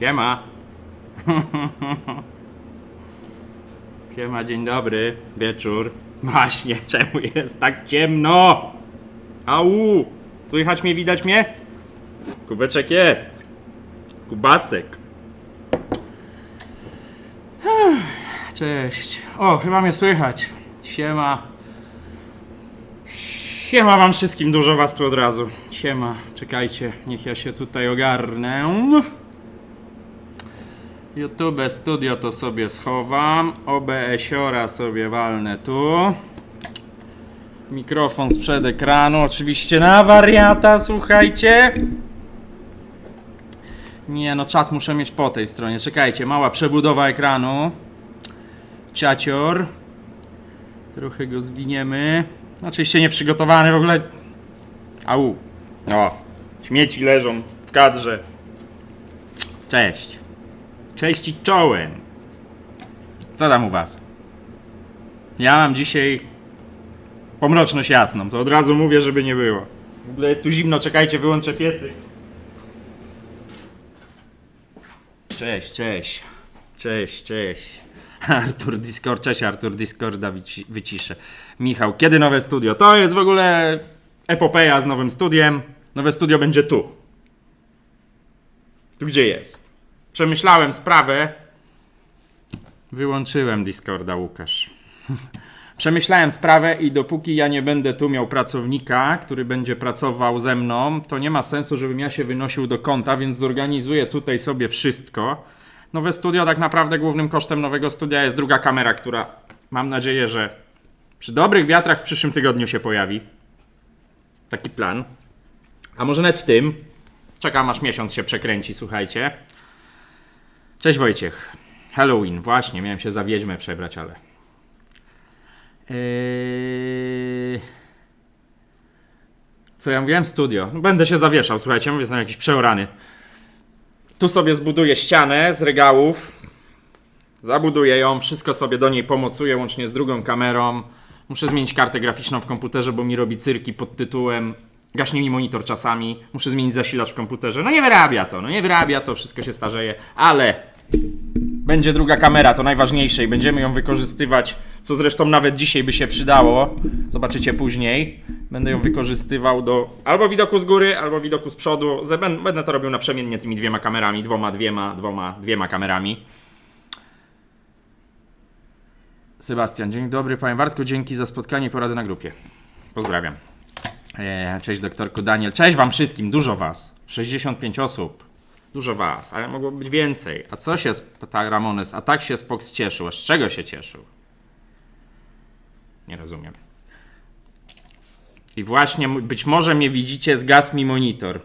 Siema. Siema, dzień dobry, wieczór. Właśnie, czemu jest tak ciemno? Au! Słychać mnie, widać mnie? Kubeczek jest. Kubasek. Cześć. O, chyba mnie słychać. Siema. Siema wam wszystkim, dużo was tu od razu. Siema, czekajcie, niech ja się tutaj ogarnę. YouTube Studio to sobie schowam. OBS-iora sobie walnę tu. Mikrofon sprzed ekranu, oczywiście na wariata, słuchajcie. Nie no, czat muszę mieć po tej stronie. Czekajcie, mała przebudowa ekranu. Ciacior. Trochę go zwiniemy. Oczywiście nieprzygotowany w ogóle. Au. O, śmieci leżą w kadrze. Cześć. Cześć i czołem. Co tam u was? Ja mam dzisiaj pomroczność jasną. To od razu mówię, żeby nie było. W ogóle jest tu zimno, czekajcie, wyłączę piecyk. Cześć, cześć. Cześć, cześć. Artur Discord, cześć Artur Discorda wyciszę. Michał, kiedy nowe studio? To jest w ogóle epopeja z nowym studiem. Nowe studio będzie tu. Tu gdzie jest? Przemyślałem sprawę. Wyłączyłem Discorda, Łukasz. Przemyślałem sprawę i dopóki ja nie będę tu miał pracownika, który będzie pracował ze mną, to nie ma sensu, żebym ja się wynosił do konta, więc zorganizuję tutaj sobie wszystko. Nowe studio, tak naprawdę głównym kosztem nowego studia jest druga kamera, która mam nadzieję, że przy dobrych wiatrach w przyszłym tygodniu się pojawi. Taki plan. A może nawet w tym. Czekam aż miesiąc się przekręci, słuchajcie. Cześć Wojciech. Halloween, właśnie, miałem się za wiedźmę przebrać, ale... Co ja mówiłem? Studio. Będę się zawieszał, słuchajcie, mówię, jestem jakiś przeorany. Tu sobie zbuduję ścianę z regałów. Zabuduję ją, wszystko sobie do niej pomocuję, łącznie z drugą kamerą. Muszę zmienić kartę graficzną w komputerze, bo mi robi cyrki pod tytułem gaśnie mi monitor czasami. Muszę zmienić zasilacz w komputerze. No nie wyrabia to, wszystko się starzeje, ale będzie druga kamera, to najważniejsze i będziemy ją wykorzystywać, co zresztą nawet dzisiaj by się przydało. Zobaczycie później. Będę ją wykorzystywał do albo widoku z góry, albo widoku z przodu. Będę to robił naprzemiennie tymi dwiema kamerami, dwiema kamerami. Sebastian, dzień dobry, panie Bartku, dzięki za spotkanie i poradę na grupie. Pozdrawiam. Cześć doktorku Daniel, cześć wam wszystkim, dużo was. 65 osób. Dużo was, ale mogło być więcej. A co się Ramones, a tak się Spox cieszył? A z czego się cieszył? Nie rozumiem. I właśnie, być może mnie widzicie, zgasł mi monitor.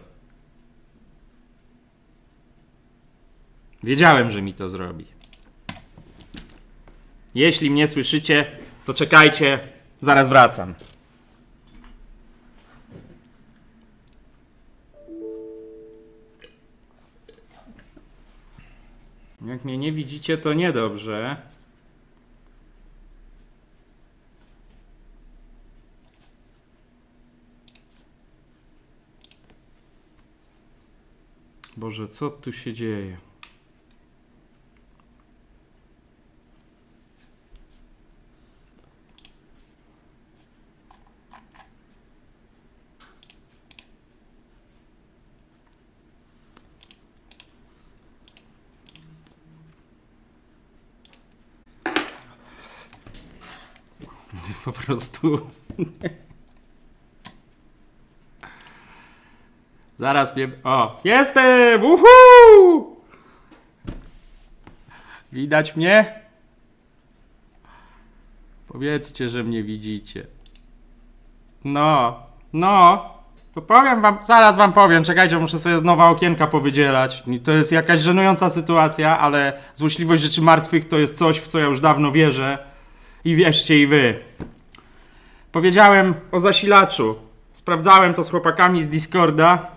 Wiedziałem, że mi to zrobi. Jeśli mnie słyszycie, to czekajcie, zaraz wracam. Jak mnie nie widzicie, to niedobrze. Boże, co tu się dzieje? Po prostu. Zaraz mnie... O! Jestem! Uhu! Widać mnie? Powiedzcie, że mnie widzicie. No. To powiem wam, zaraz wam powiem, czekajcie, muszę sobie z nowa okienka powydzielać. To jest jakaś żenująca sytuacja, ale złośliwość rzeczy martwych to jest coś, w co ja już dawno wierzę. I wierzcie i wy. Powiedziałem o zasilaczu. Sprawdzałem to z chłopakami z Discorda,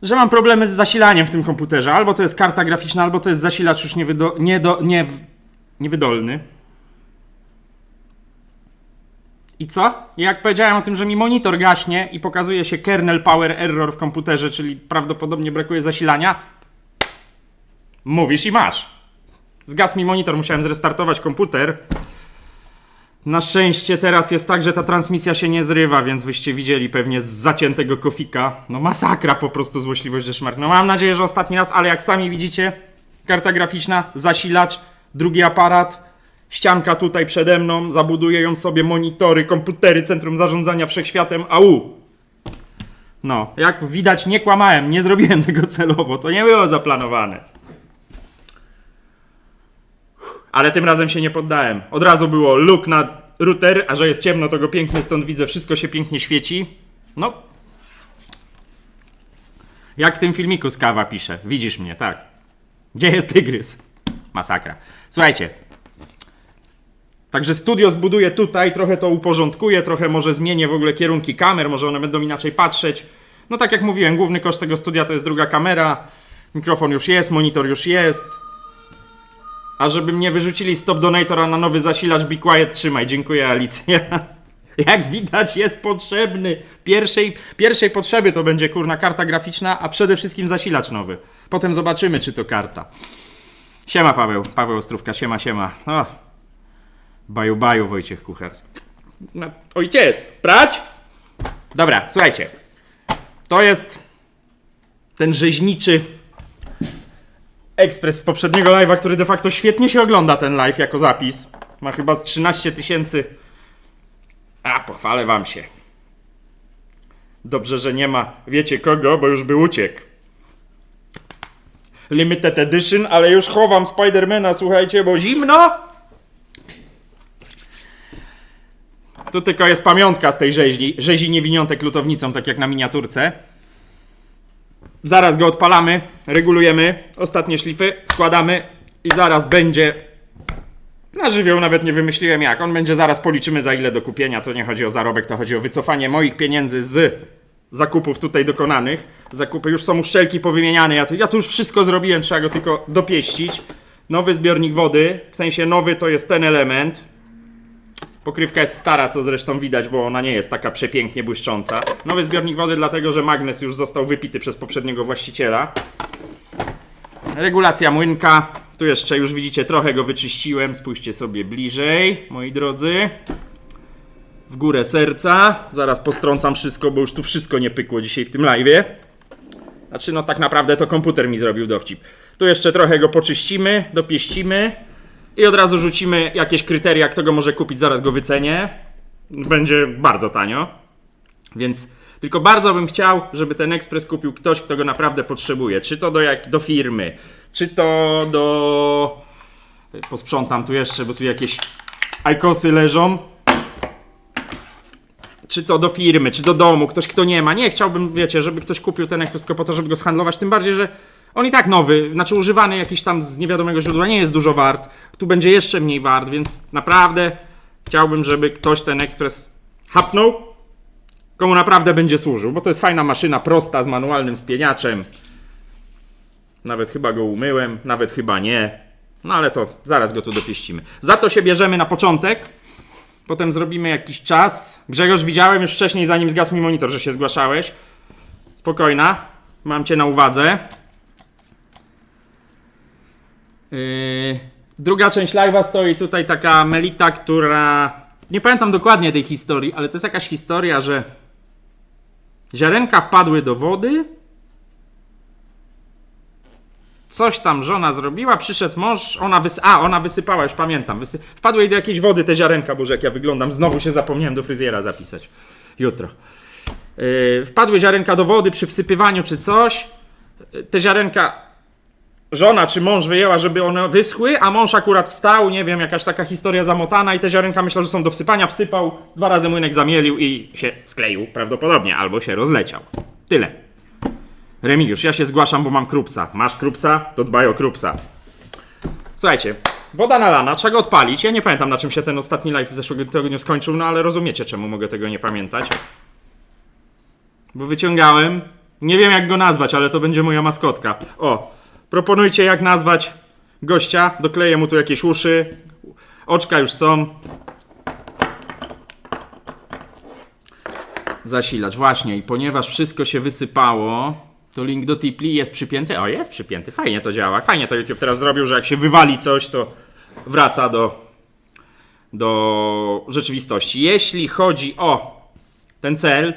że mam problemy z zasilaniem w tym komputerze. Albo to jest karta graficzna, albo to jest zasilacz już niewydolny. I co? Jak powiedziałem o tym, że mi monitor gaśnie i pokazuje się kernel power error w komputerze, czyli prawdopodobnie brakuje zasilania, Mówisz i masz. Zgasł mi monitor, musiałem zrestartować komputer. Na szczęście teraz jest tak, że ta transmisja się nie zrywa, więc wyście widzieli pewnie z zaciętego kofika. No masakra po prostu, złośliwość że szmark. No mam nadzieję, że ostatni raz, ale jak sami widzicie, karta graficzna, zasilacz, drugi aparat, ścianka tutaj przede mną, zabuduję ją sobie, monitory, komputery, centrum zarządzania wszechświatem, au! No, jak widać nie kłamałem, nie zrobiłem tego celowo, to nie było zaplanowane. Ale tym razem się nie poddałem. Od razu było look na router, a że jest ciemno, to go pięknie stąd widzę, wszystko się pięknie świeci. No. Jak w tym filmiku z Kawa pisze. Widzisz mnie, tak. Gdzie jest tygrys? Masakra. Słuchajcie. Także studio zbuduję tutaj, trochę to uporządkuję, trochę może zmienię w ogóle kierunki kamer, może one będą inaczej patrzeć. No tak jak mówiłem, główny koszt tego studia to jest druga kamera. Mikrofon już jest, monitor już jest. A żeby mnie wyrzucili stop donatora na nowy zasilacz, be quiet, trzymaj. Dziękuję, Alicja. Jak widać jest potrzebny. Pierwszej potrzeby to będzie kurna karta graficzna, a przede wszystkim zasilacz nowy. Potem zobaczymy, czy to karta. Siema Paweł. Paweł Ostrówka, siema. O. Baju, Wojciech Kucharski. No, ojciec, brać? Dobra, słuchajcie. To jest ten rzeźniczy ekspres z poprzedniego live'a, który de facto świetnie się ogląda ten live jako zapis. Ma chyba z 13 000. A, pochwalę wam się. Dobrze, że nie ma wiecie kogo, bo już by uciekł. Limited Edition, ale już chowam Spidermana, słuchajcie, bo zimno. Tu tylko jest pamiątka z tej rzezi. Rzezi niewiniątek lutownicą, tak jak na miniaturce. Zaraz go odpalamy, regulujemy, ostatnie szlify, składamy i zaraz będzie na żywioł, nawet nie wymyśliłem jak. On będzie, zaraz policzymy za ile do kupienia, to nie chodzi o zarobek, to chodzi o wycofanie moich pieniędzy z zakupów tutaj dokonanych. Zakupy już są uszczelki powymieniane, ja tu już wszystko zrobiłem, trzeba go tylko dopieścić. Nowy zbiornik wody, w sensie nowy to jest ten element. Pokrywka jest stara, co zresztą widać, bo ona nie jest taka przepięknie błyszcząca. Nowy zbiornik wody, dlatego że magnes już został wypity przez poprzedniego właściciela. Regulacja młynka. Tu jeszcze już widzicie, trochę go wyczyściłem. Spójrzcie sobie bliżej, moi drodzy. W górę serca. Zaraz postrącam wszystko, bo już tu wszystko nie pykło dzisiaj w tym live'ie. Znaczy, no tak naprawdę to komputer mi zrobił dowcip. Tu jeszcze trochę go poczyścimy, dopieścimy. I od razu rzucimy jakieś kryteria, kto go może kupić, zaraz go wycenię. Będzie bardzo tanio. Więc tylko bardzo bym chciał, żeby ten ekspres kupił ktoś, kto go naprawdę potrzebuje. Czy to do firmy, czy to do... Posprzątam tu jeszcze, bo tu jakieś ajkosy leżą. Czy to do firmy, czy do domu, ktoś kto nie ma. Nie chciałbym, wiecie, żeby ktoś kupił ten ekspres tylko po to, żeby go zhandlować. Tym bardziej, że on i tak nowy, znaczy używany jakiś tam z niewiadomego źródła nie jest dużo wart. Tu będzie jeszcze mniej wart, więc naprawdę chciałbym, żeby ktoś ten ekspres hapnął, komu naprawdę będzie służył, bo to jest fajna maszyna, prosta, z manualnym spieniaczem. Nawet chyba go umyłem, nawet chyba nie. No ale to zaraz go tu dopieścimy. Za to się bierzemy na początek, potem zrobimy jakiś czas. Grzegorz, widziałem już wcześniej, zanim zgasł mi monitor, że się zgłaszałeś. Spokojna, mam cię na uwadze. Druga część live'a stoi tutaj taka Melita, która... Nie pamiętam dokładnie tej historii, ale to jest jakaś historia, że ziarenka wpadły do wody. Coś tam żona zrobiła, przyszedł mąż, ona wysypała, już pamiętam. Wpadły do jakiejś wody te ziarenka, boże jak ja wyglądam, znowu się zapomniałem do fryzjera zapisać. Jutro. Wpadły ziarenka do wody przy wsypywaniu czy coś. Te ziarenka... Żona czy mąż wyjęła, żeby one wyschły, a mąż akurat wstał, nie wiem, jakaś taka historia zamotana i te ziarenka myślał, że są do wsypania, wsypał, 2 razy młynek zamielił i się skleił prawdopodobnie, albo się rozleciał. Tyle. Remigiusz, ja się zgłaszam, bo mam krupsa. Masz krupsa? To dbaj o krupsa. Słuchajcie, woda nalana, trzeba go odpalić. Ja nie pamiętam, na czym się ten ostatni live w zeszłego tygodniu skończył, no ale rozumiecie, czemu mogę tego nie pamiętać. Bo wyciągałem, nie wiem jak go nazwać, ale to będzie moja maskotka. O! Proponujcie jak nazwać gościa, dokleję mu tu jakieś uszy, oczka już są. Zasilacz, właśnie, i ponieważ wszystko się wysypało, To link do Tipli jest przypięty. O, jest przypięty. Fajnie to działa. Fajnie to YouTube teraz zrobił, że jak się wywali coś, to wraca do rzeczywistości. Jeśli chodzi o ten cel,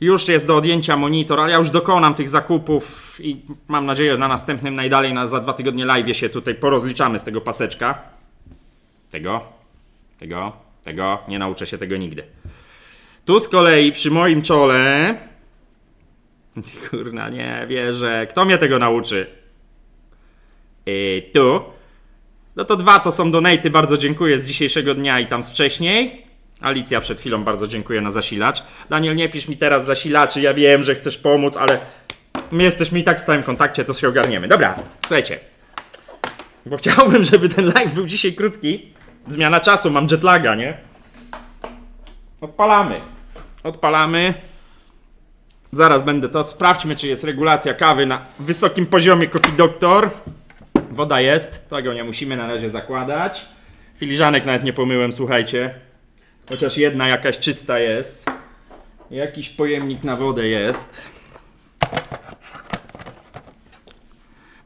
już jest do odjęcia monitor, ale ja już dokonam tych zakupów i mam nadzieję, że na następnym najdalej za 2 tygodnie live się tutaj porozliczamy z tego paseczka. Tego. Nie nauczę się tego nigdy. Tu z kolei przy moim czole... Kurna, nie wierzę. Kto mnie tego nauczy? Tu. No to 2 to są donaty, bardzo dziękuję z dzisiejszego dnia i tam z wcześniej. Alicja przed chwilą bardzo dziękuję na zasilacz. Daniel, nie pisz mi teraz zasilaczy, ja wiem, że chcesz pomóc, ale my jesteśmy i tak w stałym kontakcie, to się ogarniemy. Dobra, słuchajcie. Bo chciałbym, żeby ten live był dzisiaj krótki. Zmiana czasu, mam jetlaga, nie? Odpalamy. Zaraz będę to. Sprawdźmy, czy jest regulacja kawy na wysokim poziomie Coffee Doctor. Woda jest, tego nie musimy na razie zakładać. Filiżanek nawet nie pomyłem, słuchajcie. Chociaż jedna jakaś czysta jest. Jakiś pojemnik na wodę jest.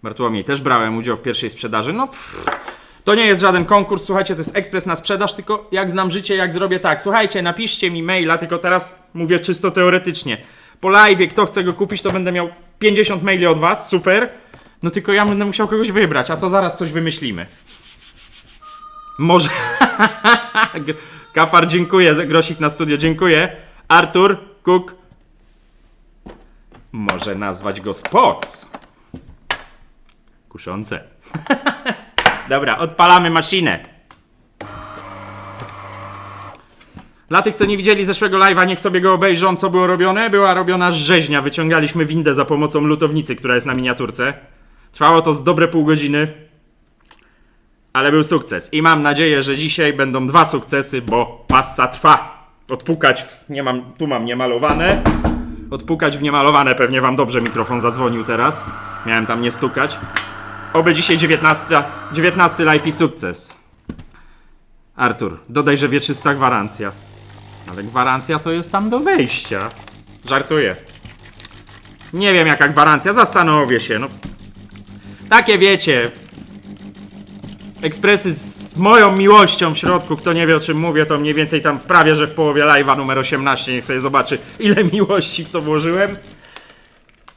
Bartłomiej, też brałem udział w pierwszej sprzedaży. No to nie jest żaden konkurs, słuchajcie, to jest ekspres na sprzedaż, tylko jak znam życie, jak zrobię tak. Słuchajcie, napiszcie mi maila, tylko teraz mówię czysto teoretycznie. Po live'ie, kto chce go kupić, to będę miał 50 maili od was, super. No tylko ja będę musiał kogoś wybrać, a to zaraz coś wymyślimy. Może... Kafar, dziękuję, grosik na studio, dziękuję. Artur, Cook. Może nazwać go Spots. Kuszące. Dobra, odpalamy maszynę. Dla tych, co nie widzieli zeszłego live'a, niech sobie go obejrzą, co było robione. Była robiona rzeźnia, wyciągaliśmy windę za pomocą lutownicy, która jest na miniaturce. Trwało to z dobre pół godziny. Ale był sukces. I mam nadzieję, że dzisiaj będą 2 sukcesy, bo passa trwa. Odpukać, tu mam niemalowane. Odpukać w niemalowane, pewnie wam dobrze mikrofon zadzwonił teraz. Miałem tam nie stukać. Oby dzisiaj 19 live i sukces. Artur, dodaj, że wieczysta gwarancja. Ale gwarancja to jest tam do wejścia. Żartuję. Nie wiem jaka gwarancja, zastanowię się. No. Takie wiecie... Ekspresy z moją miłością w środku, kto nie wie o czym mówię, to mniej więcej tam prawie, że w połowie live'a numer 18, niech sobie zobaczy ile miłości w to włożyłem.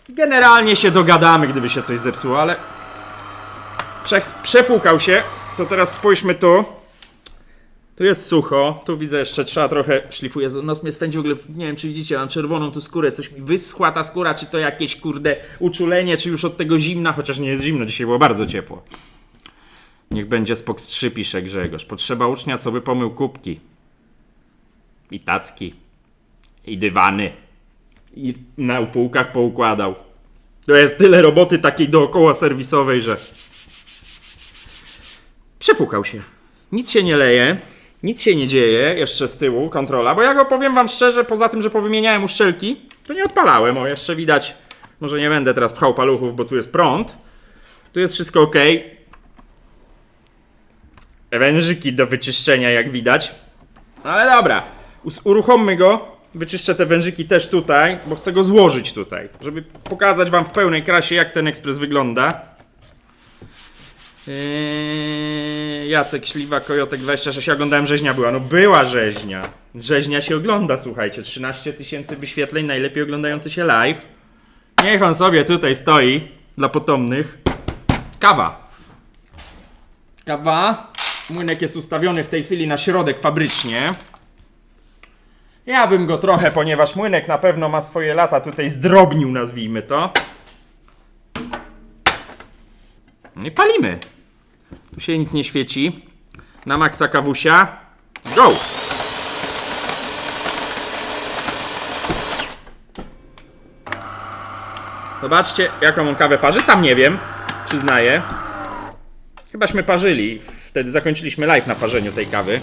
Generalnie się dogadamy, gdyby się coś zepsuło, ale przepłukał się, to teraz spójrzmy tu. Tu jest sucho, tu widzę jeszcze trzeba trochę szlifuję, nos mnie spędzi w ogóle, nie wiem czy widzicie, mam czerwoną tu skórę, coś mi wyschła ta skóra, czy to jakieś kurde uczulenie, czy już od tego zimna, chociaż nie jest zimno, dzisiaj było bardzo ciepło. Niech będzie Spox 3, pisze Grzegorz. Potrzeba ucznia, co by pomył kubki. I tacki. I dywany. I na półkach poukładał. To jest tyle roboty takiej dookoła serwisowej, że... Przepłukał się. Nic się nie leje. Nic się nie dzieje. Jeszcze z tyłu kontrola. Bo ja go powiem wam szczerze, poza tym, że powymieniałem uszczelki, to nie odpalałem. O, jeszcze widać. Może nie będę teraz pchał paluchów, bo tu jest prąd. Tu jest wszystko ok. Wężyki do wyczyszczenia, jak widać. Ale dobra, uruchommy go. Wyczyszczę te wężyki też tutaj, bo chcę go złożyć tutaj, żeby pokazać wam w pełnej krasie, jak ten ekspres wygląda. Jacek Śliwa, Kojotek 26. Ja oglądałem, rzeźnia była. No była rzeźnia. Rzeźnia się ogląda, słuchajcie. 13 000 wyświetleń, najlepiej oglądający się live. Niech on sobie tutaj stoi dla potomnych. Kawa. Młynek jest ustawiony w tej chwili na środek fabrycznie. Ja bym go trochę, ponieważ młynek na pewno ma swoje lata, tutaj zdrobnił, nazwijmy to. No i palimy. Tu się nic nie świeci. Na maksa kawusia. Go! Zobaczcie, jaką on kawę parzy. Sam nie wiem, przyznaję. Chybaśmy parzyli. Wtedy zakończyliśmy live na parzeniu tej kawy.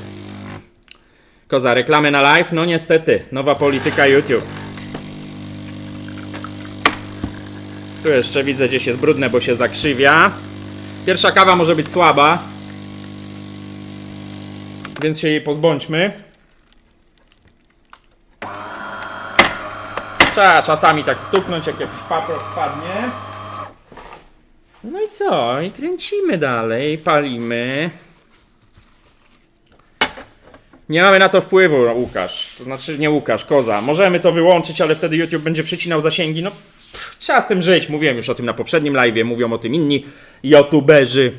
Koza, reklamy na live? No niestety. Nowa polityka YouTube. Tu jeszcze widzę, gdzieś jest brudne, bo się zakrzywia. Pierwsza kawa może być słaba. Więc się jej pozbądźmy. Trzeba czasami tak stuknąć, jak jakiś paprot wpadnie. No i co? I kręcimy dalej, palimy. Nie mamy na to wpływu, Łukasz. To znaczy nie Łukasz, Koza. Możemy to wyłączyć, ale wtedy YouTube będzie przecinał zasięgi. No, trzeba z tym żyć. Mówiłem już o tym na poprzednim live'ie. Mówią o tym inni YouTuberzy.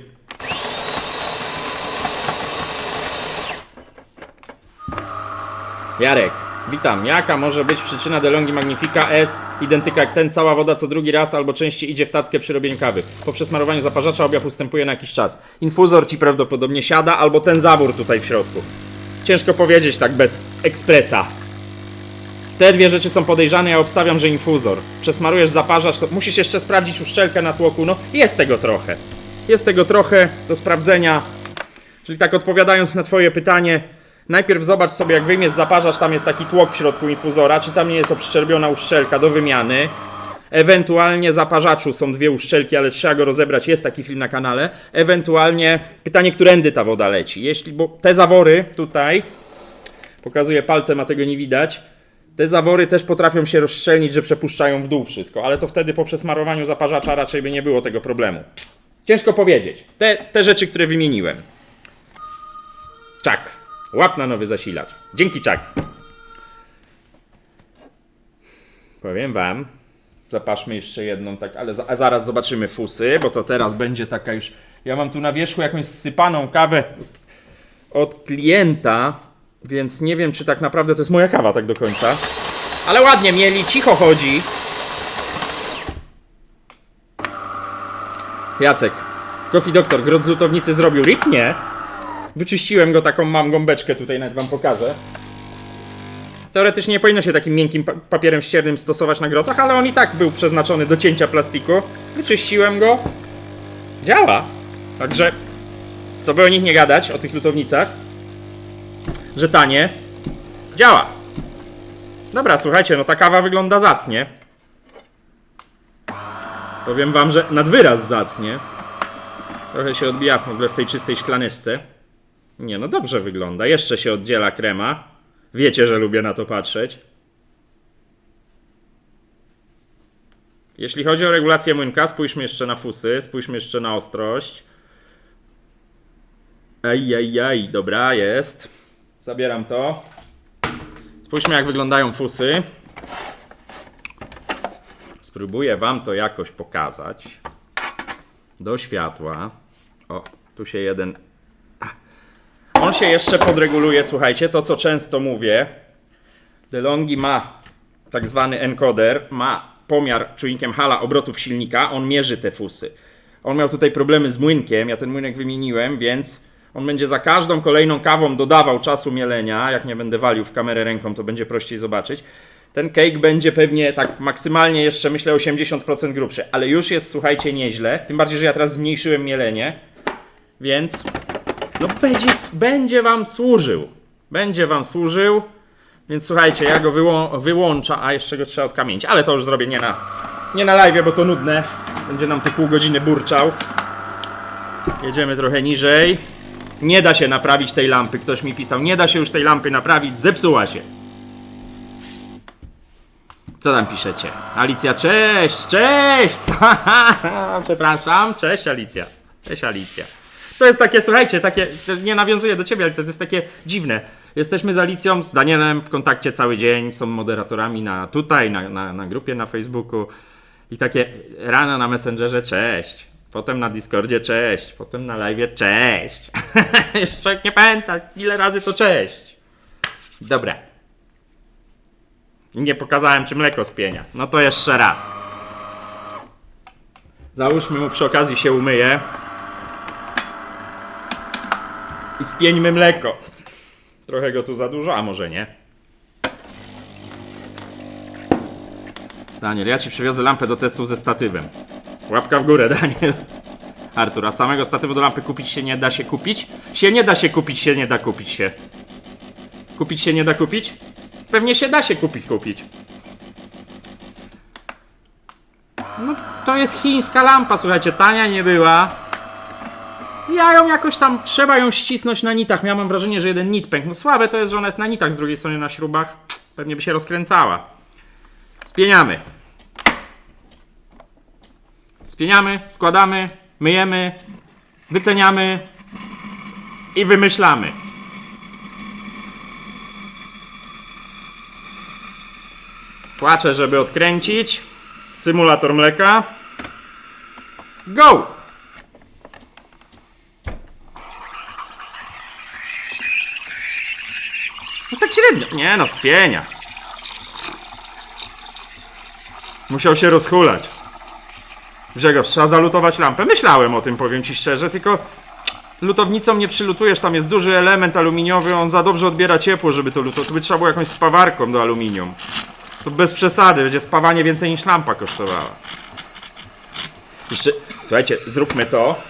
Jarek, witam. Jaka może być przyczyna DeLonghi Magnifica S? Identyka jak ten, cała woda co drugi raz albo częściej idzie w tackę przy robieniu kawy. Po przesmarowaniu zaparzacza objaw ustępuje na jakiś czas. Infuzor ci prawdopodobnie siada albo ten zawór tutaj w środku. Ciężko powiedzieć tak bez ekspresa. Te dwie rzeczy są podejrzane, ja obstawiam, że infuzor. Przesmarujesz zaparzacz, to musisz jeszcze sprawdzić uszczelkę na tłoku. No jest tego trochę. Jest tego trochę do sprawdzenia. Czyli tak odpowiadając na twoje pytanie, najpierw zobacz sobie, jak wyjmiesz zaparzacz, tam jest taki tłok w środku infuzora, czy tam nie jest obszczerbiona uszczelka do wymiany. Ewentualnie zaparzaczu są dwie uszczelki, ale trzeba go rozebrać, jest taki film na kanale. Ewentualnie pytanie, którędy ta woda leci. Bo te zawory tutaj, pokazuję palcem, a tego nie widać, te zawory też potrafią się rozszczelnić, że przepuszczają w dół wszystko, ale to wtedy po przesmarowaniu zaparzacza raczej by nie było tego problemu. Ciężko powiedzieć. Te rzeczy, które wymieniłem. Czak. Łap na nowy zasilacz. Dzięki, Czak. Powiem wam. Zapaszmy jeszcze jedną, tak, ale zaraz zobaczymy fusy, bo to teraz będzie taka już... Ja mam tu na wierzchu jakąś sypaną kawę od klienta, więc nie wiem, czy tak naprawdę to jest moja kawa tak do końca. Ale ładnie mieli, cicho chodzi. Jacek. Coffee Doktor, grot z lutownicy zrobił rip? Nie. Wyczyściłem go, taką mam gąbeczkę tutaj, nawet wam pokażę. Teoretycznie nie powinno się takim miękkim papierem ściernym stosować na grotach, ale on i tak był przeznaczony do cięcia plastiku. Wyczyściłem go. Działa. Także, co by o nich nie gadać, o tych lutownicach, że tanie. Działa. Dobra, słuchajcie, no ta kawa wygląda zacnie. Powiem wam, że nad wyraz zacnie. Trochę się odbija w ogóle w tej czystej szklaneczce. Nie, no dobrze wygląda. Jeszcze się oddziela krema. Wiecie, że lubię na to patrzeć. Jeśli chodzi o regulację młynka, spójrzmy jeszcze na fusy, spójrzmy jeszcze na ostrość. Ej, dobra, jest. Zabieram to. Spójrzmy, jak wyglądają fusy. Spróbuję wam to jakoś pokazać. Do światła. O, tu się jeden... On się jeszcze podreguluje, słuchajcie, to co często mówię. DeLonghi ma tak zwany encoder, ma pomiar czujnikiem Halla obrotów silnika, on mierzy te fusy. On miał tutaj problemy z młynkiem, ja ten młynek wymieniłem, więc on będzie za każdą kolejną kawą dodawał czasu mielenia. Jak nie będę walił w kamerę ręką, to będzie prościej zobaczyć. Ten cake będzie pewnie tak maksymalnie jeszcze, myślę, 80% grubszy, ale już jest, słuchajcie, nieźle. Tym bardziej, że ja teraz zmniejszyłem mielenie, więc... No będzie wam służył. Będzie wam służył. Więc słuchajcie, ja go wyłączę, a jeszcze go trzeba odkamienić. Ale to już zrobię nie na live, bo to nudne. Będzie nam tu pół godziny burczał. Jedziemy trochę niżej. Nie da się naprawić tej lampy. Ktoś mi pisał, nie da się już tej lampy naprawić, zepsuła się. Co tam piszecie? Alicja, cześć! Przepraszam, cześć Alicja. Cześć Alicja. To jest takie, słuchajcie, takie, nie nawiązuję do ciebie, Alicja, to jest takie dziwne. Jesteśmy z Alicją, z Danielem w kontakcie cały dzień, są moderatorami na grupie na Facebooku i takie rano na Messengerze cześć, potem na Discordzie cześć, potem na live'ie cześć. Jeszcze nie pamiętam ile razy to cześć. Dobra. Nie pokazałem, czy mleko spienia. No to jeszcze raz. Załóżmy mu, przy okazji się umyje. I spieńmy mleko. Trochę go tu za dużo, a może nie. Daniel, ja ci przywiozę lampę do testu ze statywem. Łapka w górę, Daniel. Artur, a samego statywu do lampy kupić się nie da się kupić? Nie da się kupić się. Kupić się nie da kupić? Pewnie się da się kupić. No to jest chińska lampa, słuchajcie, tania nie była. Ja ją jakoś tam, trzeba ją ścisnąć na nitach. Ja mam wrażenie, że jeden nit pękł. No słabe to jest, że ona jest na nitach, z drugiej strony na śrubach pewnie by się rozkręcała. Spieniamy. Spieniamy, składamy, myjemy, wyceniamy i wymyślamy. Płaczę, żeby odkręcić. Symulator mleka. Go! No tak średnio. Nie no, spienia. Musiał się rozhulać. Grzegorz, trzeba zalutować lampę. Myślałem o tym, powiem ci szczerze, tylko lutownicą nie przylutujesz, tam jest duży element aluminiowy, on za dobrze odbiera ciepło, żeby to lutować. To by trzeba było jakąś spawarką do aluminium. To bez przesady, będzie spawanie więcej niż lampa kosztowała. Jeszcze, słuchajcie, zróbmy to.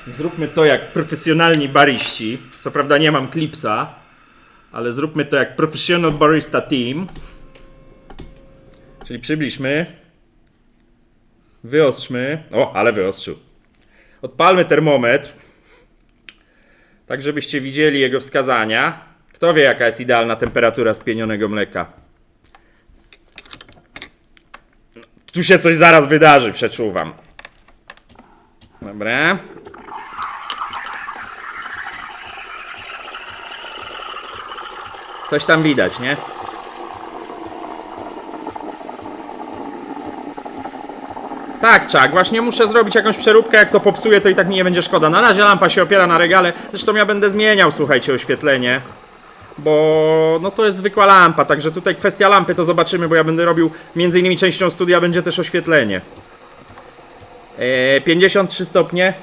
Zróbmy to jak profesjonalni bariści. Co prawda nie mam klipsa, ale zróbmy to jak Professional Barista Team. Czyli przybliżmy. Wyostrzmy. O, ale wyostrzył. Odpalmy termometr. Tak, żebyście widzieli jego wskazania. Kto wie, jaka jest idealna temperatura spienionego mleka? Tu się coś zaraz wydarzy, przeczuwam. Dobra. Coś tam widać, nie? Tak, czak, właśnie muszę zrobić jakąś przeróbkę, jak to popsuję, to i tak mi nie będzie szkoda. Na razie lampa się opiera na regale, zresztą ja będę zmieniał, słuchajcie, oświetlenie. Bo no to jest zwykła lampa, także tutaj kwestia lampy to zobaczymy, bo ja będę robił, między innymi częścią studia będzie też oświetlenie. 53 stopnie.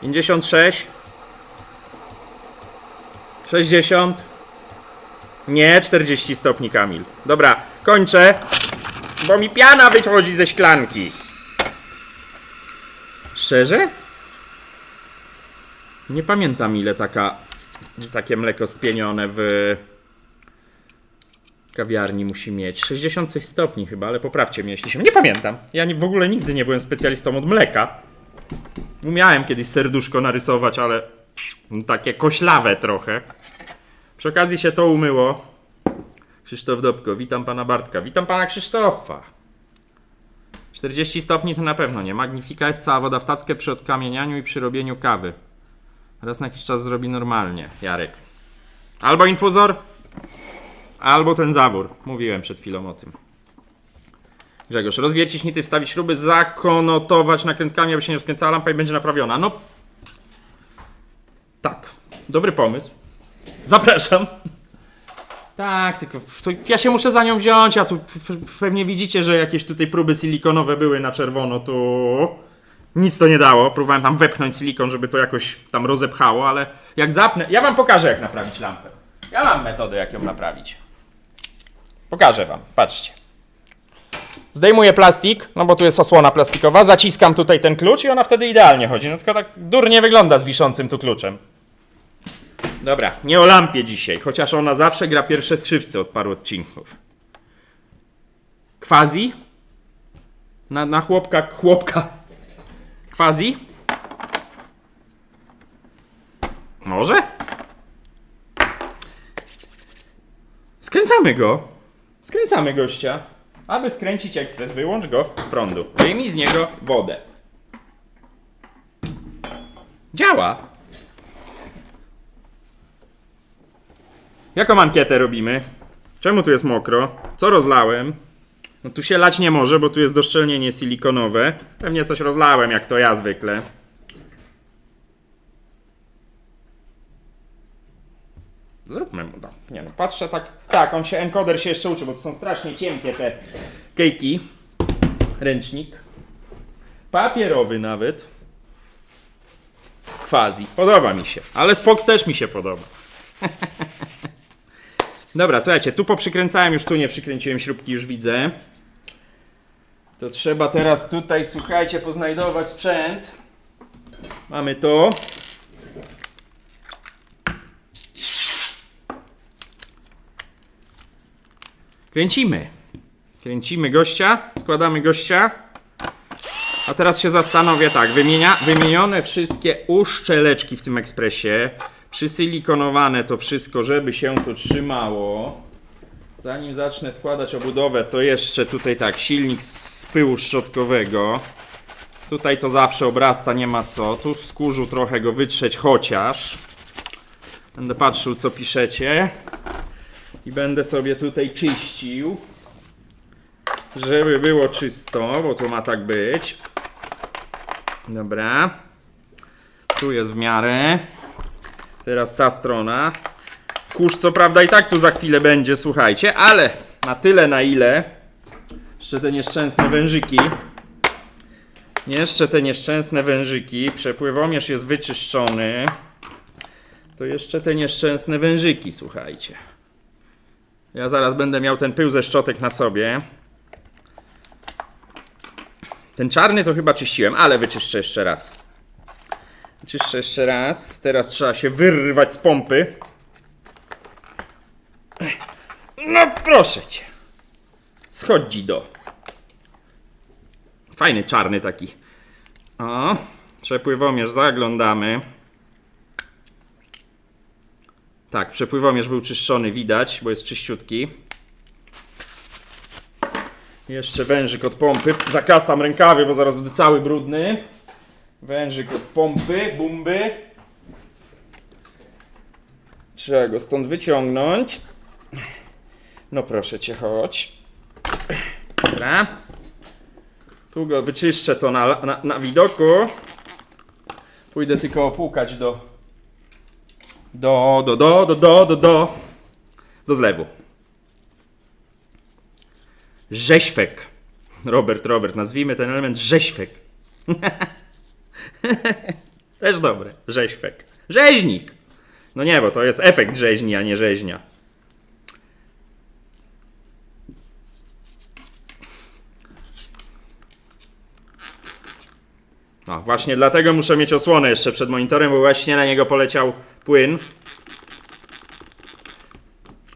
56. 60. Nie, 40 stopni, Kamil. Dobra, kończę, bo mi piana wychodzi ze szklanki. Szczerze? Nie pamiętam, ile takie mleko spienione w kawiarni musi mieć. 60 coś stopni chyba, ale poprawcie mnie, jeśli się... Nie pamiętam. Ja w ogóle nigdy nie byłem specjalistą od mleka. Umiałem kiedyś serduszko narysować, ale takie koślawe trochę. Przy okazji się to umyło. Krzysztof Dobko, witam pana Bartka. Witam pana Krzysztofa. 40 stopni to na pewno nie. Magnifika jest cała woda w tackę przy odkamienianiu i przy robieniu kawy. Raz na jakiś czas zrobi normalnie, Jarek. Albo infuzor, albo ten zawór. Mówiłem przed chwilą o tym. Grzegorz, rozwiercić nity, wstawić śruby, zakonotować nakrętkami, aby się nie rozkręcała lampa i będzie naprawiona. No, tak. Dobry pomysł. Zapraszam. Tak, tylko ja się muszę za nią wziąć, a tu pewnie widzicie, że jakieś tutaj próby silikonowe były na czerwono, tu nic to nie dało. Próbowałem tam wepchnąć silikon, żeby to jakoś tam rozepchało, ale jak zapnę... Ja wam pokażę, jak naprawić lampę. Ja mam metodę, jak ją naprawić. Pokażę wam, patrzcie. Zdejmuję plastik, no bo tu jest osłona plastikowa, zaciskam tutaj ten klucz i ona wtedy idealnie chodzi. No tylko tak durnie wygląda z wiszącym tu kluczem. Dobra, nie o lampie dzisiaj, chociaż ona zawsze gra pierwsze skrzywce od paru odcinków. Quasi? Na chłopka. Quasi? Może? Skręcamy go. Skręcamy gościa. Aby skręcić ekspres, wyłącz go z prądu. Wyjmij z niego wodę. Działa. Jaką ankietę robimy? Czemu tu jest mokro? Co rozlałem? No tu się lać nie może, bo tu jest doszczelnienie silikonowe. Pewnie coś rozlałem, jak to ja zwykle. Zróbmy mu to. Nie no, patrzę tak. Tak, encoder się jeszcze uczy, bo to są strasznie cienkie te kejki. Ręcznik. Papierowy nawet. Quasi. Podoba mi się. Ale Spox też mi się podoba. Dobra, słuchajcie, tu poprzykręcałem, już tu nie przykręciłem śrubki, już widzę. To trzeba teraz tutaj, słuchajcie, poznajdować sprzęt. Mamy to. Kręcimy. Kręcimy gościa, składamy gościa. A teraz się zastanowię tak, wymienione wszystkie uszczeleczki w tym ekspresie. Przysylikonowane to wszystko, żeby się to trzymało. Zanim zacznę wkładać obudowę, to jeszcze tutaj tak, silnik z pyłu szczotkowego. Tutaj to zawsze obrasta, nie ma co. Tu w skórzu trochę go wytrzeć chociaż. Będę patrzył, co piszecie. I będę sobie tutaj czyścił. Żeby było czysto, bo to ma tak być. Dobra. Tu jest w miarę. Teraz ta strona. Kurz co prawda i tak tu za chwilę będzie, słuchajcie, ale na tyle na ile jeszcze te nieszczęsne wężyki. Jeszcze te nieszczęsne wężyki. Przepływomierz jest wyczyszczony. To jeszcze te nieszczęsne wężyki, słuchajcie. Ja zaraz będę miał ten pył ze szczotek na sobie. Ten czarny to chyba czyściłem, ale wyczyszczę jeszcze raz. Wyczyszczę jeszcze raz. Teraz trzeba się wyrwać z pompy. No proszę cię. Schodzi do. Fajny czarny taki. O, przepływomierz zaglądamy. Tak, przepływomierz był czyszczony, widać, bo jest czyściutki. Jeszcze wężyk od pompy. Zakasam rękawy, bo zaraz będę cały brudny. Wężyk od pompy, bumby. Trzeba go stąd wyciągnąć. No proszę cię, chodź. Dobra. Tu go wyczyszczę to na widoku. Pójdę tylko opłukać do zlewu. Rzeźwek. Robert, nazwijmy ten element rzeźwek. Też dobre. Rzeźwek. Rzeźnik. No nie, bo to jest efekt rzeźni, a nie rzeźnia. No właśnie dlatego muszę mieć osłonę jeszcze przed monitorem, bo właśnie na niego poleciał płyn.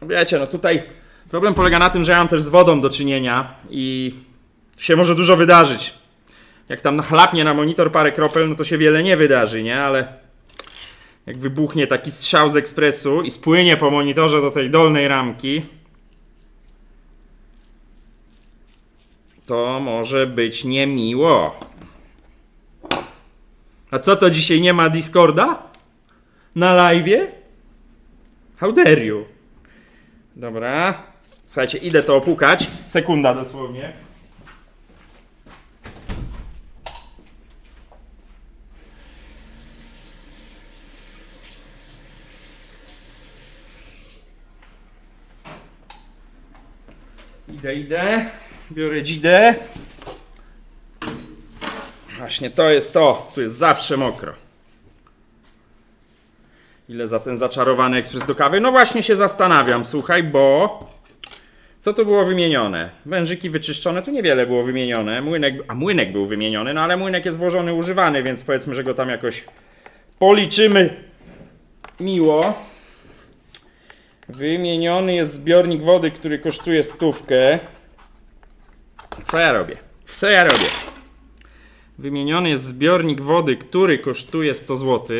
Wiecie, no tutaj problem polega na tym, że ja mam też z wodą do czynienia i się może dużo wydarzyć. Jak tam nachlapnie na monitor parę kropel, no to się wiele nie wydarzy, nie? Ale jak wybuchnie taki strzał z ekspresu i spłynie po monitorze do tej dolnej ramki, to może być niemiło. A co to dzisiaj nie ma Discorda? Na live'ie? How dare you? Dobra. Słuchajcie, idę to opłukać. Sekunda dosłownie. Idę. Biorę dzidę. Właśnie to jest to. Tu jest zawsze mokro. Ile za ten zaczarowany ekspres do kawy? No właśnie się zastanawiam, słuchaj, bo... Co tu było wymienione? Wężyki wyczyszczone, tu niewiele było wymienione. Młynek był wymieniony, no ale młynek jest włożony, używany, więc powiedzmy, że go tam jakoś policzymy miło. Wymieniony jest zbiornik wody, który kosztuje 100. Co ja robię? Wymieniony jest zbiornik wody, który kosztuje 100 zł.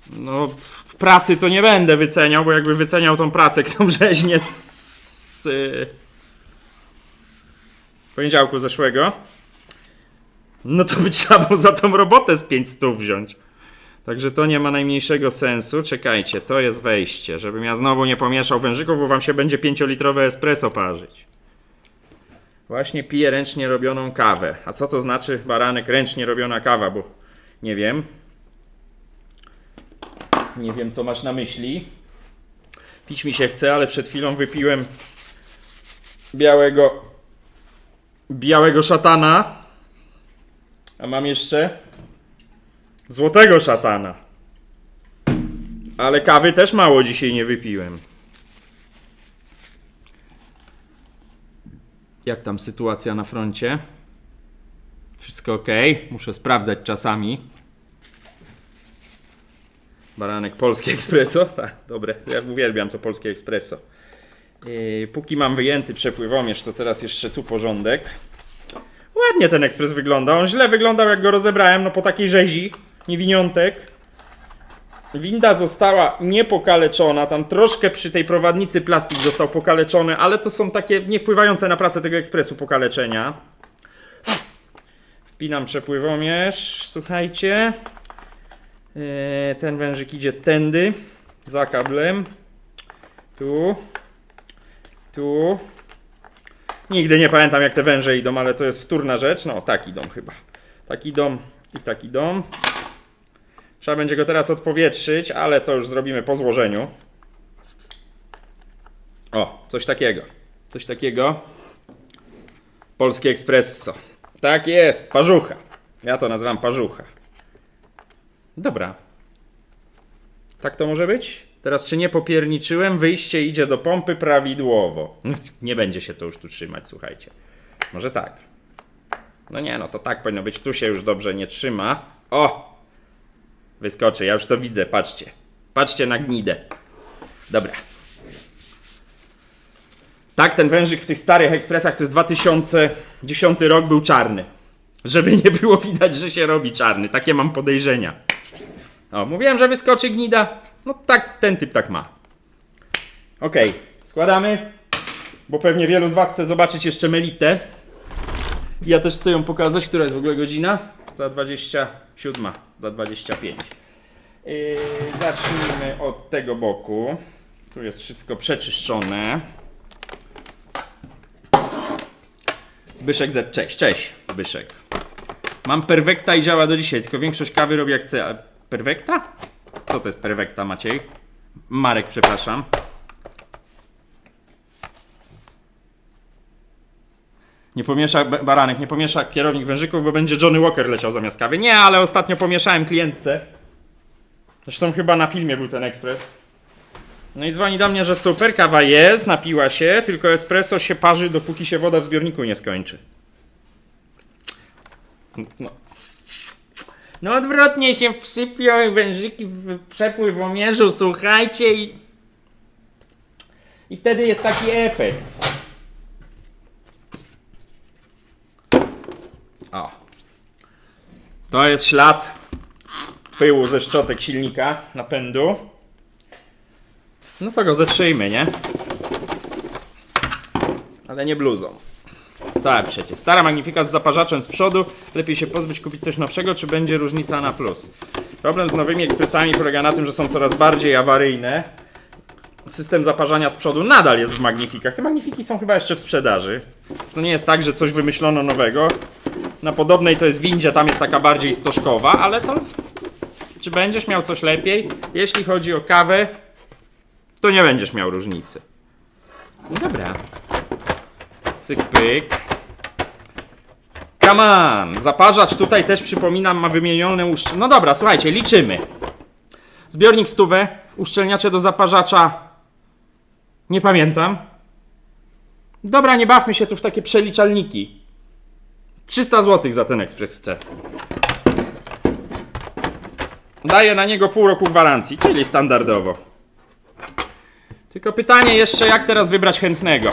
No, w pracy to nie będę wyceniał, bo jakby wyceniał tą pracę, którą rzeźnię z poniedziałku zeszłego, no to by trzeba było za tą robotę z 500 wziąć. Także to nie ma najmniejszego sensu. Czekajcie, to jest wejście, żebym ja znowu nie pomieszał wężyków, bo wam się będzie 5-litrowe espresso parzyć. Właśnie piję ręcznie robioną kawę. A co to znaczy, baranek, ręcznie robiona kawa, bo nie wiem. Nie wiem, co masz na myśli. Pić mi się chce, ale przed chwilą wypiłem białego szatana. A mam jeszcze złotego szatana. Ale kawy też mało dzisiaj nie wypiłem. Jak tam sytuacja na froncie? Wszystko ok? Muszę sprawdzać czasami. Baranek polskie espresso. Tak, dobre. Ja uwielbiam to polskie espresso. Póki mam wyjęty przepływomierz, to teraz jeszcze tu porządek. Ładnie ten ekspres wygląda. On źle wyglądał, jak go rozebrałem, no po takiej rzezi. Niewiniątek. winda została niepokaleczona, tam troszkę przy tej prowadnicy plastik został pokaleczony, ale to są takie nie wpływające na pracę tego ekspresu pokaleczenia. Wpinam przepływomierz, słuchajcie. Ten wężyk idzie tędy, za kablem. Tu. Nigdy nie pamiętam jak te węże idą, ale to jest wtórna rzecz. No tak idą chyba. Tak idą i tak idą. Trzeba będzie go teraz odpowietrzyć, ale to już zrobimy po złożeniu. O, coś takiego. Coś takiego. Polskie espresso. Tak jest, parzucha. Ja to nazywam parzucha. Dobra. Tak to może być? Teraz czy nie popierniczyłem? Wyjście idzie do pompy prawidłowo. Nie będzie się to już tu trzymać, słuchajcie. Może tak. No nie, no to tak powinno być. Tu się już dobrze nie trzyma. O! Wyskoczy, ja już to widzę, patrzcie. Patrzcie na gnidę. Dobra. Tak, ten wężyk w tych starych ekspresach to jest 2010 rok, był czarny. Żeby nie było widać, że się robi czarny. Takie mam podejrzenia. O, mówiłem, że wyskoczy gnida. No tak, ten typ tak ma. Okej, składamy. Bo pewnie wielu z was chce zobaczyć jeszcze Melitę. Ja też chcę ją pokazać, która jest w ogóle godzina. Za 27, za 25. Zacznijmy od tego boku. Tu jest wszystko przeczyszczone. Zbyszek Z. Cześć Zbyszek. Mam Perfekta i działa do dzisiaj, tylko większość kawy robi jak chcę. A Perfekta? Co to jest Perfekta, Maciej? Marek, przepraszam. Nie pomiesza, Baranek, nie pomiesza kierownik wężyków, bo będzie Johnny Walker leciał zamiast kawy. Nie, ale ostatnio pomieszałem klientce. Zresztą chyba na filmie był ten ekspres. No i dzwoni do mnie, że super, kawa jest, napiła się, tylko espresso się parzy, dopóki się woda w zbiorniku nie skończy. No odwrotnie się przypiął wężyki w przepływomierzu, słuchajcie, i wtedy jest taki efekt. O. To jest ślad pyłu ze szczotek silnika, napędu. No to go zetrzyjmy, nie? Ale nie bluzą. Tak, przecież. Stara Magnifika z zaparzaczem z przodu. Lepiej się pozbyć, kupić coś nowszego, czy będzie różnica na plus? Problem z nowymi ekspresami polega na tym, że są coraz bardziej awaryjne. System zaparzania z przodu nadal jest w Magnifikach. Te Magnifiki są chyba jeszcze w sprzedaży. Więc to nie jest tak, że coś wymyślono nowego. Na podobnej to jest windzie, tam jest taka bardziej stożkowa, ale to... Czy będziesz miał coś lepiej? Jeśli chodzi o kawę, to nie będziesz miał różnicy. No dobra. Cyk, pyk. Come on! Zaparzacz tutaj też, przypominam, ma wymienione uszczelniacze. No dobra, słuchajcie, liczymy. Zbiornik 100, uszczelniacze do zaparzacza. Nie pamiętam. Dobra, nie bawmy się tu w takie przeliczalniki. 300 zł za ten ekspres chcę. Daję na niego pół roku gwarancji, czyli standardowo. Tylko pytanie jeszcze, jak teraz wybrać chętnego?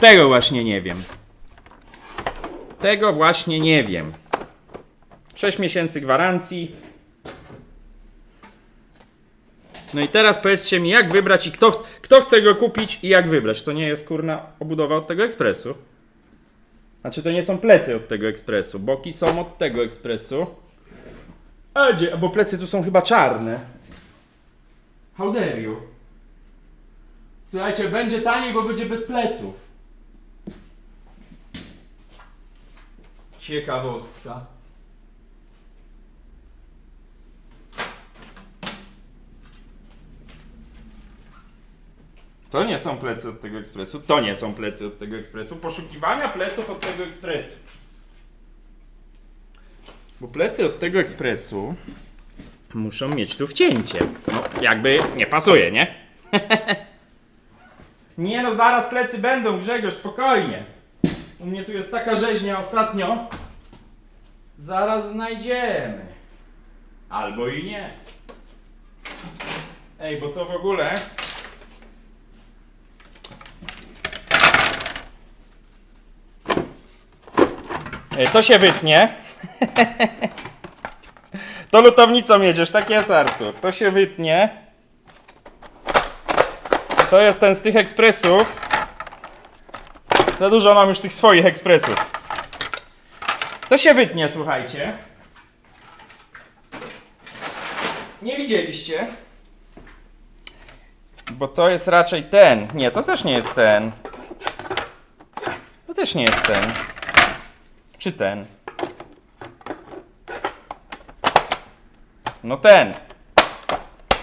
Tego właśnie nie wiem. Tego właśnie nie wiem. 6 miesięcy gwarancji. No i teraz powiedzcie mi, jak wybrać i kto chce go kupić i jak wybrać. To nie jest, kurna, obudowa od tego ekspresu. Znaczy, to nie są plecy od tego ekspresu. Boki są od tego ekspresu. A gdzie? Bo plecy tu są chyba czarne. How dare you? Słuchajcie, będzie taniej, bo będzie bez pleców. Ciekawostka. To nie są plecy od tego ekspresu. To nie są plecy od tego ekspresu. Poszukiwania pleców od tego ekspresu. Bo plecy od tego ekspresu muszą mieć tu wcięcie. No, jakby nie pasuje, nie? Nie no, zaraz plecy będą, Grzegorz, spokojnie. U mnie tu jest taka rzeźnia ostatnio. Zaraz znajdziemy. Albo i nie. Ej, bo to w ogóle... To się wytnie. To lutownicą jedziesz, tak jest, Artur. To się wytnie. To jest ten z tych ekspresów. Za dużo mam już tych swoich ekspresów. To się wytnie, słuchajcie. Nie widzieliście? Bo to jest raczej ten. Nie, to też nie jest ten. To też nie jest ten. Czy ten? No ten.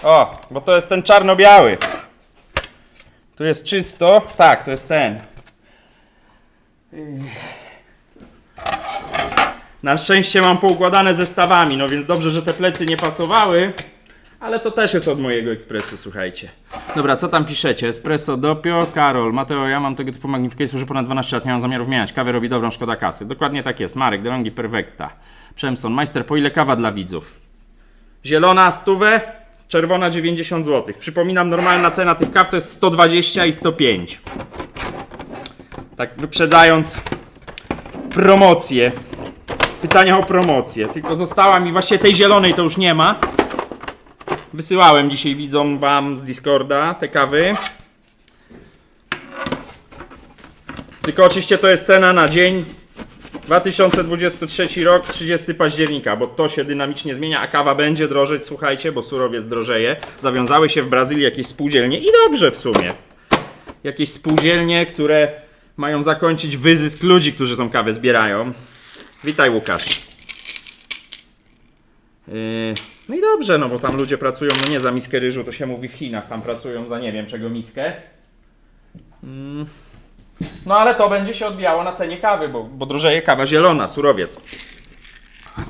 O, bo to jest ten czarno-biały. Tu jest czysto. Tak, to jest ten. Na szczęście mam poukładane zestawami, no więc dobrze, że te plecy nie pasowały. Ale to też jest od mojego ekspresu, słuchajcie. Dobra, co tam piszecie? Espresso Doppio, Karol, Mateo, ja mam tego typu Magnificate już ponad 12 lat, nie mam zamiaru zmieniać. Kawę robi dobrą, szkoda kasy. Dokładnie tak jest. Marek, DeLonghi Perfecta. Przemson, Majster, po ile kawa dla widzów? Zielona 100, czerwona 90 zł. Przypominam, normalna cena tych kaw to jest 120 i 105. Tak wyprzedzając promocję. Pytania o promocję. Tylko została mi, właściwie tej zielonej to już nie ma. Wysyłałem dzisiaj widzom wam z Discorda te kawy. Tylko oczywiście to jest cena na dzień 2023 rok, 30 października, bo to się dynamicznie zmienia, a kawa będzie drożeć, słuchajcie, bo surowiec drożeje. Zawiązały się w Brazylii jakieś spółdzielnie i dobrze w sumie. Jakieś spółdzielnie, które mają zakończyć wyzysk ludzi, którzy tą kawę zbierają. Witaj, Łukasz. No i dobrze, no bo tam ludzie pracują, no nie za miskę ryżu, to się mówi w Chinach, tam pracują za nie wiem czego miskę. No ale to będzie się odbijało na cenie kawy, bo drożeje kawa zielona, surowiec.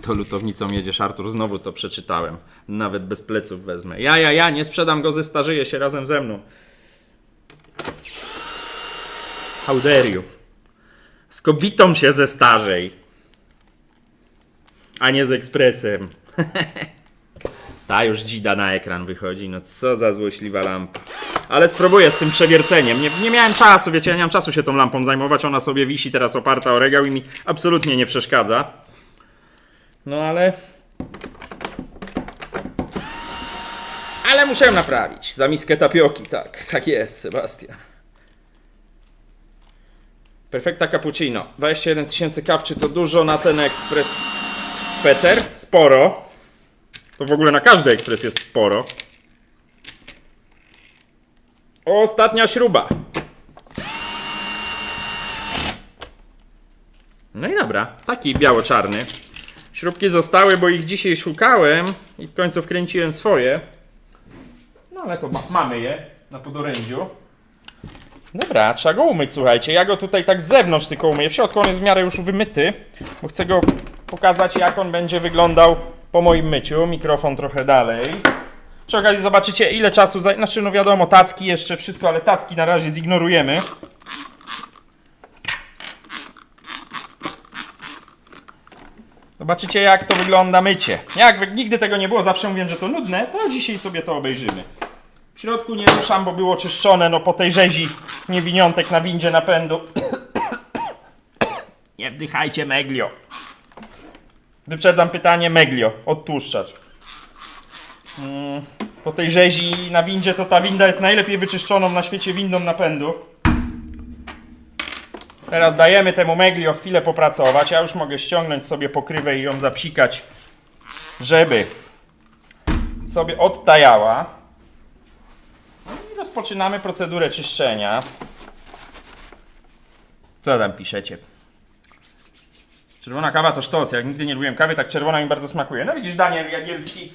To lutownicą jedziesz, Artur, znowu to przeczytałem. Nawet bez pleców wezmę. Ja, nie sprzedam go, zestarzeje się razem ze mną. How dare you? Z kobietą się zestarzej. A nie z ekspresem. Ta już dzida na ekran wychodzi, no co za złośliwa lampa. Ale spróbuję z tym przewierceniem. Nie miałem czasu, wiecie, ja nie mam czasu się tą lampą zajmować. Ona sobie wisi teraz oparta o regał i mi absolutnie nie przeszkadza. No ale... Ale muszę ją naprawić. Za miskę tapioki, tak jest, Sebastian. Perfecta cappuccino. 21 000 kaw, czy to dużo na ten ekspres? Peter? Sporo. To w ogóle na każdy ekspres jest sporo. Ostatnia śruba. No i dobra, taki biało-czarny. Śrubki zostały, bo ich dzisiaj szukałem i w końcu wkręciłem swoje. No ale to mamy je na podorędziu. Dobra, trzeba go umyć, słuchajcie. Ja go tutaj tak z zewnątrz tylko umyję. W środku on jest w miarę już wymyty, bo chcę go pokazać, jak on będzie wyglądał po moim myciu. Mikrofon trochę dalej. Przy okazji zobaczycie, ile czasu znaczy, no wiadomo, tacki jeszcze, wszystko, ale tacki na razie zignorujemy. Zobaczycie, jak to wygląda mycie. Jak nigdy tego nie było, zawsze mówię, że to nudne, to dzisiaj sobie to obejrzymy. W środku nie ruszam, bo było czyszczone, no po tej rzezi niewiniątek na windzie napędu. Nie wdychajcie, Meglio. Wyprzedzam pytanie, Meglio, odtłuszczacz. Po tej rzezi na windzie to ta winda jest najlepiej wyczyszczoną na świecie windą napędu. Teraz dajemy temu Meglio chwilę popracować. Ja już mogę ściągnąć sobie pokrywę i ją zapsikać, żeby sobie odtajała. I rozpoczynamy procedurę czyszczenia. Co tam piszecie? Czerwona kawa to sztos. Jak nigdy nie lubiłem kawy, tak czerwona mi bardzo smakuje. No widzisz, Daniel Jagielski.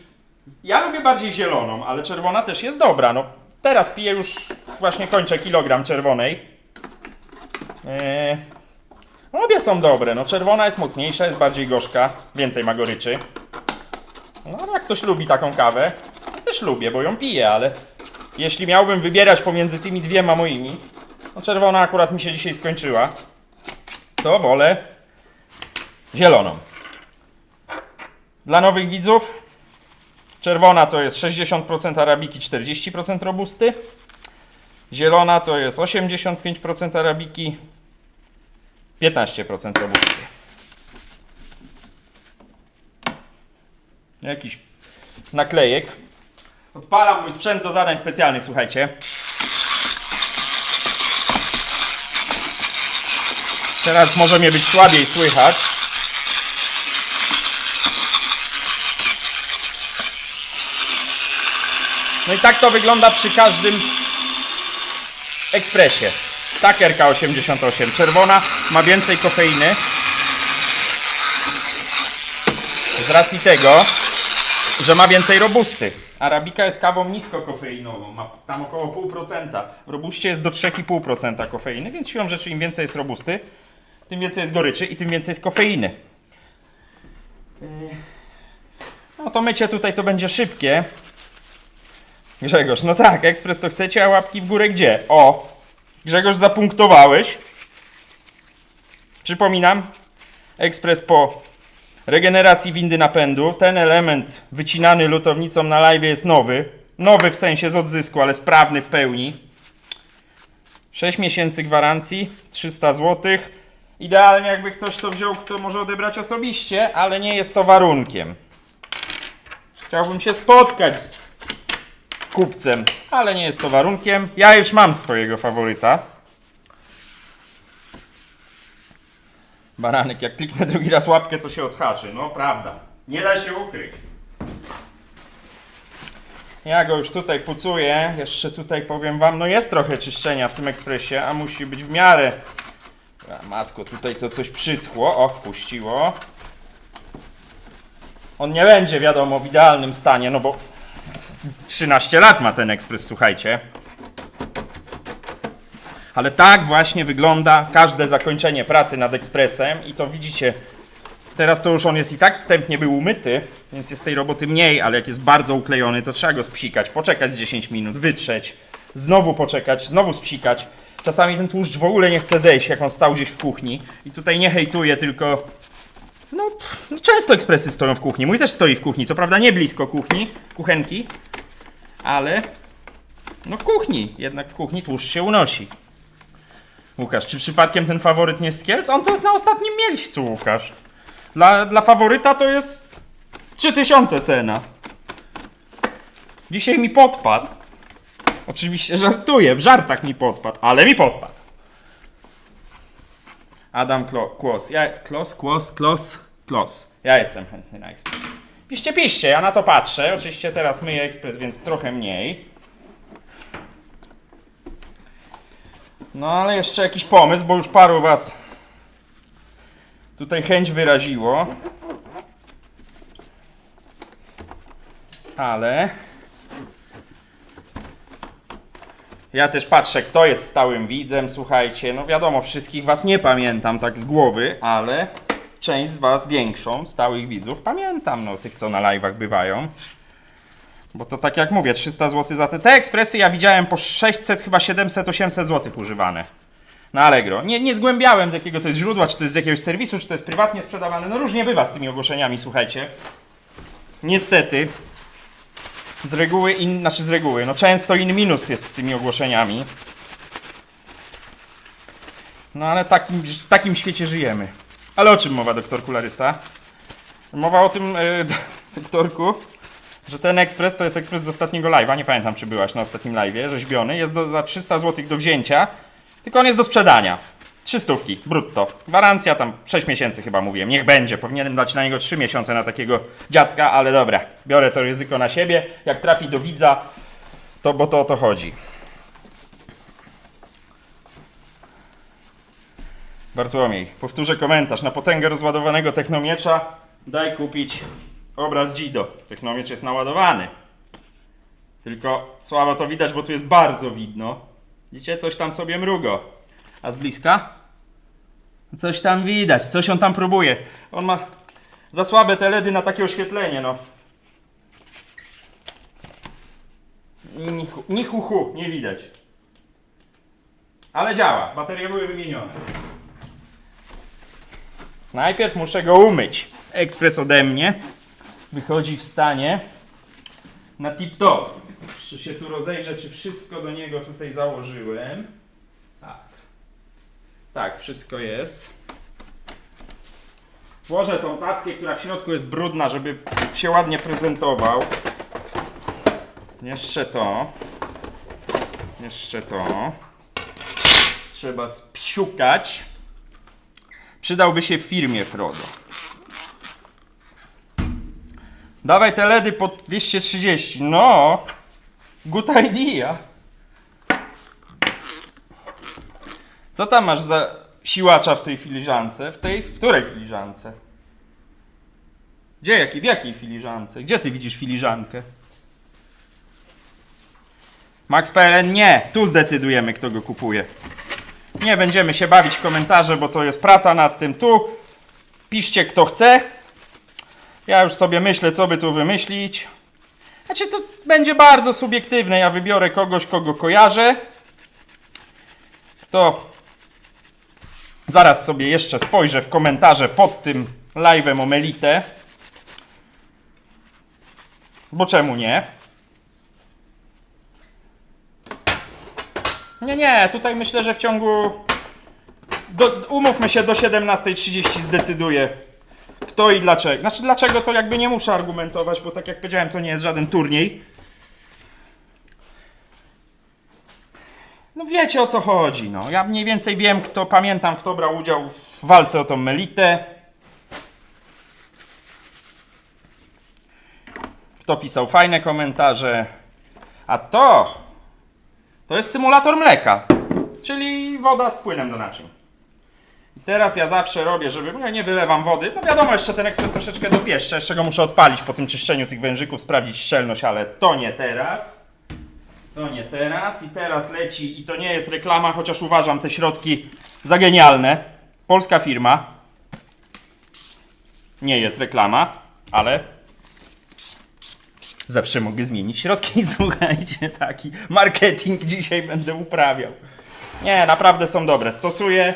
Ja lubię bardziej zieloną, ale czerwona też jest dobra. No teraz piję już, właśnie kończę kilogram czerwonej. Obie są dobre. No czerwona jest mocniejsza, jest bardziej gorzka, więcej ma goryczy. No ale jak ktoś lubi taką kawę, ja też lubię, bo ją piję, ale jeśli miałbym wybierać pomiędzy tymi dwiema moimi, no czerwona akurat mi się dzisiaj skończyła, to wolę zieloną. Dla nowych widzów, czerwona to jest 60% arabiki, 40% robusty. Zielona to jest 85% arabiki, 15% robusty. jakichś naklejek. Odpalam mój sprzęt do zadań specjalnych, słuchajcie. Teraz może mnie być słabiej słychać. No i tak to wygląda przy każdym ekspresie. Takerka 88, czerwona, ma więcej kofeiny. Z racji tego, że ma więcej robusty. Arabika jest kawą niskokofeinową, ma tam około 0,5%. W robuście jest do 3,5% kofeiny, więc siłą rzeczy im więcej jest robusty, tym więcej jest goryczy i tym więcej jest kofeiny. No to mycie tutaj to będzie szybkie. Grzegorz, no tak, ekspres to chcecie, a łapki w górę gdzie? O! Grzegorz, zapunktowałeś. Przypominam, ekspres po regeneracji windy napędu. Ten element wycinany lutownicą na live jest nowy. Nowy w sensie z odzysku, ale sprawny w pełni. 6 miesięcy gwarancji, 300 zł. Idealnie jakby ktoś to wziął, kto może odebrać osobiście, ale nie jest to warunkiem. Chciałbym się spotkać z kupcem, ale nie jest to warunkiem. Ja już mam swojego faworyta. Baranek, jak kliknę drugi raz łapkę, to się odhaczy. No prawda, nie da się ukryć. Ja go już tutaj pucuję. Jeszcze tutaj powiem wam, no jest trochę czyszczenia w tym ekspresie, a musi być w miarę. A, matko, tutaj to coś przyschło. O, puściło. On nie będzie, wiadomo, w idealnym stanie, no bo 13 lat ma ten ekspres, słuchajcie. Ale tak właśnie wygląda każde zakończenie pracy nad ekspresem i to widzicie, teraz to już on jest i tak wstępnie był umyty, więc jest tej roboty mniej, ale jak jest bardzo uklejony, to trzeba go spsikać, poczekać z 10 minut, wytrzeć, znowu poczekać, znowu spsikać. Czasami ten tłuszcz w ogóle nie chce zejść, jak on stał gdzieś w kuchni. I tutaj nie hejtuję, tylko no często ekspresy stoją w kuchni. Mój też stoi w kuchni, co prawda nie blisko kuchni, kuchenki, ale no w kuchni, jednak w kuchni tłuszcz się unosi. Łukasz, czy przypadkiem ten faworyt nie z Kielc? On to jest na ostatnim miejscu, Łukasz. Dla faworyta to jest 3000 cena. Dzisiaj mi podpadł. Oczywiście żartuję, w żartach mi podpadł, ale mi podpadł. Adam Kłos. Klos. Ja jestem chętny na ekspres. Piszcie, ja na to patrzę. Oczywiście teraz myję ekspres, więc trochę mniej. No ale jeszcze jakiś pomysł, bo już paru was tutaj chęć wyraziło. Ale ja też patrzę, kto jest stałym widzem, słuchajcie, no wiadomo, wszystkich was nie pamiętam tak z głowy, ale część z was, większą, stałych widzów pamiętam, no tych, co na live'ach bywają. Bo to tak jak mówię, 300 zł za te ekspresy ja widziałem po 600, chyba 700-800 zł używane na Allegro. Nie zgłębiałem, z jakiego to jest źródła, czy to jest z jakiegoś serwisu, czy to jest prywatnie sprzedawane. No różnie bywa z tymi ogłoszeniami, słuchajcie. Niestety. No często in minus jest z tymi ogłoszeniami. No ale w takim świecie żyjemy. Ale o czym mowa, doktorku Larysa? Mowa o tym, doktorku, że ten ekspres to jest ekspres z ostatniego live'a. Nie pamiętam, czy byłaś na ostatnim live'ie, rzeźbiony. Jest za 300 zł do wzięcia, tylko on jest do sprzedania. 300 brutto. Gwarancja tam 6 miesięcy chyba mówiłem. Niech będzie. Powinienem dać na niego 3 miesiące na takiego dziadka, ale dobra. Biorę to ryzyko na siebie. Jak trafi do widza, to bo to o to chodzi. Bartłomiej, powtórzę komentarz. Na potęgę rozładowanego technomiecza daj kupić obraz Jido. Technomiecz jest naładowany. Tylko słabo to widać, bo tu jest bardzo widno. Widzicie? Coś tam sobie mrugo. A z bliska? Coś tam widać, coś on tam próbuje. On ma za słabe te LEDy na takie oświetlenie, no. Ni hu, nie widać. Ale działa, baterie były wymienione. Najpierw muszę go umyć. Ekspres ode mnie wychodzi w stanie na tip-top. Jeszcze się tu rozejrzę, czy wszystko do niego tutaj założyłem. Tak. Tak, wszystko jest. Włożę tą tackę, która w środku jest brudna, żeby się ładnie prezentował. Jeszcze to. Jeszcze to. Trzeba spiukać. Przydałby się w firmie, Frodo. Dawaj te LEDy po 230. No. Good idea. Co tam masz za siłacza w tej filiżance? W której filiżance? Gdzie? W jakiej filiżance? Gdzie ty widzisz filiżankę? Max PLN nie. Tu zdecydujemy, kto go kupuje. Nie będziemy się bawić w komentarze, bo to jest praca nad tym. Tu piszcie, kto chce. Ja już sobie myślę, co by tu wymyślić. Znaczy, to będzie bardzo subiektywne. Ja wybiorę kogoś, kogo kojarzę. To zaraz sobie jeszcze spojrzę w komentarze pod tym live'em o Melitę. Bo czemu nie? Nie, tutaj myślę, że w ciągu... umówmy się, do 17:30 zdecyduję, kto i dlaczego. Znaczy, dlaczego to jakby nie muszę argumentować, bo tak jak powiedziałem, to nie jest żaden turniej. No wiecie, o co chodzi, no. Ja mniej więcej wiem, pamiętam, kto brał udział w walce o tą Melitę. Kto pisał fajne komentarze. A to jest symulator mleka, czyli woda z płynem do naczyń. I teraz ja zawsze robię, żeby... Ja nie wylewam wody. No wiadomo, jeszcze ten ekspres troszeczkę dopieszczę. Jeszcze go muszę odpalić po tym czyszczeniu tych wężyków, sprawdzić szczelność, ale to nie teraz. To nie teraz. I teraz leci, i to nie jest reklama, chociaż uważam te środki za genialne. Polska firma. Nie jest reklama, ale... Zawsze mogę zmienić środki. Słuchajcie, taki marketing dzisiaj będę uprawiał. Nie, naprawdę są dobre. Stosuję,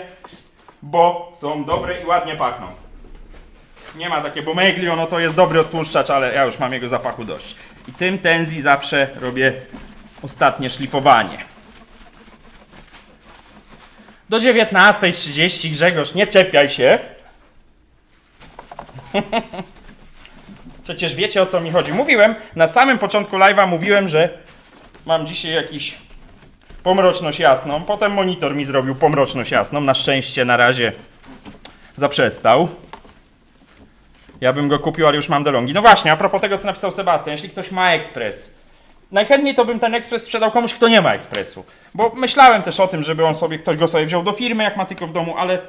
bo są dobre i ładnie pachną. Nie ma takie, bo Meglio, no to jest dobry odtłuszczacz, ale ja już mam jego zapachu dość. I tym Tenzi zawsze robię ostatnie szlifowanie. Do 19:30, Grzegorz, nie czepiaj się. Przecież wiecie, o co mi chodzi. Mówiłem, na samym początku live'a mówiłem, że mam dzisiaj jakiś pomroczność jasną. Potem monitor mi zrobił pomroczność jasną. Na szczęście na razie zaprzestał. Ja bym go kupił, ale już mam DeLonghi. No właśnie, a propos tego, co napisał Sebastian. Jeśli ktoś ma ekspres, najchętniej to bym ten ekspres sprzedał komuś, kto nie ma ekspresu. Bo myślałem też o tym, żeby ktoś go sobie wziął do firmy, jak ma tylko w domu, ale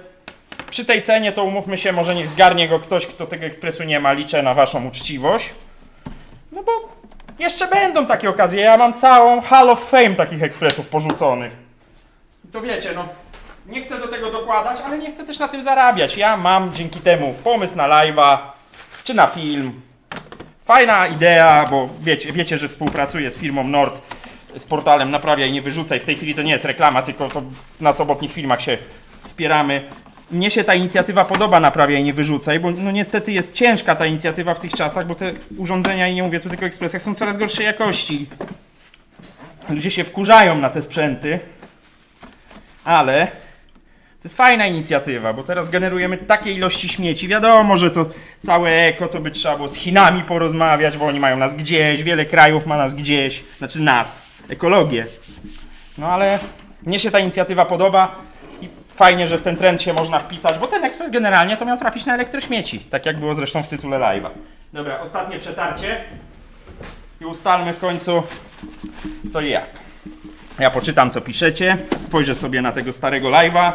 przy tej cenie to umówmy się, może niech zgarnie go ktoś, kto tego ekspresu nie ma. Liczę na waszą uczciwość. No bo jeszcze będą takie okazje. Ja mam całą Hall of Fame takich ekspresów porzuconych. I to wiecie, no, nie chcę do tego dokładać, ale nie chcę też na tym zarabiać. Ja mam dzięki temu pomysł na live'a, czy na film. Fajna idea, bo wiecie, że współpracuję z firmą Nord, z portalem Naprawiaj, nie wyrzucaj. W tej chwili to nie jest reklama, tylko to na sobotnich filmach się wspieramy. Mnie się ta inicjatywa podoba, Naprawiaj, nie wyrzucaj, bo no niestety jest ciężka ta inicjatywa w tych czasach, bo te urządzenia, i nie mówię tu tylko o ekspresjach, są coraz gorszej jakości. Ludzie się wkurzają na te sprzęty, ale to jest fajna inicjatywa, bo teraz generujemy takie ilości śmieci. Wiadomo, że to całe eko, to by trzeba było z Chinami porozmawiać, bo oni mają nas gdzieś, wiele krajów ma nas gdzieś, znaczy nas, ekologię. No ale mnie się ta inicjatywa podoba i fajnie, że w ten trend się można wpisać, bo ten ekspres generalnie to miał trafić na elektrośmieci, tak jak było zresztą w tytule live'a. Dobra, ostatnie przetarcie i ustalmy w końcu co i jak. Ja poczytam, co piszecie, spojrzę sobie na tego starego live'a.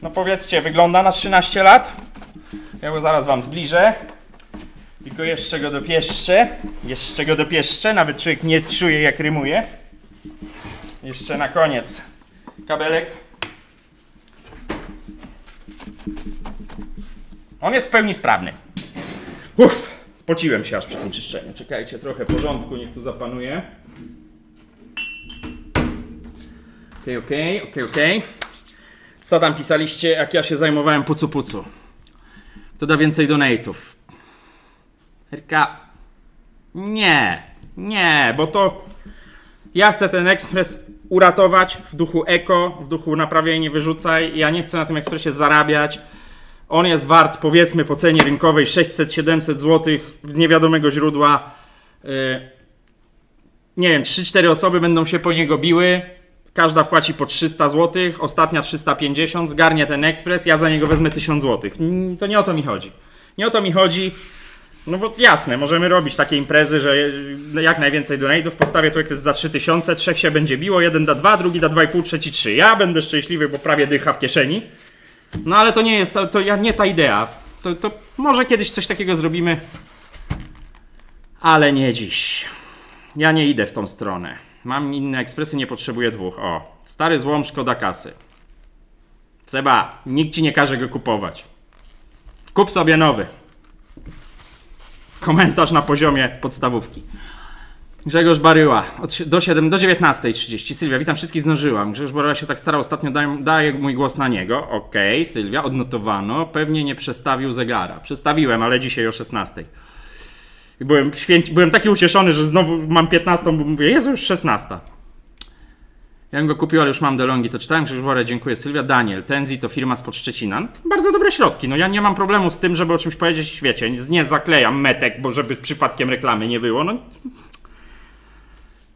No powiedzcie, wygląda na 13 lat? Ja go zaraz wam zbliżę. Tylko jeszcze go dopieszczę, nawet człowiek nie czuje, jak rymuje. Jeszcze na koniec kabelek. On jest w pełni sprawny. Spociłem się aż przy tym czyszczeniu. Czekajcie, trochę porządku, niech tu zapanuje. Okej. Co tam pisaliście, jak ja się zajmowałem pucu? To da więcej donate'ów. Erka. Nie, bo to ja chcę ten ekspres uratować w duchu eko, w duchu Naprawiaj, nie wyrzucaj. Ja nie chcę na tym ekspresie zarabiać, On jest wart, powiedzmy, po cenie rynkowej 600-700 zł z niewiadomego źródła. Nie wiem, 3-4 osoby będą się po niego biły. Każda wpłaci po 300 zł, ostatnia 350, zgarnie ten ekspres, ja za niego wezmę 1000 zł. To nie o to mi chodzi. Nie o to mi chodzi. No bo jasne, możemy robić takie imprezy, że jak najwięcej donate'ów, postawię tu ekspres za 3000, 3 się będzie biło, jeden da 2, drugi da 2,5, trzeci 3. Ja będę szczęśliwy, bo prawie dycha w kieszeni. No ale to nie jest, nie ta idea. To może kiedyś coś takiego zrobimy, ale nie dziś. Ja nie idę w tą stronę. Mam inne ekspresy, nie potrzebuję dwóch. O, stary złom, szkoda kasy. Seba, nikt ci nie każe go kupować. Kup sobie nowy. Komentarz na poziomie podstawówki. Grzegorz Baryła, do 19:30. Sylwia, witam wszystkich, zdążyłam. Grzegorz Baryła się tak starał ostatnio, daję mój głos na niego. Okej, Sylwia, odnotowano. Pewnie nie przestawił zegara. Przestawiłem, ale dzisiaj o 16:00. Byłem taki ucieszony, że znowu mam 15:00, bo mówię, Jezu, już 16:00. Ja bym go kupił, ale już mam DeLonghi, to czytałem. Grzegorz Baryła, dziękuję. Sylwia, Daniel, Tenzi to firma spod Szczecina. No, bardzo dobre środki. No ja nie mam problemu z tym, żeby o czymś powiedzieć, wiecie, nie zaklejam metek, bo żeby przypadkiem reklamy nie było. No.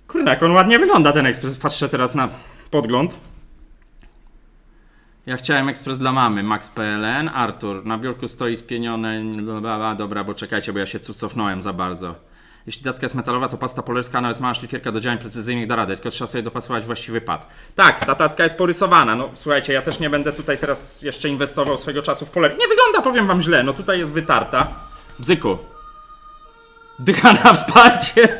Kurde, jak on ładnie wygląda, ten ekspres. Patrzę teraz na podgląd. Ja chciałem ekspres dla mamy. Max PLN. Artur, na biurku stoi spienione. Dobra, bo czekajcie, bo ja się cofnąłem za bardzo. Jeśli tacka jest metalowa, to pasta polerska, nawet mała szlifierka do działań precyzyjnych da radę, tylko trzeba sobie dopasować właściwy pad. Tak, ta tacka jest porysowana. No słuchajcie, ja też nie będę tutaj teraz jeszcze inwestował swego czasu w polerkę. Nie wygląda, powiem wam, źle. No tutaj jest wytarta. Bzyku. Dycha na wsparcie.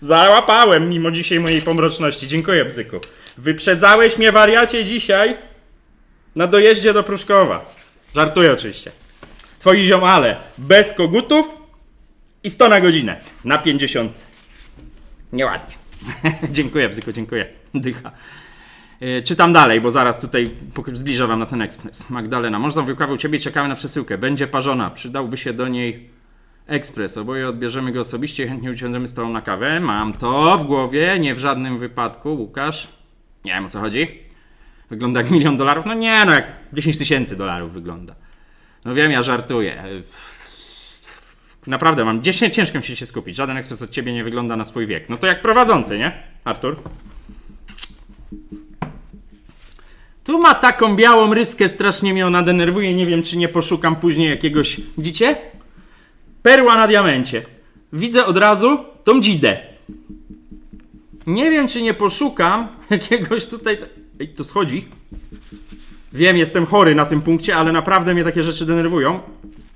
Załapałem mimo dzisiaj mojej pomroczności. Dziękuję, Bzyku. Wyprzedzałeś mnie, wariacie, dzisiaj na dojeździe do Pruszkowa. Żartuję oczywiście. Twoi ziomale bez kogutów i 100 na godzinę. Na 50. Nieładnie. Dziękuję, Bzyku, dziękuję. Dycha. Czytam dalej, bo zaraz tutaj zbliżę wam na ten ekspres. Magdalena, można zamówił u ciebie i czekamy na przesyłkę. Będzie parzona. Przydałby się do niej ekspres. Oboje odbierzemy go osobiście i chętnie usiądziemy z tobą na kawę. Mam to w głowie, nie w żadnym wypadku. Łukasz, nie wiem, o co chodzi. Wygląda jak $1 000 000? No nie, no jak $10 000 wygląda. No wiem, ja żartuję. Naprawdę mam ciężko mi się skupić. Żaden ekspres od ciebie nie wygląda na swój wiek. No to jak prowadzący, nie? Artur? Tu ma taką białą ryskę, strasznie mnie ona denerwuje. Nie wiem, czy nie poszukam później jakiegoś... Widzicie? Perła na diamencie. Widzę od razu tą dzidę. Nie wiem, czy nie poszukam jakiegoś tutaj... Ej, to schodzi. Wiem, jestem chory na tym punkcie, ale naprawdę mnie takie rzeczy denerwują.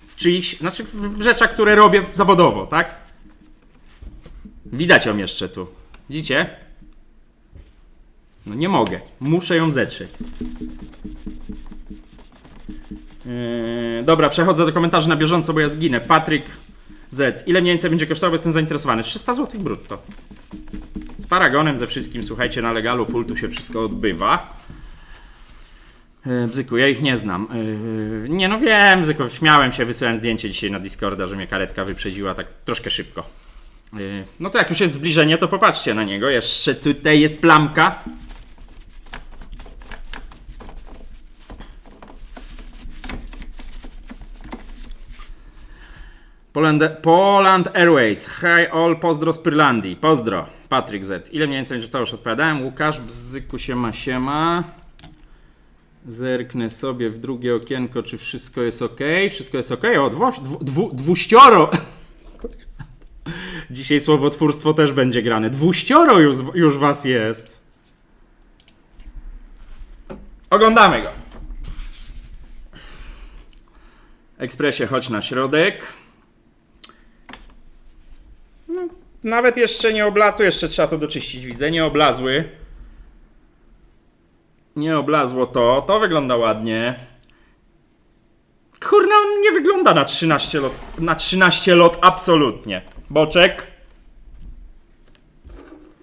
W czyichś... Znaczy w rzeczach, które robię zawodowo, tak? Widać ją jeszcze tu. Widzicie? No nie mogę. Muszę ją zetrzeć. Dobra, przechodzę do komentarzy na bieżąco, bo ja zginę. Patryk Z. Ile mniej więcej będzie kosztowało? Jestem zainteresowany. 300 zł brutto. Z paragonem, ze wszystkim. Słuchajcie, na legalu full tu się wszystko odbywa. Bzyku, ja ich nie znam. Nie, no wiem, Bzyku, śmiałem się, wysyłałem zdjęcie dzisiaj na Discorda, że mnie karetka wyprzedziła tak troszkę szybko. No to jak już jest zbliżenie, to popatrzcie na niego. Jeszcze tutaj jest plamka. Poland Airways. Hi all, pozdro z Pyrlandii. Pozdro. Patryk Z. Ile mniej więcej to już odpowiadałem. Łukasz, Bzyku, siema. Zerknę sobie w drugie okienko, czy wszystko jest ok. Wszystko jest ok. O, dwuścioro. Dzisiaj słowotwórstwo też będzie grane. Dwuścioro już was jest. Oglądamy go. Ekspresie, chodź na środek. No, nawet jeszcze nie oblatu, jeszcze trzeba to doczyścić, widzę. Nie oblazły. Nie oblazło to. To wygląda ładnie. Kurna, on nie wygląda na 13 lot. Na 13 lot absolutnie. Boczek.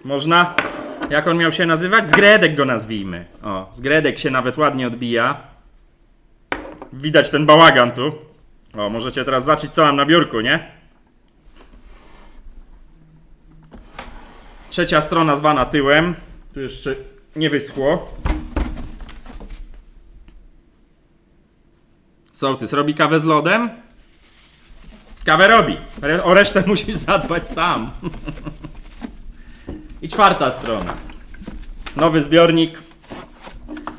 Można? Jak on miał się nazywać? Zgredek go nazwijmy. O, Zgredek się nawet ładnie odbija. Widać ten bałagan tu. O, możecie teraz zobaczyć, co mam na biurku, nie? Trzecia strona zwana tyłem. Tu jeszcze nie wyschło. Sołtys robi kawę z lodem? Kawę robi. O resztę musisz zadbać sam. I 4. strona. Nowy zbiornik.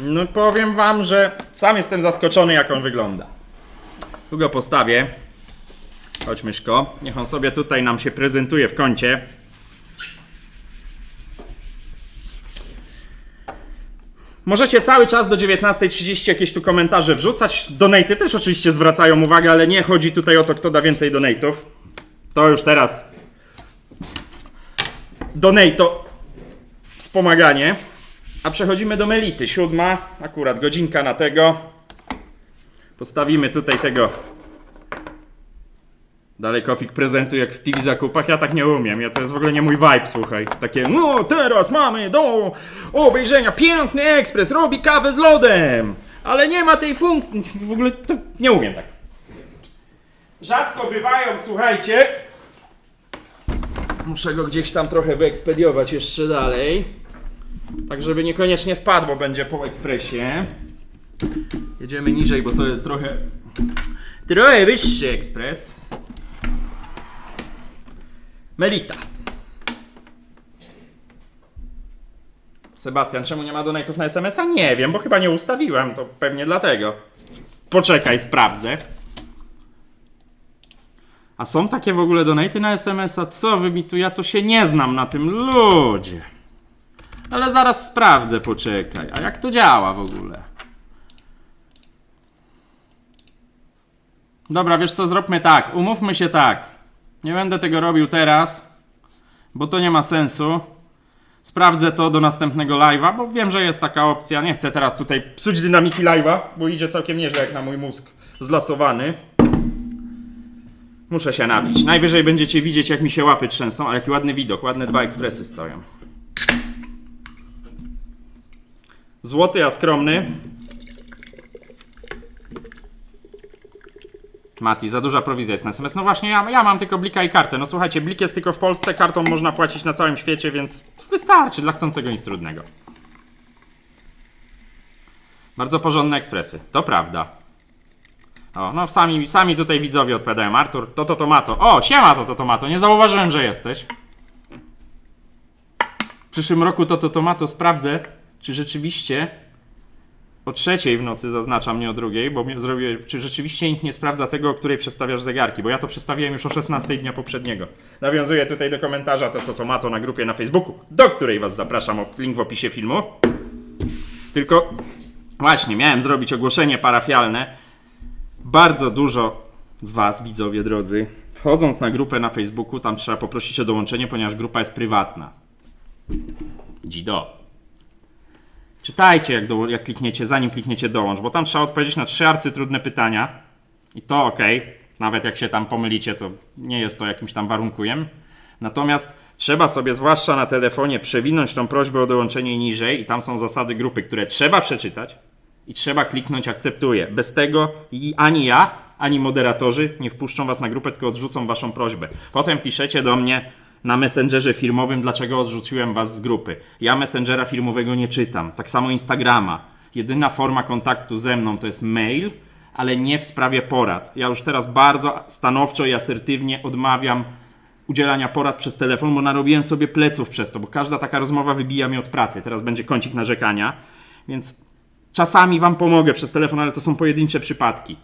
No powiem wam, że sam jestem zaskoczony, jak on wygląda. Tu go postawię. Chodź, myszko. Niech on sobie tutaj nam się prezentuje w kącie. Możecie cały czas do 19:30 jakieś tu komentarze wrzucać. Donaty też oczywiście zwracają uwagę, ale nie chodzi tutaj o to, kto da więcej donatów. To już teraz donato wspomaganie. A przechodzimy do Melity. 7. Akurat godzinka na tego. Postawimy tutaj tego. Dalej Kofik prezentuje jak w TV zakupach. Ja tak nie umiem. To jest w ogóle nie mój vibe, słuchaj. Takie, no teraz mamy do obejrzenia piękny ekspres, robi kawę z lodem. Ale nie ma tej funkcji. W ogóle to nie umiem tak. Rzadko bywają, słuchajcie. Muszę go gdzieś tam trochę wyekspediować jeszcze dalej. Tak, żeby niekoniecznie spadł, bo będzie po ekspresie. Jedziemy niżej, bo to jest trochę wyższy ekspres. Melita. Sebastian, czemu nie ma donate'ów na SMS-a? Nie wiem, bo chyba nie ustawiłem, to pewnie dlatego. Poczekaj, sprawdzę. A są takie w ogóle donate'y na SMS-a? Co wy mi tu? Ja to się nie znam na tym, ludzie. Ale zaraz sprawdzę, poczekaj. A jak to działa w ogóle? Dobra, wiesz co, zróbmy tak. Umówmy się tak. Nie będę tego robił teraz, bo to nie ma sensu. Sprawdzę to do następnego live'a, bo wiem, że jest taka opcja. Nie chcę teraz tutaj psuć dynamiki live'a, bo idzie całkiem nieźle jak na mój mózg zlasowany. Muszę się napić. Najwyżej będziecie widzieć, jak mi się łapy trzęsą, ale jaki ładny widok. Ładne 2 ekspresy stoją. Złoty, a skromny. Mati, za duża prowizja jest na SMS. No właśnie, ja mam tylko Blika i kartę. No słuchajcie, Blik jest tylko w Polsce, kartą można płacić na całym świecie, więc wystarczy, dla chcącego nic trudnego. Bardzo porządne ekspresy, to prawda. O, no sami tutaj widzowie odpowiadają. Artur, to tomato. O, siema to tomato, nie zauważyłem, że jesteś. W przyszłym roku to tomato sprawdzę, czy rzeczywiście o 3:00 w nocy, zaznaczam, nie o 2:00, bo zrobię, czy rzeczywiście nikt nie sprawdza tego, o której przestawiasz zegarki, bo ja to przestawiłem już o 16:00 dnia poprzedniego. Nawiązuję tutaj do komentarza to tomato na grupie na Facebooku, do której was zapraszam, link w opisie filmu. Tylko właśnie, miałem zrobić ogłoszenie parafialne. Bardzo dużo z was, widzowie drodzy, wchodząc na grupę na Facebooku, tam trzeba poprosić o dołączenie, ponieważ grupa jest prywatna. Dzido. Czytajcie, jak klikniecie, zanim klikniecie dołącz, bo tam trzeba odpowiedzieć na 3 arcytrudne pytania. I to ok, nawet jak się tam pomylicie, to nie jest to jakimś tam warunkiem. Natomiast trzeba sobie, zwłaszcza na telefonie, przewinąć tą prośbę o dołączenie niżej i tam są zasady grupy, które trzeba przeczytać i trzeba kliknąć akceptuję. Bez tego ani ja, ani moderatorzy nie wpuszczą was na grupę, tylko odrzucą waszą prośbę. Potem piszecie do mnie na Messengerze firmowym, dlaczego odrzuciłem was z grupy. Ja Messengera firmowego nie czytam. Tak samo Instagrama. Jedyna forma kontaktu ze mną to jest mail, ale nie w sprawie porad. Ja już teraz bardzo stanowczo i asertywnie odmawiam udzielania porad przez telefon, bo narobiłem sobie pleców przez to, bo każda taka rozmowa wybija mnie od pracy. Teraz będzie kącik narzekania, więc czasami wam pomogę przez telefon, ale to są pojedyncze przypadki.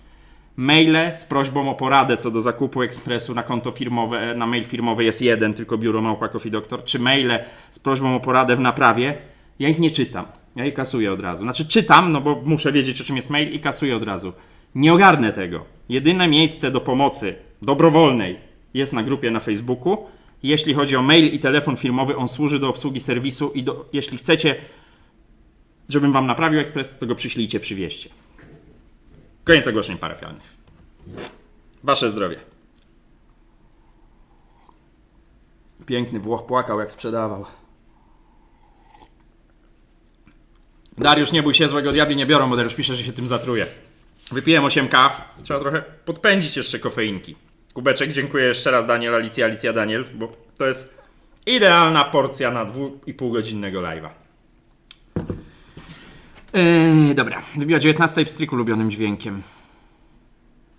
Maile z prośbą o poradę co do zakupu ekspresu na konto firmowe, na mail firmowy jest jeden, tylko biuro@coffeedoctor, czy maile z prośbą o poradę w naprawie, ja ich nie czytam. Ja je kasuję od razu. Znaczy czytam, no bo muszę wiedzieć, o czym jest mail i kasuję od razu. Nie ogarnę tego. Jedyne miejsce do pomocy dobrowolnej jest na grupie na Facebooku. Jeśli chodzi o mail i telefon firmowy, on służy do obsługi serwisu i jeśli chcecie, żebym wam naprawił ekspres, to go przyślijcie, przywieźcie. Koniec ogłoszeń parafialnych. Wasze zdrowie. Piękny Włoch płakał, jak sprzedawał. Dariusz, nie bój się, złego diabli nie biorą, bo Dariusz pisze, że się tym zatruje. Wypiłem 8 kaw. Trzeba trochę podpędzić jeszcze kofeinki. Kubeczek, dziękuję jeszcze raz Daniel, Alicja, Daniel, bo to jest idealna porcja na 2,5-godzinnego live'a. Dobra, wybiła 19 w stryku ulubionym dźwiękiem.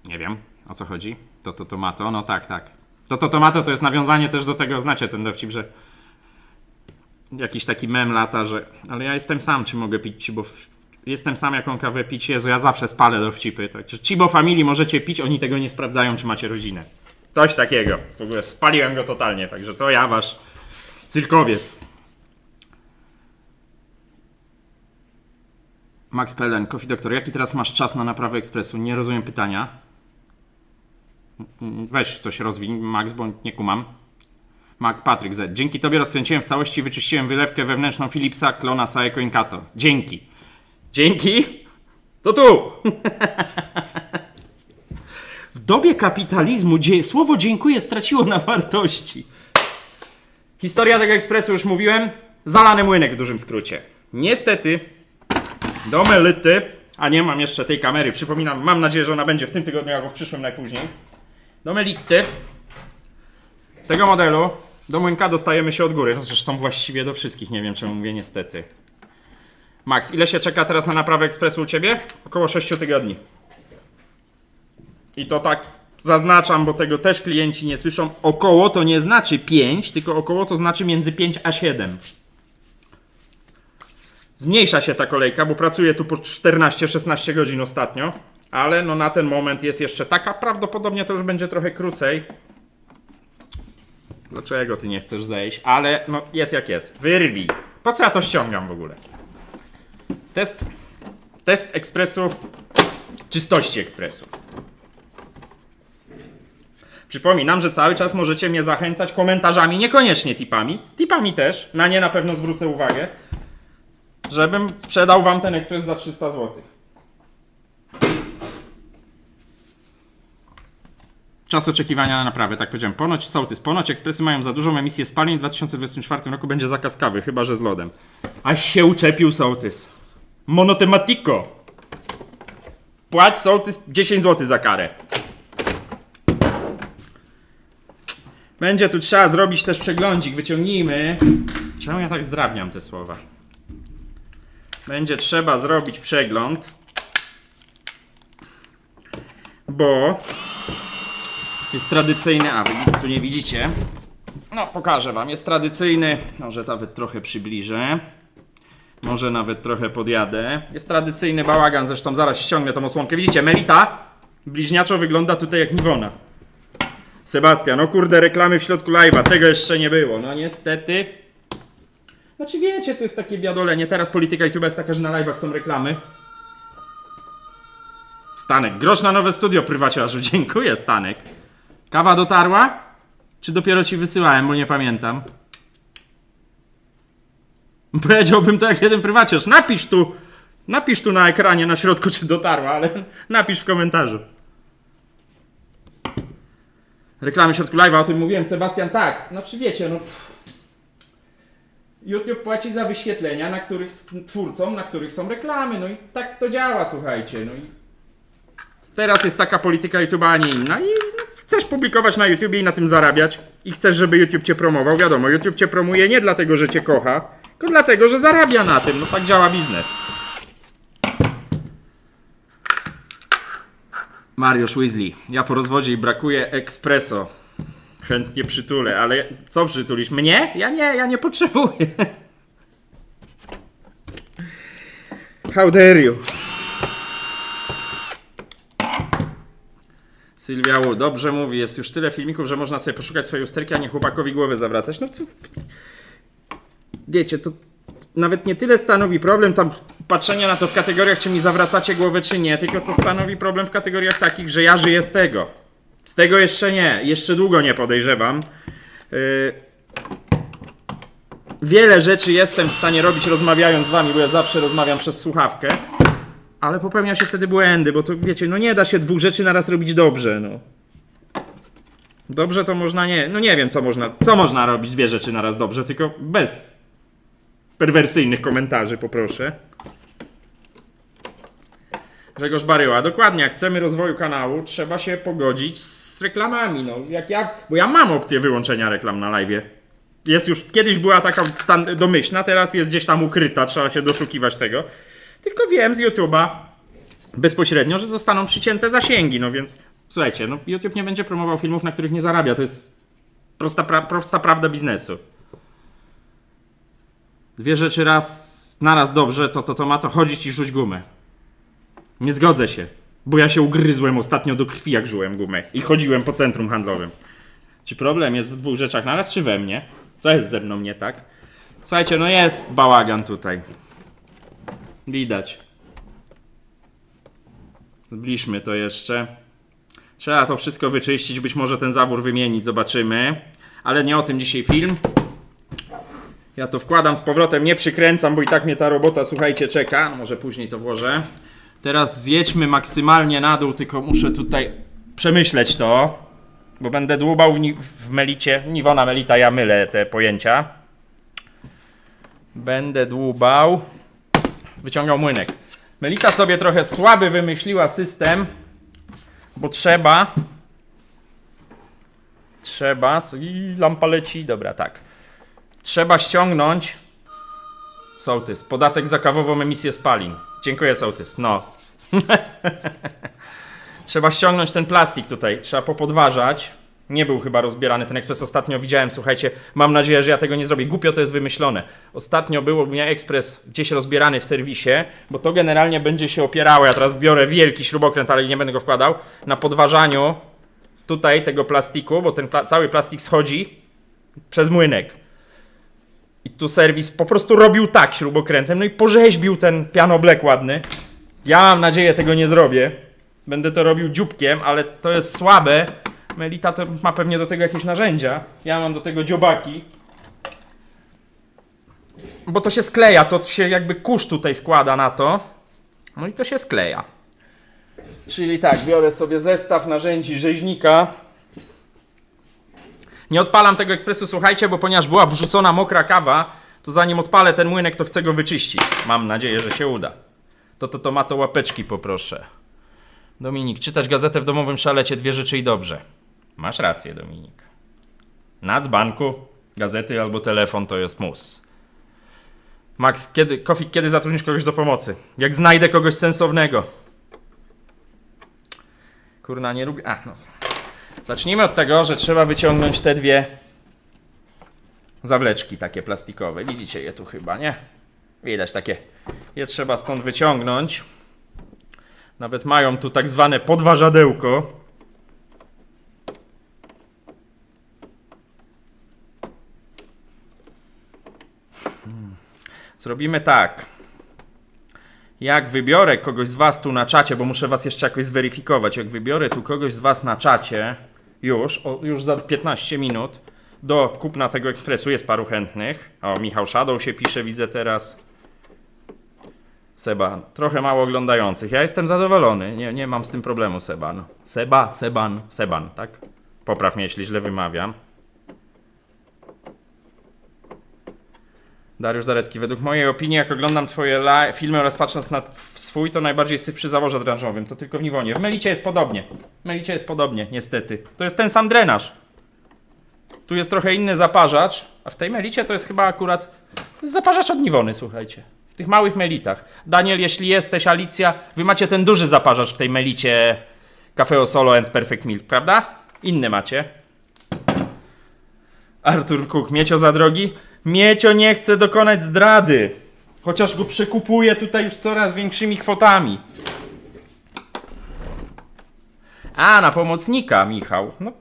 Nie wiem, o co chodzi. To tomato, no tak. To tomato to jest nawiązanie też do tego, znacie ten dowcip, że jakiś taki mem lata, że ale ja jestem sam, czy mogę pić Cibo? Jestem sam, jaką kawę pić, Jezu, ja zawsze spalę dowcipy. Tak, że Cibo Family możecie pić, oni tego nie sprawdzają, czy macie rodzinę. Coś takiego. W ogóle spaliłem go totalnie, także to ja, wasz cyrkowiec. Max Pelen, Coffee Doctor, jaki teraz masz czas na naprawę ekspresu? Nie rozumiem pytania. Weź coś rozwiń, Max, bo nie kumam. Patryk Z. Dzięki tobie rozkręciłem w całości i wyczyściłem wylewkę wewnętrzną Philipsa, klona Saeco Inkato. Dzięki. Dzięki? To tu! W dobie kapitalizmu słowo dziękuję straciło na wartości. Historia tego ekspresu już mówiłem. Zalany młynek w dużym skrócie. Niestety do Melity, a nie mam jeszcze tej kamery, przypominam, mam nadzieję, że ona będzie w tym tygodniu albo w przyszłym najpóźniej. Do Melity tego modelu do młynka dostajemy się od góry. No zresztą właściwie do wszystkich, nie wiem czemu mówię niestety. Max, ile się czeka teraz na naprawę ekspresu u Ciebie? Około 6 tygodni. I to tak zaznaczam, bo tego też klienci nie słyszą. Około to nie znaczy 5, tylko około to znaczy między 5 a 7. Zmniejsza się ta kolejka, bo pracuję tu po 14-16 godzin ostatnio. Ale no na ten moment jest jeszcze taka. Prawdopodobnie to już będzie trochę krócej. Dlaczego ty nie chcesz zejść? Ale no jest jak jest. Wyrwij. Po co ja to ściągam w ogóle? Test ekspresu. Czystości ekspresu. Przypominam, że cały czas możecie mnie zachęcać komentarzami, niekoniecznie tipami. Tipami też, na nie na pewno zwrócę uwagę. Żebym sprzedał wam ten ekspres za 300 zł. Czas oczekiwania na naprawę, tak powiedziałem. Ponoć ekspresy mają za dużą emisję spalin. W 2024 roku będzie zakaz kawy, chyba że z lodem. Aż się uczepił sołtys. Monotematiko. Płać sołtys 10 zł za karę. Będzie tu trzeba zrobić też przeglądzik. Wyciągnijmy. Czemu ja tak zdrabniam te słowa? Będzie trzeba zrobić przegląd. Bo jest tradycyjny, a wy nic tu nie widzicie. No pokażę wam, jest tradycyjny. Może nawet trochę przybliżę. Może nawet trochę podjadę. Jest tradycyjny bałagan, zresztą zaraz ściągnę tą osłonkę. Widzicie, Melita bliźniaczo wygląda tutaj jak Niwona. Sebastian, no kurde, reklamy w środku live'a, tego jeszcze nie było. No niestety. Znaczy wiecie, to jest takie biadolenie. Teraz polityka YouTube jest taka, że na live'ach są reklamy. Stanek, grosz na nowe studio, prywaciarzu. Dziękuję, Stanek. Kawa dotarła? Czy dopiero ci wysyłałem, bo nie pamiętam. Powiedziałbym to jak jeden prywaciarz. Napisz tu na ekranie, na środku, czy dotarła, ale napisz w komentarzu. Reklamy w środku live'a, o tym mówiłem, Sebastian, tak. Znaczy wiecie, no... YouTube płaci za wyświetlenia, na których twórcom, na których są reklamy, no i tak to działa, słuchajcie, no i teraz jest taka polityka YouTube'a, a nie inna i no, chcesz publikować na YouTubie i na tym zarabiać i chcesz, żeby YouTube cię promował, wiadomo, YouTube cię promuje nie dlatego, że cię kocha, tylko dlatego, że zarabia na tym, no tak działa biznes. Mariusz Weasley, ja po rozwodzie i brakuje espresso. Chętnie przytulę, ale co przytulisz? Mnie? Ja nie potrzebuję. How dare you? Sylwia Wu, dobrze mówi, jest już tyle filmików, że można sobie poszukać swojej usterki, a nie chłopakowi głowę zawracać. No to... Wiecie, to nawet nie tyle stanowi problem tam patrzenia na to w kategoriach, czy mi zawracacie głowę, czy nie, tylko to stanowi problem w kategoriach takich, że ja żyję z tego. Z tego jeszcze nie, jeszcze długo nie podejrzewam. Wiele rzeczy jestem w stanie robić rozmawiając z wami, bo ja zawsze rozmawiam przez słuchawkę. Ale popełnia się wtedy błędy, bo to wiecie, no nie da się dwóch rzeczy naraz robić dobrze, no. Dobrze to można nie, no nie wiem co można robić dwie rzeczy naraz dobrze, tylko bez perwersyjnych komentarzy poproszę. Grzegorz Baryła, dokładnie, jak chcemy rozwoju kanału, trzeba się pogodzić z reklamami, no. Bo ja mam opcję wyłączenia reklam na live'ie. Jest już, kiedyś była taka domyślna, teraz jest gdzieś tam ukryta, trzeba się doszukiwać tego. Tylko wiem z YouTube'a bezpośrednio, że zostaną przycięte zasięgi, no więc Słuchajcie, no YouTube nie będzie promował filmów, na których nie zarabia. To jest prosta prawda biznesu. Dwie rzeczy naraz dobrze, to ma to chodzić i rzuć gumę. Nie zgodzę się, bo ja się ugryzłem ostatnio do krwi, jak żułem gumę i chodziłem po centrum handlowym. Czy problem jest w dwóch rzeczach naraz, czy we mnie? Co jest ze mną nie tak? Słuchajcie, no jest bałagan tutaj. Widać. Zbliżmy to jeszcze. Trzeba to wszystko wyczyścić, być może ten zawór wymienić, zobaczymy. Ale nie o tym dzisiaj film. Ja to wkładam z powrotem, nie przykręcam, bo i tak mnie ta robota, słuchajcie, czeka. No może później to włożę. Teraz zjedźmy maksymalnie na dół, tylko muszę tutaj przemyśleć to. Bo będę dłubał w melicie. Niwona, melita, ja mylę te pojęcia. Będę dłubał. Wyciągał młynek. Melita sobie trochę słaby wymyśliła system, bo trzeba i lampa leci, dobra, tak. Trzeba ściągnąć sołtys, podatek za kawową emisję spalin. Dziękuję, sołtys, no. Trzeba ściągnąć ten plastik tutaj, trzeba popodważać. Nie był chyba rozbierany ten ekspres, ostatnio widziałem, słuchajcie, mam nadzieję, że ja tego nie zrobię. Głupio to jest wymyślone. Ostatnio był u mnie ekspres gdzieś rozbierany w serwisie, bo to generalnie będzie się opierało, ja teraz biorę wielki śrubokręt, ale nie będę go wkładał, na podważaniu tutaj tego plastiku, bo ten cały plastik schodzi przez młynek. I tu serwis po prostu robił tak śrubokrętem, no i porzeźbił ten pianoblek ładny. Ja mam nadzieję, tego nie zrobię. Będę to robił dzióbkiem, ale to jest słabe. Melita to ma pewnie do tego jakieś narzędzia. Ja mam do tego dziobaki. Bo to się skleja, to się jakby kurz tutaj składa na to. No i to się skleja. Czyli tak, biorę sobie zestaw narzędzi rzeźnika. Nie odpalam tego ekspresu, słuchajcie, bo ponieważ była wrzucona mokra kawa, to zanim odpalę ten młynek, to chcę go wyczyścić. Mam nadzieję, że się uda. To ma to łapeczki poproszę. Dominik, czytać gazetę w domowym szalecie, dwie rzeczy i dobrze. Masz rację, Dominik. Na dzbanku gazety albo telefon to jest mus. Max, kiedy zatrudnisz kogoś do pomocy? Jak znajdę kogoś sensownego. Kurna, nie lubię... no. Zacznijmy od tego, że trzeba wyciągnąć te dwie zawleczki takie plastikowe. Widzicie je tu chyba, nie? Widać takie. Je trzeba stąd wyciągnąć. Nawet mają tu tak zwane podważadełko. Zrobimy tak. Jak wybiorę kogoś z was tu na czacie, bo muszę was jeszcze jakoś zweryfikować. Jak wybiorę tu kogoś z was na czacie, już za 15 minut, do kupna tego ekspresu jest paru chętnych. O, Michał Shadow się pisze, widzę teraz. Seban. Trochę mało oglądających. Ja jestem zadowolony. Nie mam z tym problemu, Seban. Seban, tak? Popraw mnie, jeśli źle wymawiam. Dariusz Darecki. Według mojej opinii, jak oglądam twoje filmy oraz patrząc na swój, to najbardziej syf przy zaworze drażowym. To tylko w Niwonie. W Melicie jest podobnie. Niestety. To jest ten sam drenaż. Tu jest trochę inny zaparzacz, a w tej Melicie to jest chyba akurat zaparzacz od Niwony, słuchajcie. W tych małych Melitach. Daniel, jeśli jesteś, Alicja, wy macie ten duży zaparzacz w tej Melicie Café Solo and Perfect Milk, prawda? Inny macie. Artur Cook, Miecio za drogi? Miecio nie chce dokonać zdrady. Chociaż go przekupuje tutaj już coraz większymi kwotami. A, na pomocnika, Michał. No,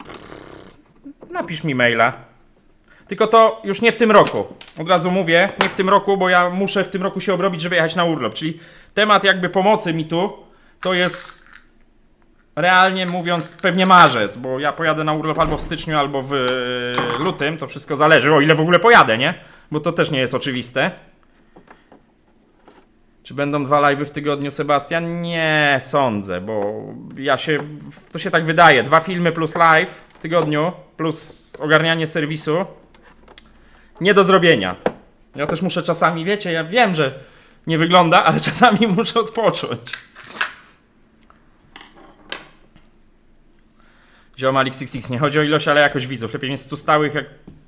napisz mi maila. Tylko to już nie w tym roku. Od razu mówię, nie w tym roku, bo ja muszę w tym roku się obrobić, żeby jechać na urlop. Czyli temat jakby pomocy mi tu, to jest realnie mówiąc pewnie marzec, bo ja pojadę na urlop albo w styczniu, albo w lutym. To wszystko zależy, o ile w ogóle pojadę, nie? Bo to też nie jest oczywiste. Czy będą 2 live'y w tygodniu, Sebastian? Nie sądzę, bo to się tak wydaje. 2 filmy plus live w tygodniu, plus ogarnianie serwisu. Nie do zrobienia. Ja też muszę czasami, wiecie, ja wiem, że nie wygląda, ale czasami muszę odpocząć. Ziom Alik 66. Nie chodzi o ilość, ale jakość widzów. Lepiej mieć 100 stałych jak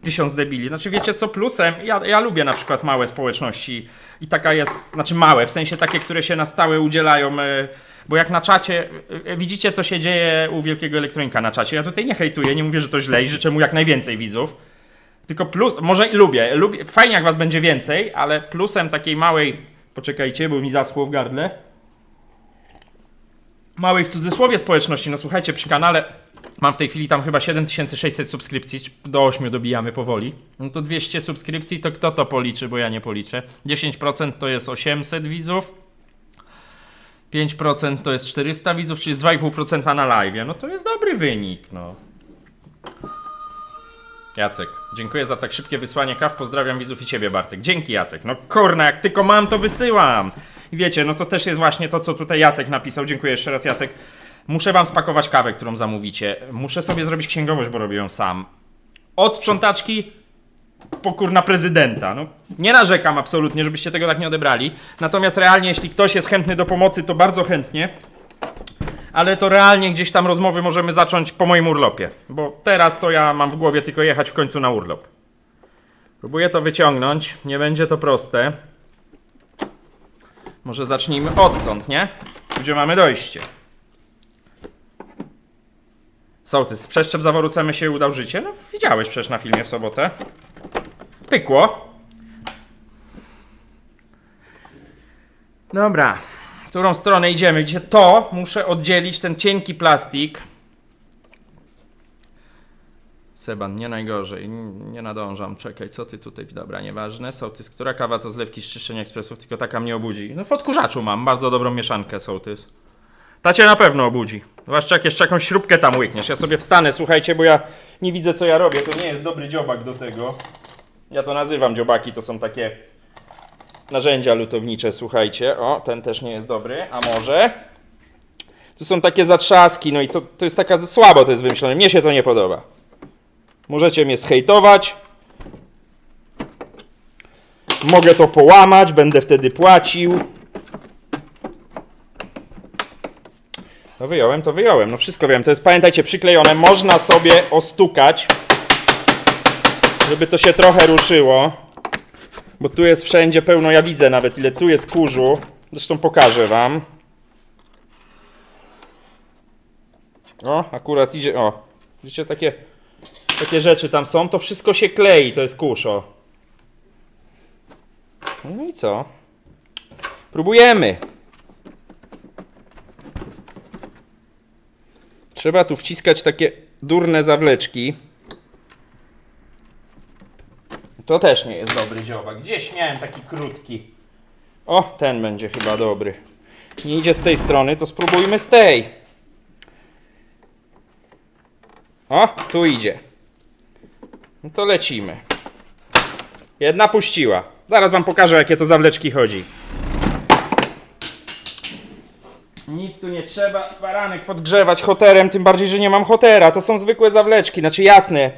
1000 debili. Znaczy wiecie co, plusem, ja lubię na przykład małe społeczności i taka jest, znaczy małe, w sensie takie, które się na stałe udzielają, bo jak na czacie, widzicie co się dzieje u Wielkiego Elektronika na czacie, ja tutaj nie hejtuję, nie mówię, że to źle i życzę mu jak najwięcej widzów, tylko plus, może i lubię, fajnie jak was będzie więcej, ale plusem takiej małej, poczekajcie, bo mi zaschło w gardle, małej w cudzysłowie społeczności, no słuchajcie, przy kanale mam w tej chwili tam chyba 7600 subskrypcji, do 8 dobijamy powoli. No to 200 subskrypcji, to kto to policzy, bo ja nie policzę. 10% to jest 800 widzów. 5% to jest 400 widzów, czyli jest 2,5% na live. No to jest dobry wynik, no. Jacek, dziękuję za tak szybkie wysłanie kaw. Pozdrawiam widzów i ciebie, Bartek. Dzięki, Jacek. No kurna, jak tylko mam, to wysyłam. I wiecie, no to też jest właśnie to, co tutaj Jacek napisał. Dziękuję jeszcze raz, Jacek. Muszę wam spakować kawę, którą zamówicie. Muszę sobie zrobić księgowość, bo robię ją sam. Od sprzątaczki po kurna prezydenta. No, nie narzekam absolutnie, żebyście tego tak nie odebrali. Natomiast realnie, jeśli ktoś jest chętny do pomocy, to bardzo chętnie. Ale to realnie gdzieś tam rozmowy możemy zacząć po moim urlopie. Bo teraz to ja mam w głowie tylko jechać w końcu na urlop. Próbuję to wyciągnąć. Nie będzie to proste. Może zacznijmy odtąd, nie? Gdzie mamy dojście. Sołtys, z przeszczep zaworu CM się udał życie? No widziałeś przecież na filmie w sobotę. Pykło. Dobra. W którą stronę idziemy? Gdzie to muszę oddzielić ten cienki plastik. Seban, nie najgorzej. Nie nadążam. Czekaj, co ty tutaj? Dobra, nieważne. Sołtys, która kawa to zlewki z czyszczenia ekspresów? Tylko taka mnie obudzi. No w odkurzaczu mam bardzo dobrą mieszankę, sołtys. Ta cię na pewno obudzi. Zwłaszcza jak jeszcze jakąś śrubkę tam łykniesz. Ja sobie wstanę, słuchajcie, bo ja nie widzę co ja robię. To nie jest dobry dziobak do tego. Ja to nazywam dziobaki, to są takie narzędzia lutownicze, słuchajcie. O, ten też nie jest dobry, a może? Tu są takie zatrzaski, no i to jest taka słabo to jest wymyślone. Mnie się to nie podoba. Możecie mnie zhejtować. Mogę to połamać, będę wtedy płacił. No wyjąłem, no wszystko wiem. To jest, pamiętajcie, przyklejone. Można sobie ostukać, żeby to się trochę ruszyło. Bo tu jest wszędzie pełno, ja widzę nawet ile tu jest kurzu. Zresztą pokażę wam. O, akurat idzie, o. Widzicie, takie rzeczy tam są. To wszystko się klei, to jest kurz, o. No i co? Próbujemy. Trzeba tu wciskać takie durne zawleczki. To też nie jest dobry dziobak. Gdzieś miałem taki krótki. O, ten będzie chyba dobry. Nie idzie z tej strony, to spróbujmy z tej. O, tu idzie. No to lecimy. Jedna puściła. Zaraz wam pokażę, jakie to zawleczki chodzi. Nic tu nie trzeba, baranek podgrzewać hoterem, tym bardziej, że nie mam hotera. To są zwykłe zawleczki, znaczy jasne.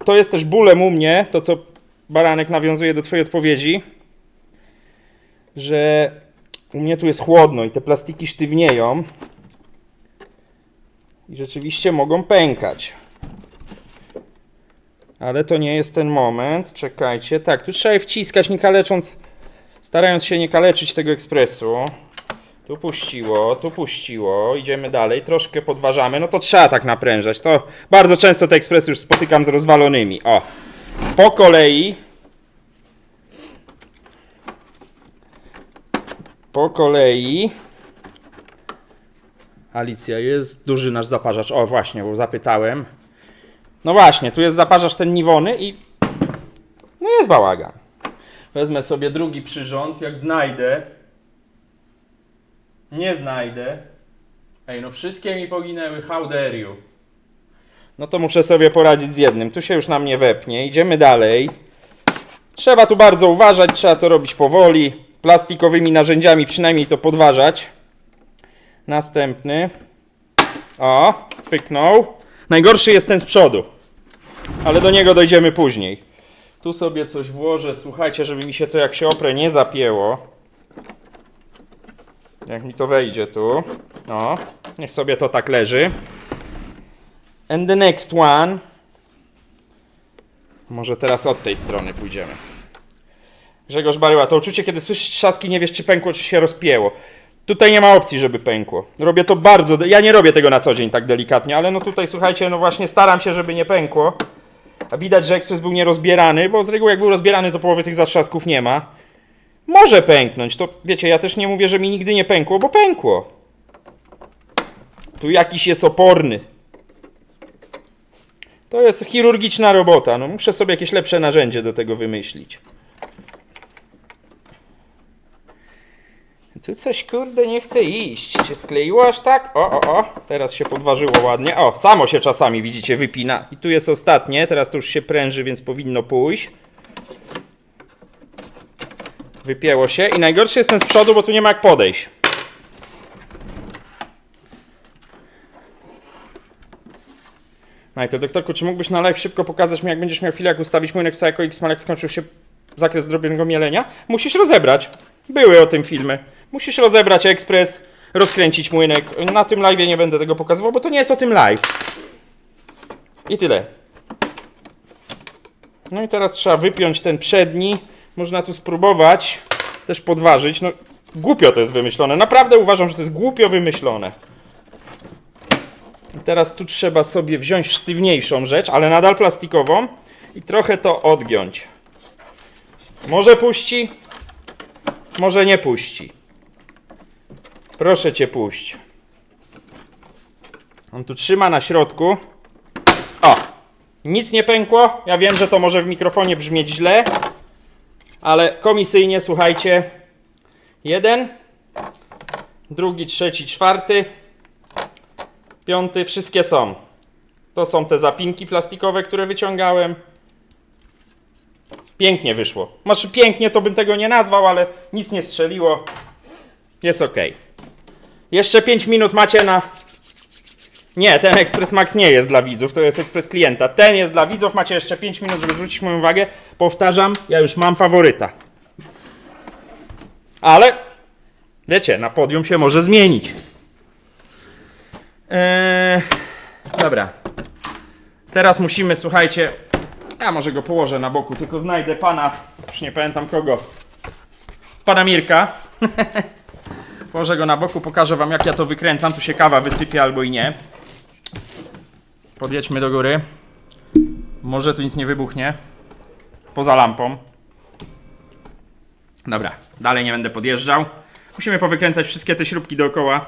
To jest też bólem u mnie, to co baranek nawiązuje do twojej odpowiedzi, że u mnie tu jest chłodno i te plastiki sztywnieją i rzeczywiście mogą pękać. Ale to nie jest ten moment, czekajcie, tak, tu trzeba je wciskać, nie kalecząc, starając się nie kaleczyć tego ekspresu. Tu puściło, idziemy dalej, troszkę podważamy, no to trzeba tak naprężać, to bardzo często te ekspresy już spotykam z rozwalonymi, o, po kolei, Alicja, jest duży nasz zaparzacz, o właśnie, bo zapytałem, no właśnie, tu jest zaparzacz ten niwony i, no jest bałagan, wezmę sobie drugi przyrząd, jak znajdę. Nie znajdę. Ej, no wszystkie mi poginęły. How dare you? No to muszę sobie poradzić z jednym. Tu się już na mnie wepnie. Idziemy dalej. Trzeba tu bardzo uważać. Trzeba to robić powoli. Plastikowymi narzędziami przynajmniej to podważać. Następny. O, pyknął. Najgorszy jest ten z przodu. Ale do niego dojdziemy później. Tu sobie coś włożę. Słuchajcie, żeby mi się to jak się oprę nie zapięło. Jak mi to wejdzie tu. O, niech sobie to tak leży. And the next one. Może teraz od tej strony pójdziemy. Grzegorz Baryła, to uczucie, kiedy słyszysz trzaski, nie wiesz, czy pękło, czy się rozpięło. Tutaj nie ma opcji, żeby pękło. Robię to bardzo... Ja nie robię tego na co dzień tak delikatnie, ale no tutaj, słuchajcie, no właśnie staram się, żeby nie pękło. A widać, że ekspres był nierozbierany, bo z reguły jak był rozbierany, to połowy tych zatrzasków nie ma. Może pęknąć, to wiecie, ja też nie mówię, że mi nigdy nie pękło, bo pękło. Tu jakiś jest oporny. To jest chirurgiczna robota, no muszę sobie jakieś lepsze narzędzie do tego wymyślić. Tu coś kurde nie chce iść. Się skleiło aż tak? O. Teraz się podważyło ładnie. O, samo się czasami widzicie wypina. I tu jest ostatnie. Teraz to już się pręży, więc powinno pójść. Wypięło się. I najgorszy jest ten z przodu, bo tu nie ma jak podejść. No to doktorku, czy mógłbyś na live szybko pokazać mi, jak będziesz miał chwilę, jak ustawić młynek w Saeco X-Mal, jak skończył się zakres drobnego mielenia? Musisz rozebrać. Były o tym filmy. Musisz rozebrać ekspres, rozkręcić młynek. Na tym live nie będę tego pokazywał, bo to nie jest o tym live. I tyle. No i teraz trzeba wypiąć ten przedni. Można tu spróbować też podważyć. No głupio to jest wymyślone. Naprawdę uważam, że to jest głupio wymyślone. I teraz tu trzeba sobie wziąć sztywniejszą rzecz, ale nadal plastikową i trochę to odgiąć. Może puści, może nie puści. Proszę cię, puść. On tu trzyma na środku. O! Nic nie pękło. Ja wiem, że to może w mikrofonie brzmieć źle, ale komisyjnie, słuchajcie. 1, 2, 3, 4, 5, wszystkie są. To są te zapinki plastikowe, które wyciągałem. Pięknie wyszło. Znaczy pięknie to bym tego nie nazwał, ale nic nie strzeliło. Jest ok. Jeszcze 5 minut macie na... Nie, ten Express Max nie jest dla widzów, to jest Express klienta. Ten jest dla widzów, macie jeszcze 5 minut, żeby zwrócić moją uwagę. Powtarzam, ja już mam faworyta. Ale, wiecie, na podium się może zmienić. Dobra. Teraz musimy, słuchajcie... Ja może go położę na boku, tylko znajdę pana... Już nie pamiętam kogo. Pana Mirka. Położę go na boku, pokażę wam, jak ja to wykręcam. Tu się kawa wysypie albo i nie. Podjedźmy do góry. Może tu nic nie wybuchnie. Poza lampą. Dobra, dalej nie będę podjeżdżał. Musimy powykręcać wszystkie te śrubki dookoła,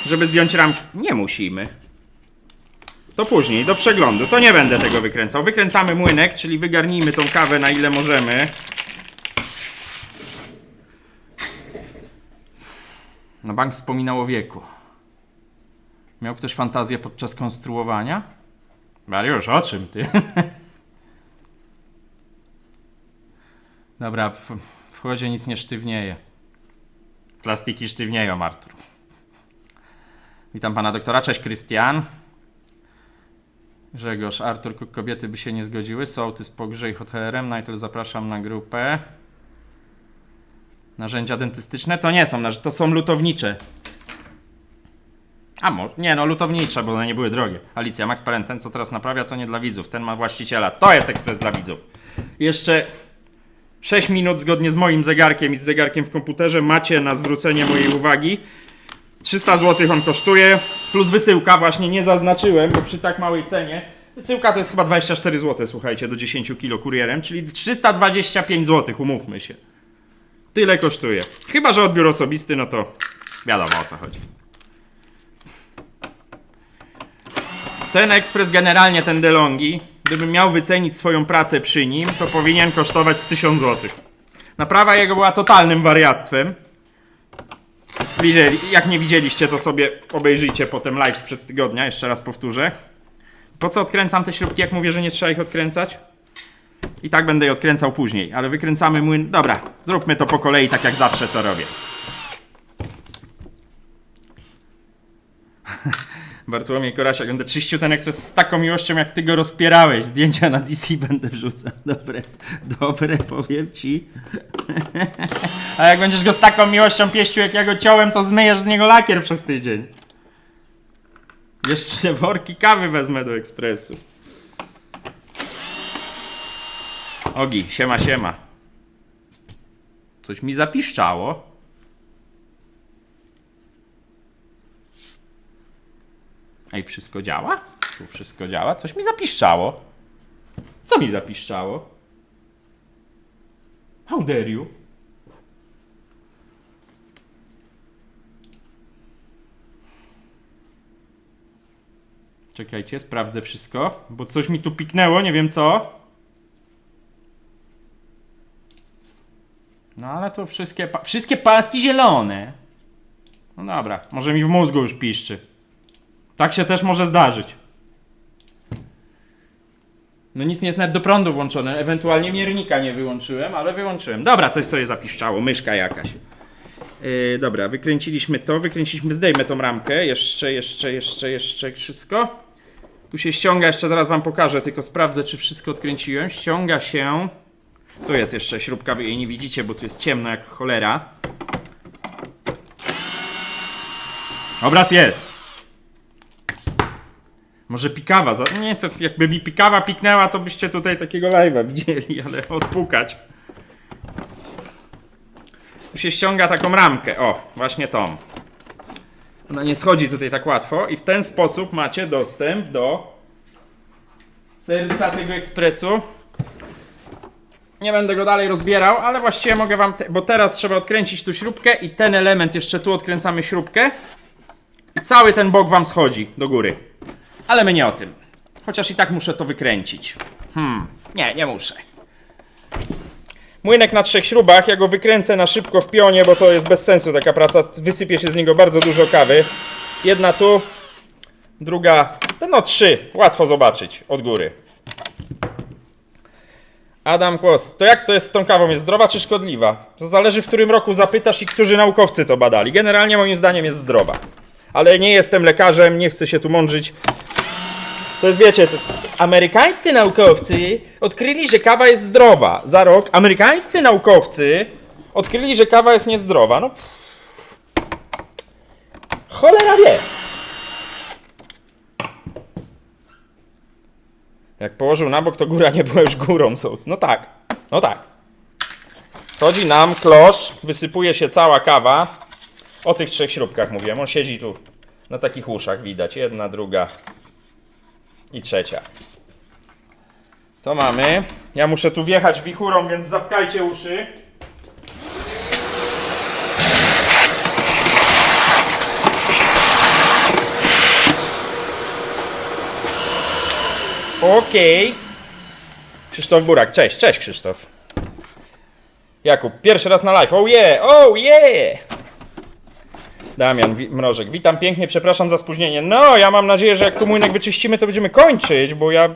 żeby zdjąć ramki. Nie musimy. To później, do przeglądu. To nie będę tego wykręcał. Wykręcamy młynek, czyli wygarnijmy tą kawę na ile możemy. Na bank wspominał o wieku. Miał ktoś fantazję podczas konstruowania? Mariusz, o czym ty? Dobra, w chodzie nic nie sztywnieje. Plastiki sztywnieją, Artur. Witam pana doktora. Cześć, Krystian. Grzegorz, Artur, kobiety by się nie zgodziły. Sołtys pogrzej HTRM. Najpierw zapraszam na grupę. Narzędzia dentystyczne to nie są, to są lutownicze. A może, nie no, lutownicze, bo one nie były drogie. Alicja, Max Parent, ten co teraz naprawia, to nie dla widzów, ten ma właściciela. To jest ekspres dla widzów. Jeszcze 6 minut zgodnie z moim zegarkiem i z zegarkiem w komputerze macie na zwrócenie mojej uwagi. 300 zł on kosztuje, plus wysyłka, właśnie nie zaznaczyłem, bo przy tak małej cenie. Wysyłka to jest chyba 24 zł, słuchajcie, do 10 kg kurierem, czyli 325 zł, umówmy się. Tyle kosztuje. Chyba że odbiór osobisty, no to wiadomo o co chodzi. Ten ekspres, generalnie ten DeLonghi, gdybym miał wycenić swoją pracę przy nim, to powinien kosztować z 1000 zł. Naprawa jego była totalnym wariactwem. Jak nie widzieliście, to sobie obejrzyjcie potem live sprzed tygodnia, jeszcze raz powtórzę. Po co odkręcam te śrubki, jak mówię, że nie trzeba ich odkręcać? I tak będę je odkręcał później, ale wykręcamy młyn. Dobra, zróbmy to po kolei, tak jak zawsze to robię. Bartłomiej Korasiak, będę czyścił ten ekspres z taką miłością, jak ty go rozpierałeś. Zdjęcia na DC będę wrzucał. Dobre, powiem ci. A jak będziesz go z taką miłością pieścił, jak ja go ciąłem, to zmyjesz z niego lakier przez tydzień. Jeszcze worki kawy wezmę do ekspresu. Ogi, siema, siema. Coś mi zapiszczało. Ej, wszystko działa? Tu wszystko działa? Coś mi zapiszczało. Co mi zapiszczało? How dare you? Czekajcie, sprawdzę wszystko, bo coś mi tu piknęło, nie wiem co. No ale to wszystkie paski zielone. No dobra, może mi w mózgu już piszczy. Tak się też może zdarzyć. No nic nie jest nawet do prądu włączone, ewentualnie miernika nie wyłączyłem, ale wyłączyłem. Dobra, coś sobie zapiszczało, myszka jakaś. Dobra, wykręciliśmy to, zdejmę tą ramkę, jeszcze wszystko. Tu się ściąga, jeszcze zaraz wam pokażę, tylko sprawdzę, czy wszystko odkręciłem. Ściąga się... Tu jest jeszcze śrubka, wy jej nie widzicie, bo tu jest ciemno jak cholera. Obraz jest! Może pikawa, nie, to jakby mi pikawa piknęła, to byście tutaj takiego live'a widzieli, ale odpukać. Tu się ściąga taką ramkę, o, właśnie tą. Ona nie schodzi tutaj tak łatwo i w ten sposób macie dostęp do serca tego ekspresu. Nie będę go dalej rozbierał, ale właściwie mogę wam, bo teraz trzeba odkręcić tu śrubkę i ten element, jeszcze tu odkręcamy śrubkę i cały ten bok wam schodzi do góry. Ale my nie o tym. Chociaż i tak muszę to wykręcić. Nie muszę. Młynek na 3 śrubach, ja go wykręcę na szybko w pionie, bo to jest bez sensu taka praca. Wysypie się z niego bardzo dużo kawy. Jedna tu, druga, no 3. Łatwo zobaczyć od góry. Adam Kłos, to jak to jest z tą kawą? Jest zdrowa czy szkodliwa? To zależy, w którym roku zapytasz i którzy naukowcy to badali. Generalnie moim zdaniem jest zdrowa. Ale nie jestem lekarzem, nie chcę się tu mądrzyć. To jest, wiecie, amerykańscy naukowcy odkryli, że kawa jest zdrowa. Za rok amerykańscy naukowcy odkryli, że kawa jest niezdrowa. No, cholera wie. Jak położył na bok, to góra nie była już górą. No tak, no tak. Chodzi nam klosz, wysypuje się cała kawa. O tych 3 śrubkach mówiłem. On siedzi tu na takich uszach, widać. Jedna, druga i trzecia. To mamy. Ja muszę tu wjechać wichurą, więc zatkajcie uszy. Okej. Krzysztof Burak, cześć Krzysztof. Jakub, pierwszy raz na live, oh yeah! Damian Mrożek, witam pięknie, przepraszam za spóźnienie. No, ja mam nadzieję, że jak tu młynek wyczyścimy, to będziemy kończyć, bo ja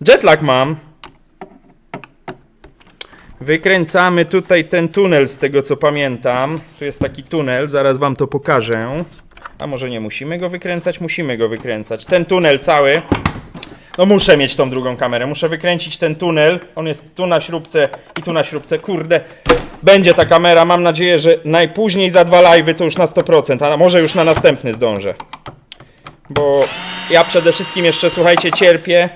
jetlag mam. Wykręcamy tutaj ten tunel, z tego co pamiętam. Tu jest taki tunel, zaraz wam to pokażę. A może nie musimy go wykręcać? Musimy go wykręcać. Ten tunel cały. No muszę mieć tą drugą kamerę, muszę wykręcić ten tunel. On jest tu na śrubce i tu na śrubce. Kurde, będzie ta kamera. Mam nadzieję, że najpóźniej za 2 live'y to już na 100%, a może już na następny zdążę. Bo ja przede wszystkim jeszcze, słuchajcie, cierpię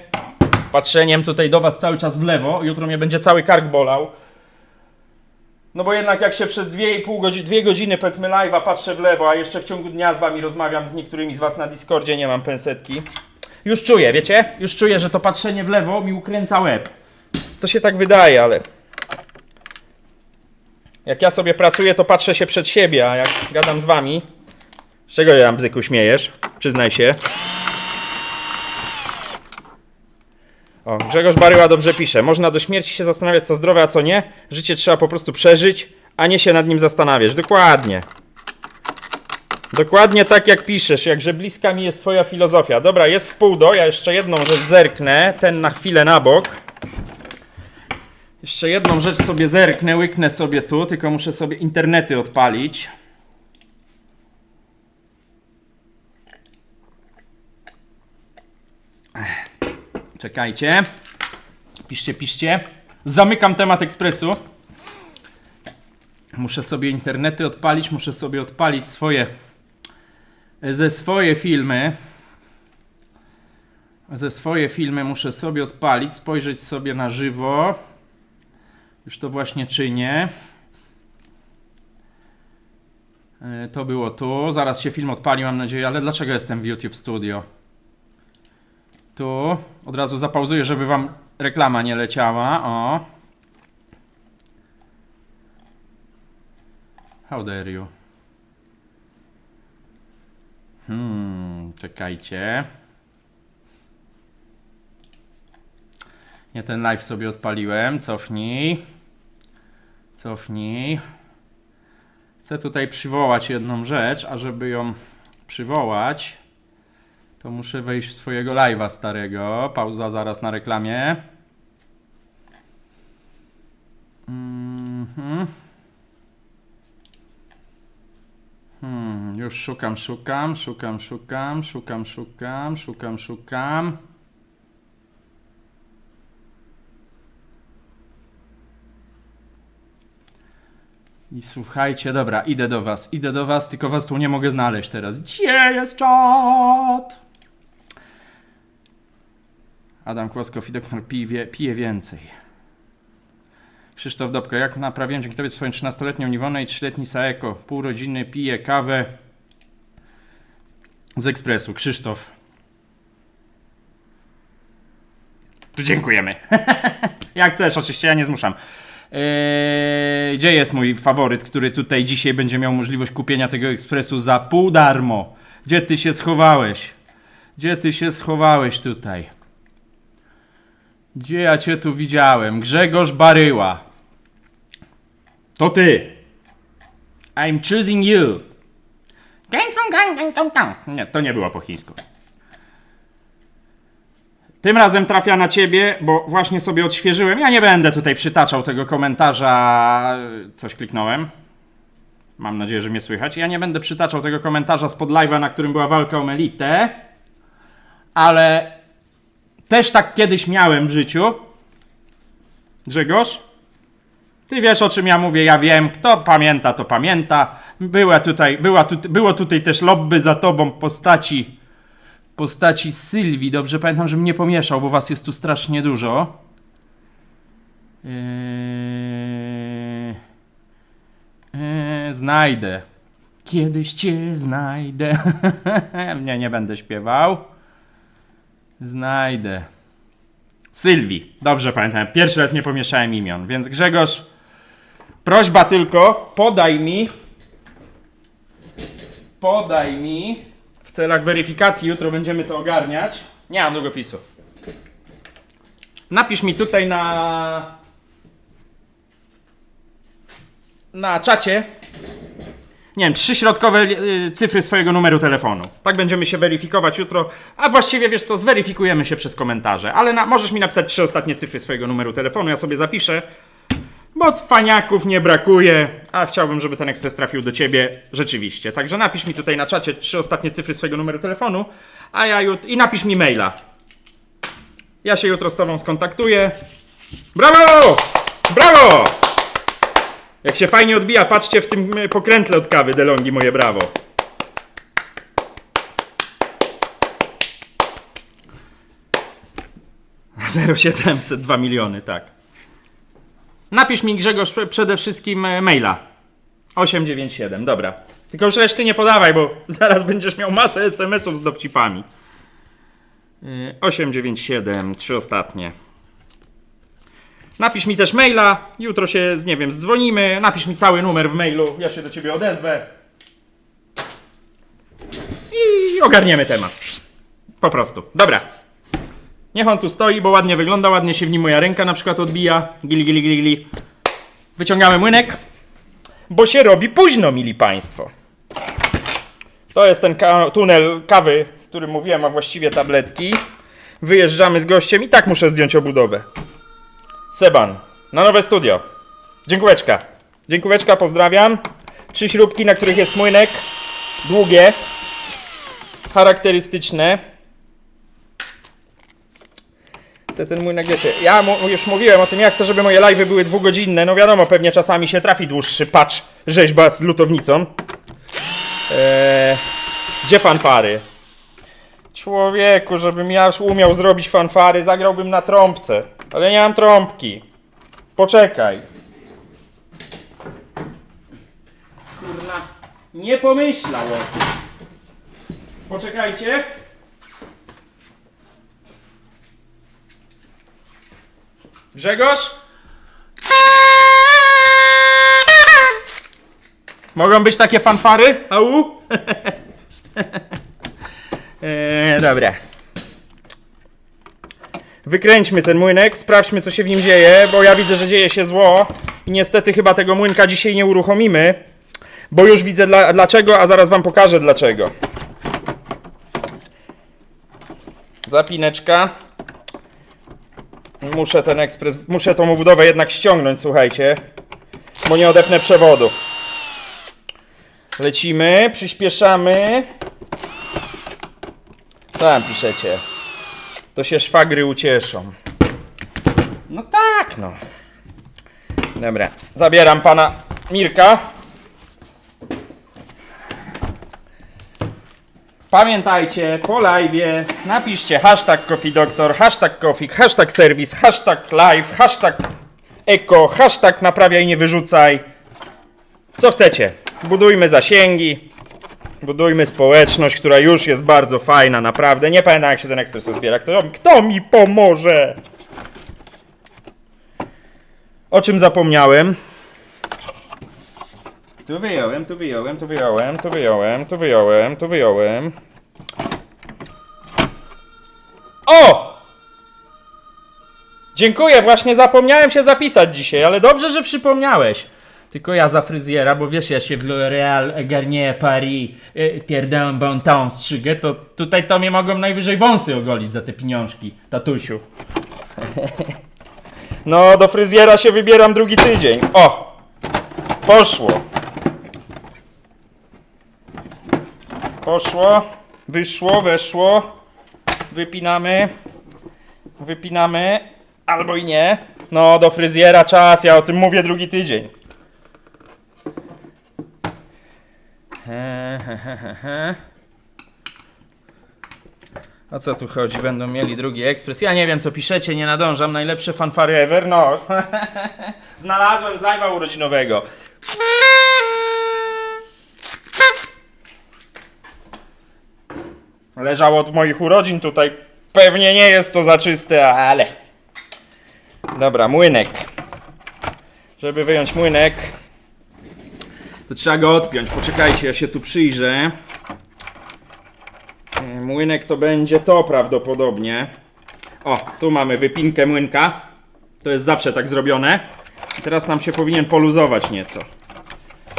patrzeniem tutaj do was cały czas w lewo. Jutro mnie będzie cały kark bolał. No bo jednak jak się przez 2,5 godziny, 2 godziny powiedzmy live'a patrzę w lewo, a jeszcze w ciągu dnia z wami rozmawiam z niektórymi z was na Discordzie, nie mam pensetki. Już czuję, wiecie? Już czuję, że to patrzenie w lewo mi ukręca łeb. To się tak wydaje, ale... Jak ja sobie pracuję, to patrzę się przed siebie, a jak gadam z wami... Z czego ja tam, bzyku, śmiejesz? Przyznaj się. O, Grzegorz Baryła dobrze pisze. Można do śmierci się zastanawiać, co zdrowe, a co nie. Życie trzeba po prostu przeżyć, a nie się nad nim zastanawiać. Dokładnie. Dokładnie tak jak piszesz, jakże bliska mi jest twoja filozofia. Dobra, jest w pół do, ja jeszcze jedną rzecz zerknę, ten na chwilę na bok. Jeszcze jedną rzecz sobie zerknę, łyknę sobie tu, tylko muszę sobie internety odpalić. Czekajcie. Piszcie. Zamykam temat ekspresu. Muszę sobie internety odpalić, muszę sobie odpalić swoje filmy. Ze swoje filmy muszę sobie odpalić, spojrzeć sobie na żywo. Już to właśnie czynię. To było tu. Zaraz się film odpali, mam nadzieję, ale dlaczego jestem w YouTube Studio? Tu. Od razu zapauzuję, żeby wam reklama nie leciała. O. How dare you? Czekajcie. Nie ten live sobie odpaliłem. Cofnij. Cofnij. Chcę tutaj przywołać jedną rzecz, a żeby ją przywołać, to muszę wejść w swojego live'a starego. Pauza zaraz na reklamie. Już szukam. I słuchajcie, dobra, idę do was, tylko was tu nie mogę znaleźć teraz. Gdzie jest czat? Adam Kłoskow i doktor pije więcej. Krzysztof Dobko, jak naprawiłem dzięki tobie swoją 13-letnią Niwonę i 3-letni Saeko. Pół rodziny pije kawę z ekspresu. Krzysztof. Dziękujemy. Jak chcesz, oczywiście ja nie zmuszam. Gdzie jest mój faworyt, który tutaj dzisiaj będzie miał możliwość kupienia tego ekspresu za pół darmo? Gdzie ty się schowałeś? Gdzie ty się schowałeś tutaj? Gdzie ja cię tu widziałem? Grzegorz Baryła. To ty. I'm choosing you. Nie, to nie było po chińsku. Tym razem trafia na ciebie, bo właśnie sobie odświeżyłem. Ja nie będę tutaj przytaczał tego komentarza. Coś kliknąłem. Mam nadzieję, że mnie słychać. Ja nie będę przytaczał tego komentarza spod live'a, na którym była walka o Melitę. Ale też tak kiedyś miałem w życiu. Grzegorz? Ty wiesz, o czym ja mówię, ja wiem. Kto pamięta, to pamięta. Było tutaj też lobby za tobą postaci Sylwii. Dobrze pamiętam, żebym nie pomieszał, bo was jest tu strasznie dużo. Znajdę. Kiedyś cię znajdę. Nie będę śpiewał. Znajdę. Sylwii. Dobrze pamiętam. Pierwszy raz nie pomieszałem imion. Więc Grzegorz, prośba tylko, podaj mi w celach weryfikacji, jutro będziemy to ogarniać. Nie mam długopisu. Napisz mi tutaj na czacie, nie wiem, 3 środkowe cyfry swojego numeru telefonu. Tak będziemy się weryfikować jutro. A właściwie, wiesz co, zweryfikujemy się przez komentarze. Ale możesz mi napisać 3 ostatnie cyfry swojego numeru telefonu, ja sobie zapiszę. Bo cwaniaków nie brakuje, a chciałbym, żeby ten ekspres trafił do ciebie rzeczywiście. Także napisz mi tutaj na czacie 3 ostatnie cyfry swojego numeru telefonu, i napisz mi maila. Ja się jutro z tobą skontaktuję. Brawo! Brawo! Jak się fajnie odbija, patrzcie w tym pokrętle od kawy DeLonghi, moje brawo. (0700) 2 miliony, tak. Napisz mi, Grzegorz, przede wszystkim maila. 897, dobra. Tylko już reszty nie podawaj, bo zaraz będziesz miał masę SMS-ów z dowcipami. 897, 3 ostatnie. Napisz mi też maila, jutro się, nie wiem, zdzwonimy. Napisz mi cały numer w mailu, ja się do ciebie odezwę. I ogarniemy temat. Po prostu. Dobra. Niech on tu stoi, bo ładnie wygląda, ładnie się w nim moja ręka na przykład odbija. Gili. Wyciągamy młynek, bo się robi późno, mili państwo. To jest ten tunel kawy, o którym mówiłem, a właściwie tabletki. Wyjeżdżamy z gościem i tak muszę zdjąć obudowę. Seban, na nowe studio. Dziękułeczka, pozdrawiam. 3 śrubki, na których jest młynek. Długie. Charakterystyczne. Chcę ten młynek, wiecie, ja już mówiłem o tym, ja chcę, żeby moje live'y były 2-godzinne. No wiadomo, pewnie czasami się trafi dłuższy patch, rzeźba z lutownicą. Gdzie fanfary? Człowieku, żebym ja umiał zrobić fanfary, zagrałbym na trąbce. Ale nie mam trąbki. Poczekaj. Kurna, nie pomyślał o tym. Poczekajcie. Grzegorz? Mogą być takie fanfary? Au? Dobra. Wykręćmy ten młynek, sprawdźmy co się w nim dzieje, bo ja widzę, że dzieje się zło i niestety chyba tego młynka dzisiaj nie uruchomimy, bo już widzę dlaczego, a zaraz wam pokażę dlaczego. Zapineczka. Muszę tą obudowę jednak ściągnąć, słuchajcie, bo nie odepnę przewodu. Lecimy, przyspieszamy. Tam piszecie. To się szwagry ucieszą. No tak, no. Dobra, zabieram pana Mirka. Pamiętajcie, po live'ie napiszcie hashtag CoffeeDoctor, hashtag Coffee, hashtag Service, hashtag Live, hashtag Eko, hashtag Naprawiaj nie wyrzucaj. Co chcecie. Budujmy zasięgi, budujmy społeczność, która już jest bardzo fajna, naprawdę. Nie pamiętam jak się ten ekspres rozbiera. Kto mi pomoże? O czym zapomniałem? Tu wyjąłem. O! Dziękuję, właśnie zapomniałem się zapisać dzisiaj, ale dobrze, że przypomniałeś. Tylko ja za fryzjera, bo wiesz, ja się w L'Oréal, Garnier, Paris, Pierre Bon Temps strzygę, to tutaj to mnie mogą najwyżej wąsy ogolić za te pieniążki, tatusiu. No, do fryzjera się wybieram drugi tydzień. O! Poszło. Poszło, wyszło, weszło. Wypinamy, albo i nie. No, do fryzjera czas, ja o tym mówię drugi tydzień. O co tu chodzi? Będą mieli drugi ekspres. Ja nie wiem co piszecie, nie nadążam. Najlepsze fanfary ever. No. Znalazłem z live'a urodzinowego. Leżało od moich urodzin tutaj. Pewnie nie jest to za czyste, ale... Dobra, młynek. Żeby wyjąć młynek, to trzeba go odpiąć. Poczekajcie, ja się tu przyjrzę. Młynek to będzie to prawdopodobnie. O, tu mamy wypinkę młynka. To jest zawsze tak zrobione. I teraz nam się powinien poluzować nieco.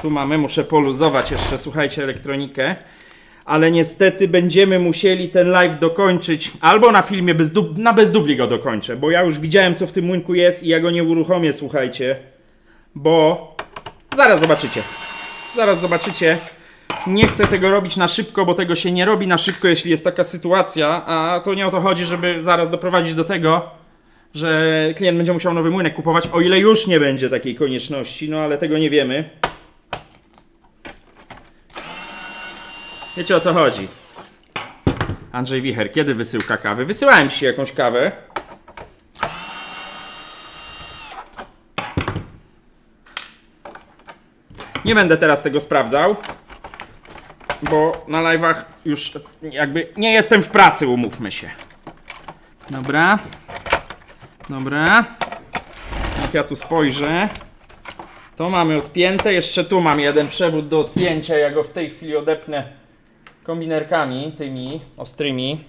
Tu mamy, muszę poluzować jeszcze, słuchajcie, elektronikę. Ale niestety będziemy musieli ten live dokończyć. Albo na filmie, bez dubli go dokończę. Bo ja już widziałem co w tym młynku jest i ja go nie uruchomię, słuchajcie. Bo... Zaraz zobaczycie. Nie chcę tego robić na szybko, bo tego się nie robi na szybko, jeśli jest taka sytuacja. A to nie o to chodzi, żeby zaraz doprowadzić do tego, że klient będzie musiał nowy młynek kupować, o ile już nie będzie takiej konieczności. No ale tego nie wiemy. Wiecie o co chodzi. Andrzej Wicher, kiedy wysyłka kawy? Wysyłałem ci jakąś kawę. Nie będę teraz tego sprawdzał, bo na live'ach już jakby nie jestem w pracy, umówmy się. Dobra. Niech ja tu spojrzę. To mamy odpięte, jeszcze tu mam jeden przewód do odpięcia, ja go w tej chwili odepnę kombinerkami tymi ostrymi.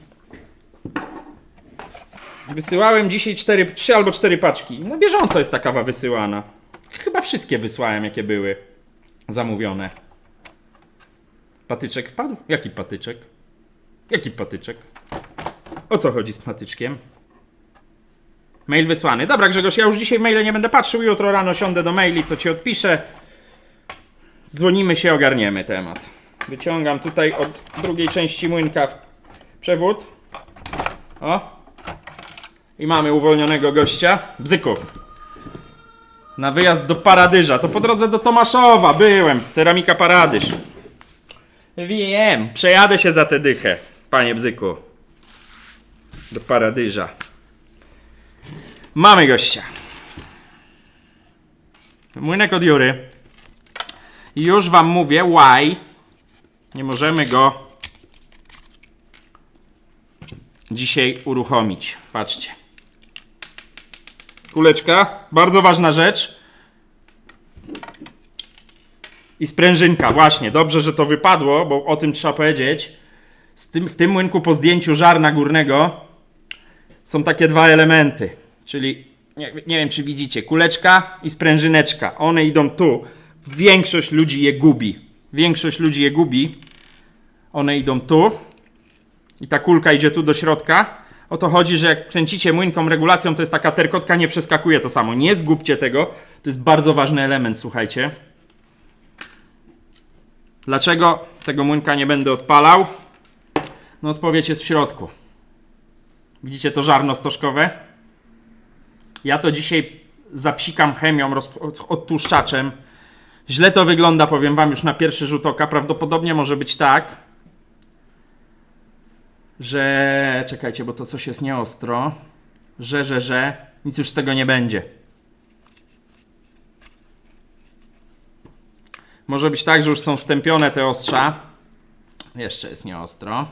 Wysyłałem dzisiaj 3 albo 4 paczki. Na bieżąco jest ta kawa wysyłana. Chyba wszystkie wysłałem, jakie były zamówione. Patyczek wpadł? Jaki patyczek? O co chodzi z patyczkiem? Mail wysłany. Dobra, Grzegorz, ja już dzisiaj maile nie będę patrzył. Jutro rano siądę do maili, to ci odpiszę. Dzwonimy się, ogarniemy temat. Wyciągam tutaj od drugiej części młynka przewód. O. I mamy uwolnionego gościa. Bzyku. Na wyjazd do Paradyża. To po drodze do Tomaszowa byłem. Ceramika Paradyż. Wiem. Przejadę się za tę dychę, panie Bzyku. do paradyża. Mamy gościa. Młynek od Jury. I już wam mówię, why nie możemy go dzisiaj uruchomić. Patrzcie. Kuleczka, bardzo ważna rzecz. I sprężynka, właśnie. Dobrze, że to wypadło, bo o tym trzeba powiedzieć. W tym młynku po zdjęciu żarna górnego są takie dwa elementy. Czyli, nie wiem czy widzicie, kuleczka i sprężyneczka. One idą tu. Większość ludzi je gubi. One idą tu. I ta kulka idzie tu do środka. O to chodzi, że jak kręcicie młynką regulacją, to jest taka terkotka, nie przeskakuje to samo. Nie zgubcie tego. To jest bardzo ważny element, słuchajcie. Dlaczego tego młynka nie będę odpalał? No odpowiedź jest w środku. Widzicie to żarno stożkowe? Ja to dzisiaj zapsikam chemią, odtłuszczaczem. Źle to wygląda, powiem wam już na pierwszy rzut oka. Prawdopodobnie może być tak, że... Czekajcie, bo to coś jest nieostro. Że... Nic już z tego nie będzie. Może być tak, że już są stępione te ostrza. Jeszcze jest nieostro.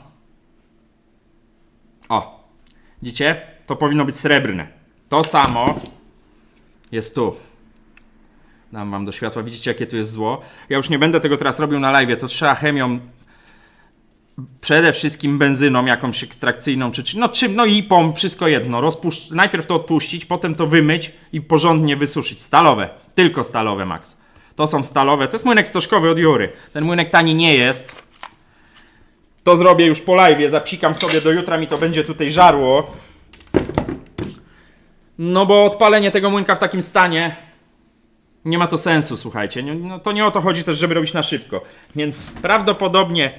O! Widzicie? To powinno być srebrne. To samo jest tu. Dam wam do światła. Widzicie, jakie tu jest zło? Ja już nie będę tego teraz robił na live. To trzeba chemią, przede wszystkim benzyną jakąś ekstrakcyjną, no IPą, wszystko jedno. Najpierw to odtłuścić, potem to wymyć i porządnie wysuszyć. Stalowe. Tylko stalowe, Max. To są stalowe. To jest młynek stożkowy od Jury. Ten młynek tani nie jest. To zrobię już po live. Zapsikam sobie do jutra, mi to będzie tutaj żarło. No bo odpalenie tego młynka w takim stanie nie ma to sensu, słuchajcie. No to nie o to chodzi też, żeby robić na szybko. Więc prawdopodobnie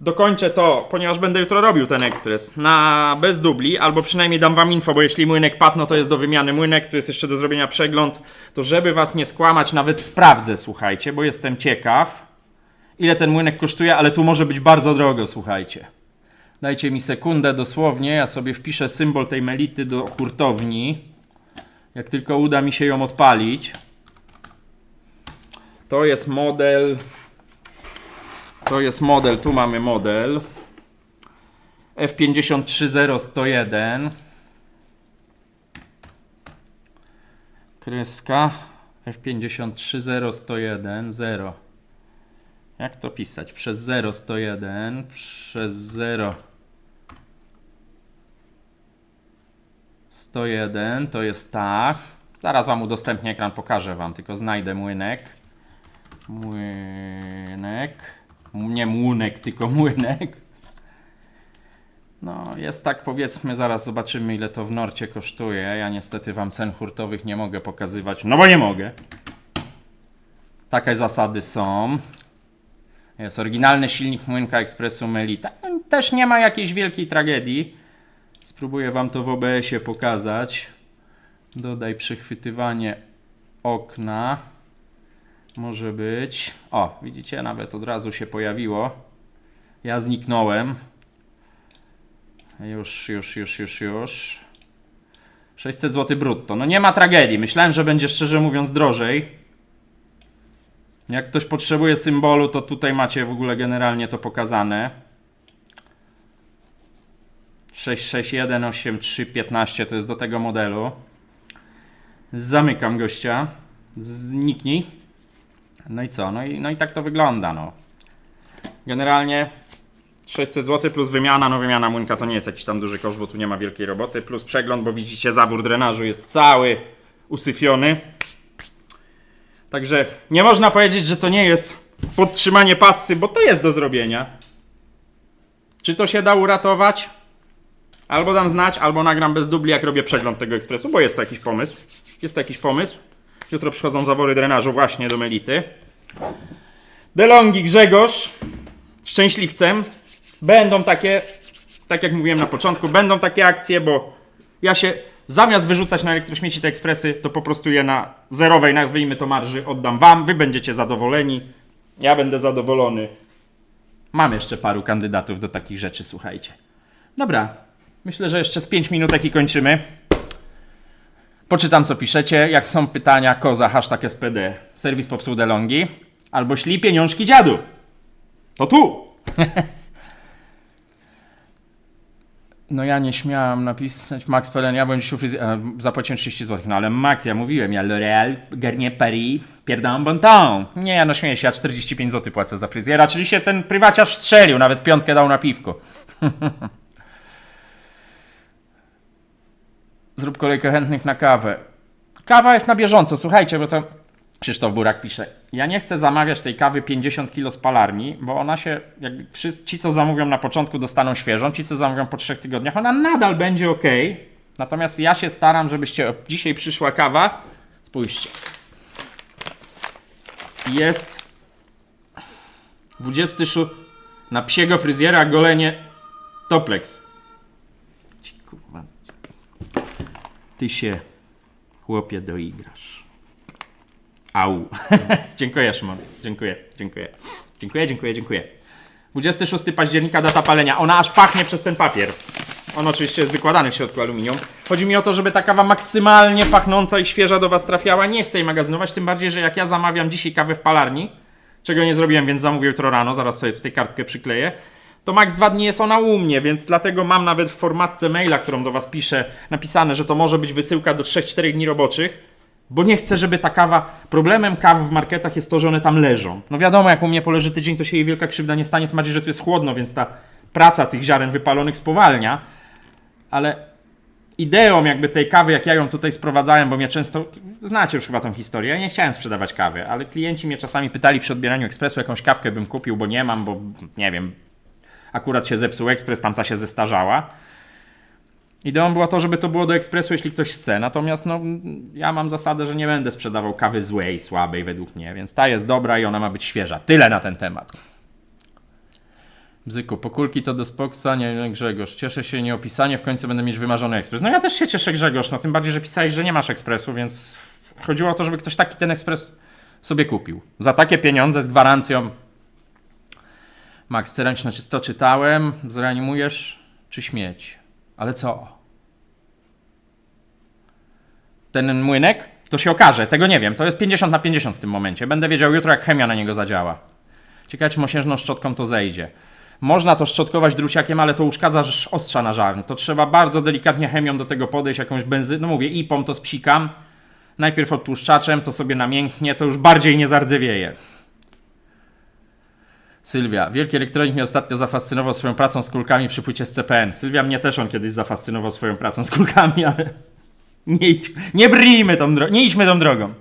dokończę to, ponieważ będę jutro robił ten ekspres bez dubli, albo przynajmniej dam wam info, bo jeśli młynek padł, no to jest do wymiany młynek, tu jest jeszcze do zrobienia przegląd, to żeby was nie skłamać, nawet sprawdzę, słuchajcie, bo jestem ciekaw, ile ten młynek kosztuje, ale tu może być bardzo drogo, słuchajcie. Dajcie mi sekundę dosłownie, ja sobie wpiszę symbol tej Melity do hurtowni, jak tylko uda mi się ją odpalić. To jest model, tu mamy model F53001, kreska F53001, 0. Jak to pisać? Przez 0 101, przez 0 101, to jest ta. Zaraz wam udostępnię ekran, pokażę wam, tylko znajdę młynek. Nie młynek, tylko młynek. No jest tak, powiedzmy, zaraz zobaczymy, ile to w Norcie kosztuje. Ja niestety wam cen hurtowych nie mogę pokazywać, no bo nie mogę. Takie zasady są. Jest oryginalny silnik młynka ekspresu Melita. No, też nie ma jakiejś wielkiej tragedii. Spróbuję wam to w OBS-ie pokazać. Dodaj przechwytywanie okna. Może być. O, widzicie, nawet od razu się pojawiło. Ja zniknąłem. Już. 600 zł brutto. No nie ma tragedii. Myślałem, że będzie, szczerze mówiąc, drożej. Jak ktoś potrzebuje symbolu, to tutaj macie w ogóle generalnie to pokazane. 6618315 to jest do tego modelu. Zamykam gościa. Zniknij. No i co? No i tak to wygląda. No. Generalnie 600 zł plus wymiana. No wymiana młynka to nie jest jakiś tam duży koszt, bo tu nie ma wielkiej roboty. Plus przegląd, bo widzicie, zawór drenażu jest cały usyfiony. Także nie można powiedzieć, że to nie jest podtrzymanie passy, bo to jest do zrobienia. Czy to się da uratować? Albo dam znać, albo nagram bez dubli, jak robię przegląd tego ekspresu, bo jest to jakiś pomysł. Jutro przychodzą zawory drenażu właśnie do Melity. DeLonghi Grzegorz, szczęśliwcem. Będą takie, tak jak mówiłem na początku, będą takie akcje, bo ja się zamiast wyrzucać na elektrośmieci te ekspresy, to po prostu je na zerowej, nazwijmy to, marży oddam wam. Wy będziecie zadowoleni, ja będę zadowolony. Mam jeszcze paru kandydatów do takich rzeczy, słuchajcie. Dobra, myślę, że jeszcze z 5 minutek i kończymy. Poczytam, co piszecie. Jak są pytania, koza, hashtag SPD, serwis popsuł DeLonghi, albo śli pieniążki dziadu. To tu! No ja nie śmiałam napisać Max Pelen, ja bym dziś zapłaciłem 30 zł. No ale Max, ja mówiłem, ja L'Oréal, Garnier Paris, pierdolę bon ton. Nie, no śmieję się, ja 45 zł płacę za fryzjera, czyli się ten prywaciarz strzelił, nawet 5 dał na piwko. Zrób kolejkę chętnych na kawę. Kawa jest na bieżąco, słuchajcie, bo to Krzysztof Burak pisze. Ja nie chcę zamawiać tej kawy 50 kg z palarni, bo ona się, jakby ci co zamówią na początku dostaną świeżą, ci co zamówią po 3 tygodniach, ona nadal będzie ok. Natomiast ja się staram, żebyście, dzisiaj przyszła kawa, spójrzcie. Jest 26 na psiego fryzjera golenie Toplex. Kurwa. Ty się, chłopie, doigrasz. Au. Dziękuję, Szymon. Dziękuję. 26 października, data palenia. Ona aż pachnie przez ten papier. On oczywiście jest wykładany w środku aluminium. Chodzi mi o to, żeby ta kawa maksymalnie pachnąca i świeża do Was trafiała. Nie chcę jej magazynować, tym bardziej, że jak ja zamawiam dzisiaj kawę w palarni, czego nie zrobiłem, więc zamówię jutro rano, zaraz sobie tutaj kartkę przykleję, to maks 2 dni jest ona u mnie, więc dlatego mam nawet w formatce maila, którą do Was piszę, napisane, że to może być wysyłka do 3-4 dni roboczych, bo nie chcę, żeby ta kawa... Problemem kaw w marketach jest to, że one tam leżą. No wiadomo, jak u mnie poleży tydzień, to się jej wielka krzywda nie stanie, tym bardziej, że tu jest chłodno, więc ta praca tych ziaren wypalonych spowalnia, ale ideą jakby tej kawy, jak ja ją tutaj sprowadzałem, bo mnie często... Znacie już chyba tą historię, ja nie chciałem sprzedawać kawy, ale klienci mnie czasami pytali przy odbieraniu ekspresu, jakąś kawkę bym kupił, bo nie mam, bo nie wiem, akurat się zepsuł ekspres, tamta się zestarzała. Ideą było to, żeby to było do ekspresu, jeśli ktoś chce. Natomiast no, ja mam zasadę, że nie będę sprzedawał kawy złej, słabej według mnie, więc ta jest dobra i ona ma być świeża. Tyle na ten temat. Bzyku, pokulki to do spoksa, nie Grzegorz. Cieszę się, nieopisanie, w końcu będę mieć wymarzony ekspres. No ja też się cieszę, Grzegorz, no tym bardziej, że pisałeś, że nie masz ekspresu, więc chodziło o to, żeby ktoś taki ten ekspres sobie kupił. Za takie pieniądze z gwarancją. Max, ceramiczne czysto czytałem, zreanimujesz czy śmieć? Ale co? Ten młynek? To się okaże, tego nie wiem. To jest 50/50 w tym momencie. Będę wiedział jutro, jak chemia na niego zadziała. Ciekawe, czy mosiężną szczotką to zejdzie. Można to szczotkować druciakiem, ale to uszkadza ostrza na żarn. To trzeba bardzo delikatnie chemią do tego podejść, jakąś benzyną. No mówię, ipą to spsikam. Najpierw odtłuszczaczem, to sobie namięknie, to już bardziej nie zardzewieje. Sylwia, wielki elektronik mnie ostatnio zafascynował swoją pracą z kulkami przy płycie z CPN. Sylwia, mnie też on kiedyś zafascynował swoją pracą z kulkami, ale nie bryjmy tą drogą, nie idźmy tą drogą.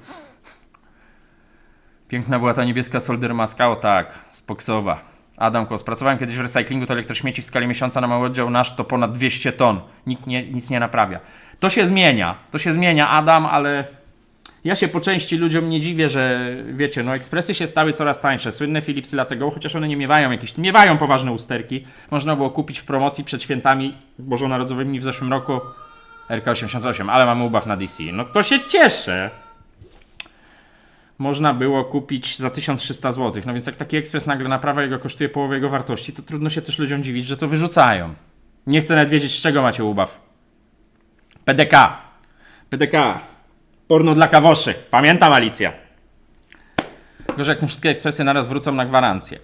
Piękna była ta niebieska solder maska, o tak, spoksowa. Adam Kos, pracowałem kiedyś w recyklingu, to elektrośmieci w skali miesiąca na mały oddział nasz to ponad 200 ton. Nikt nic nie naprawia. To się zmienia, Adam, ale... Ja się po części ludziom nie dziwię, że wiecie, no ekspresy się stały coraz tańsze. Słynne Philipsy dlatego, chociaż one nie miewają poważne usterki. Można było kupić w promocji przed świętami bożonarodzowymi w zeszłym roku RK88, ale mamy ubaw na DC. No to się cieszę. Można było kupić za 1300 zł. No więc jak taki ekspres nagle naprawa jego kosztuje połowę jego wartości, to trudno się też ludziom dziwić, że to wyrzucają. Nie chcę nawet wiedzieć, z czego macie ubaw. PDK. Porno dla kawoszy. Pamiętam, Alicja. Tylko, że jak te wszystkie ekspresy naraz wrócą na gwarancję.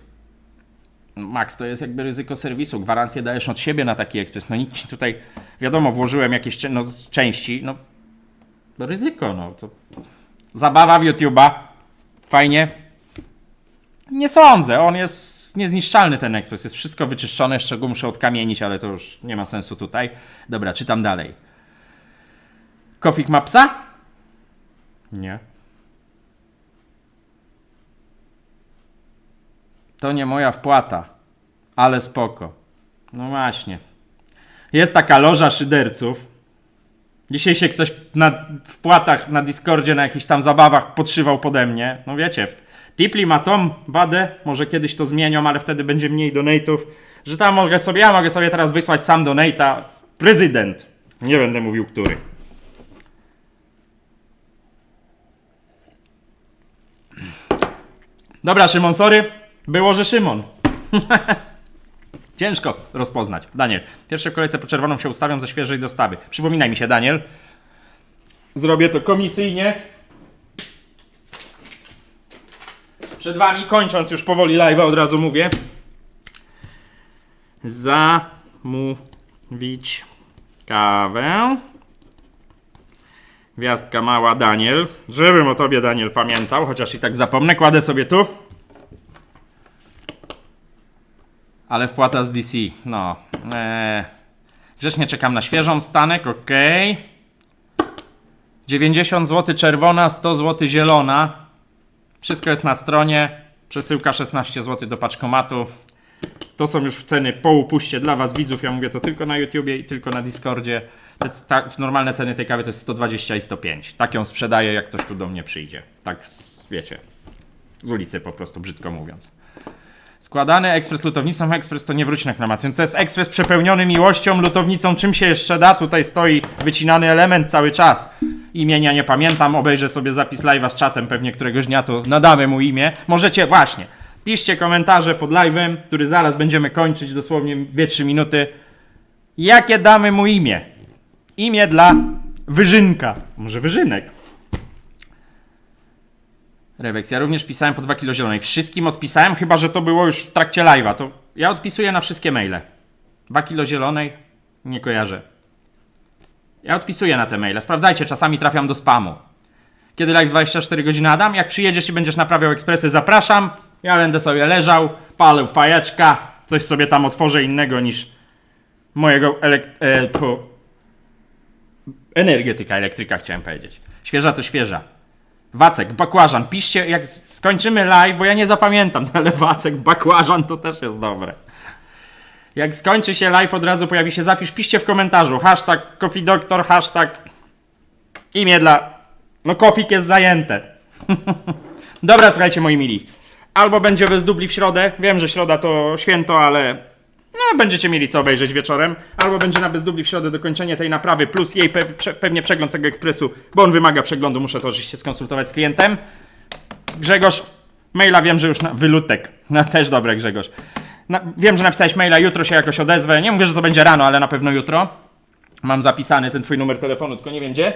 Max, to jest jakby ryzyko serwisu. Gwarancję dajesz od siebie na taki ekspres. No nikt tutaj, wiadomo, włożyłem jakieś części. No, ryzyko, no. To zabawa w YouTube'a. Fajnie. Nie sądzę. On jest niezniszczalny, ten ekspres. Jest wszystko wyczyszczone. Jeszcze go muszę odkamienić, ale to już nie ma sensu tutaj. Dobra, czytam dalej. Kofik ma psa? Nie. To nie moja wpłata, ale spoko. No właśnie. Jest taka loża szyderców. Dzisiaj się ktoś na wpłatach na Discordzie, na jakichś tam zabawach podszywał pode mnie. No wiecie, Tipli ma tą wadę, może kiedyś to zmienią, ale wtedy będzie mniej donate'ów, że tam ja mogę sobie teraz wysłać sam donate'a. Prezydent. Nie będę mówił, który. Dobra, Szymon, sorry. Było, że Szymon. Ciężko rozpoznać. Daniel, pierwsze w kolejce po czerwoną się ustawiam ze świeżej dostawy. Przypominaj mi się, Daniel. Zrobię to komisyjnie. Przed wami, kończąc już powoli live'a, od razu mówię. Zamówić kawę. Gwiazdka mała Daniel. Żebym o tobie, Daniel, pamiętał, chociaż i tak zapomnę. Kładę sobie tu. Ale wpłata z DC. No. Grzecznie czekam na świeżą stanek. Ok. 90 zł czerwona, 100 zł zielona. Wszystko jest na stronie. Przesyłka 16 zł do paczkomatu. To są już ceny po upuście dla was widzów. Ja mówię to tylko na YouTubie i tylko na Discordzie. Normalne ceny tej kawy to jest 120 i 105. Tak ją sprzedaję, jak ktoś tu do mnie przyjdzie. Tak, wiecie. Z ulicy po prostu, brzydko mówiąc. Składany ekspres lutownicą. Ekspres to nie wróć na reklamację. To jest ekspres przepełniony miłością, lutownicą. Czym się jeszcze da? Tutaj stoi wycinany element cały czas. Imienia nie pamiętam. Obejrzę sobie zapis live'a z czatem. Pewnie któregoś dnia to nadamy mu imię. Możecie, właśnie, piszcie komentarze pod live'em, który zaraz będziemy kończyć, dosłownie 2-3 minuty. Jakie damy mu imię? Imię dla Wyżynka. Może Wyżynek. Rewex, ja również pisałem po 2 kg zielonej. Wszystkim odpisałem, chyba że to było już w trakcie live'a. To ja odpisuję na wszystkie maile. 2 kg zielonej? Nie kojarzę. Ja odpisuję na te maile. Sprawdzajcie, czasami trafiam do spamu. Kiedy live 24 godziny Adam? Jak przyjedziesz i będziesz naprawiał ekspresy, zapraszam. Ja będę sobie leżał, palę fajeczka. Coś sobie tam otworzę innego niż mojego energetyka, elektryka chciałem powiedzieć. Świeża to świeża. Wacek, bakłażan. Piszcie, jak skończymy live, bo ja nie zapamiętam, ale wacek, bakłażan to też jest dobre. Jak skończy się live, od razu pojawi się zapis. Piszcie w komentarzu. Hashtag Coffee Doctor, hashtag imię dla... No, kofik jest zajęte. Dobra, słuchajcie, moi mili. Albo będzie bez dubli w środę. Wiem, że środa to święto, ale... No, będziecie mieli co obejrzeć wieczorem. Albo będzie na bez dubli w środę dokończenie tej naprawy, plus jej pewnie przegląd tego ekspresu, bo on wymaga przeglądu. Muszę to oczywiście skonsultować z klientem. Grzegorz, maila wiem, że już na wylutek. No, też dobre, Grzegorz. Wiem, że napisałeś maila, jutro się jakoś odezwę. Nie mówię, że to będzie rano, ale na pewno jutro. Mam zapisany ten twój numer telefonu, tylko nie wiem gdzie.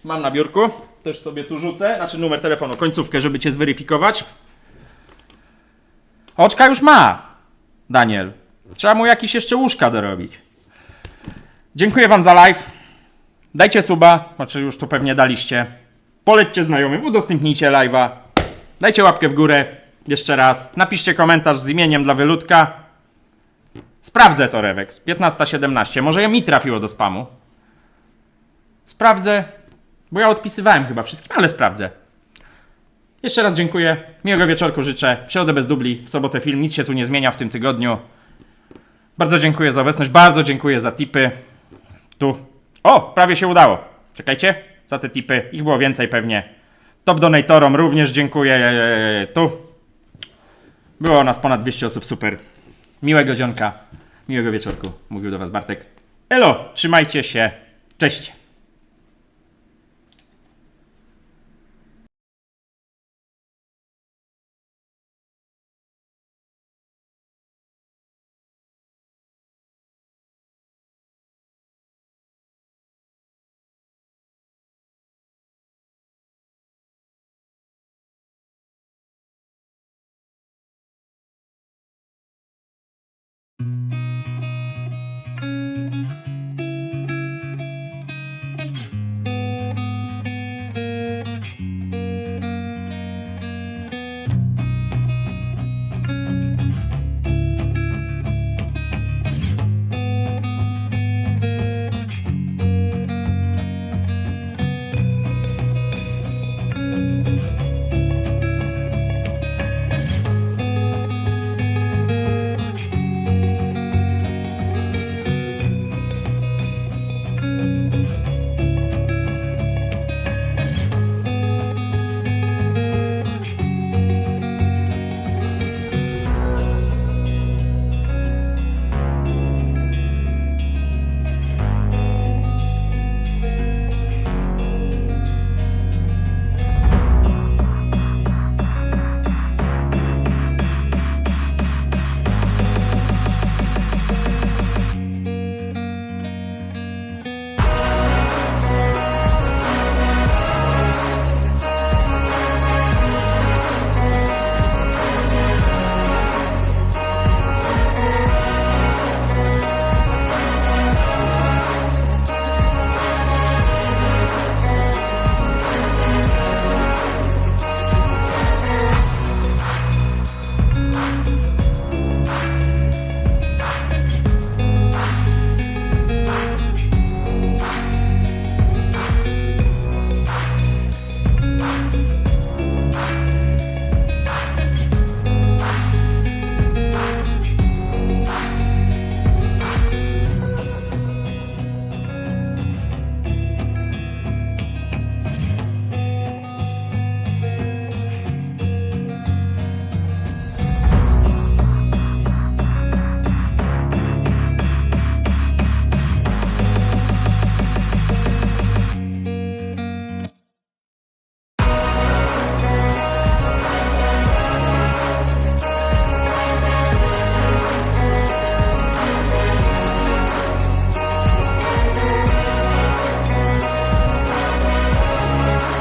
Mam na biurku. Też sobie tu rzucę. Znaczy numer telefonu, końcówkę, żeby cię zweryfikować. Oczka już ma, Daniel. Trzeba mu jakieś jeszcze łóżka dorobić. Dziękuję wam za live. Dajcie suba, znaczy już to pewnie daliście. Polećcie znajomym, udostępnijcie live'a. Dajcie łapkę w górę. Jeszcze raz. Napiszcie komentarz z imieniem dla Wyludka. Sprawdzę to, Rewex. 15:17. Może mi trafiło do spamu. Sprawdzę. Bo ja odpisywałem chyba wszystkim, ale sprawdzę. Jeszcze raz dziękuję. Miłego wieczorku życzę. W środę bez dubli. W sobotę film. Nic się tu nie zmienia w tym tygodniu. Bardzo dziękuję za obecność. Bardzo dziękuję za tipy. Tu. O! Prawie się udało. Czekajcie. Za te tipy. Ich było więcej pewnie. Top donatorom również dziękuję. Tu. Było nas ponad 200 osób. Super. Miłego dzionka. Miłego wieczorku. Mówił do was Bartek. Elo. Trzymajcie się. Cześć.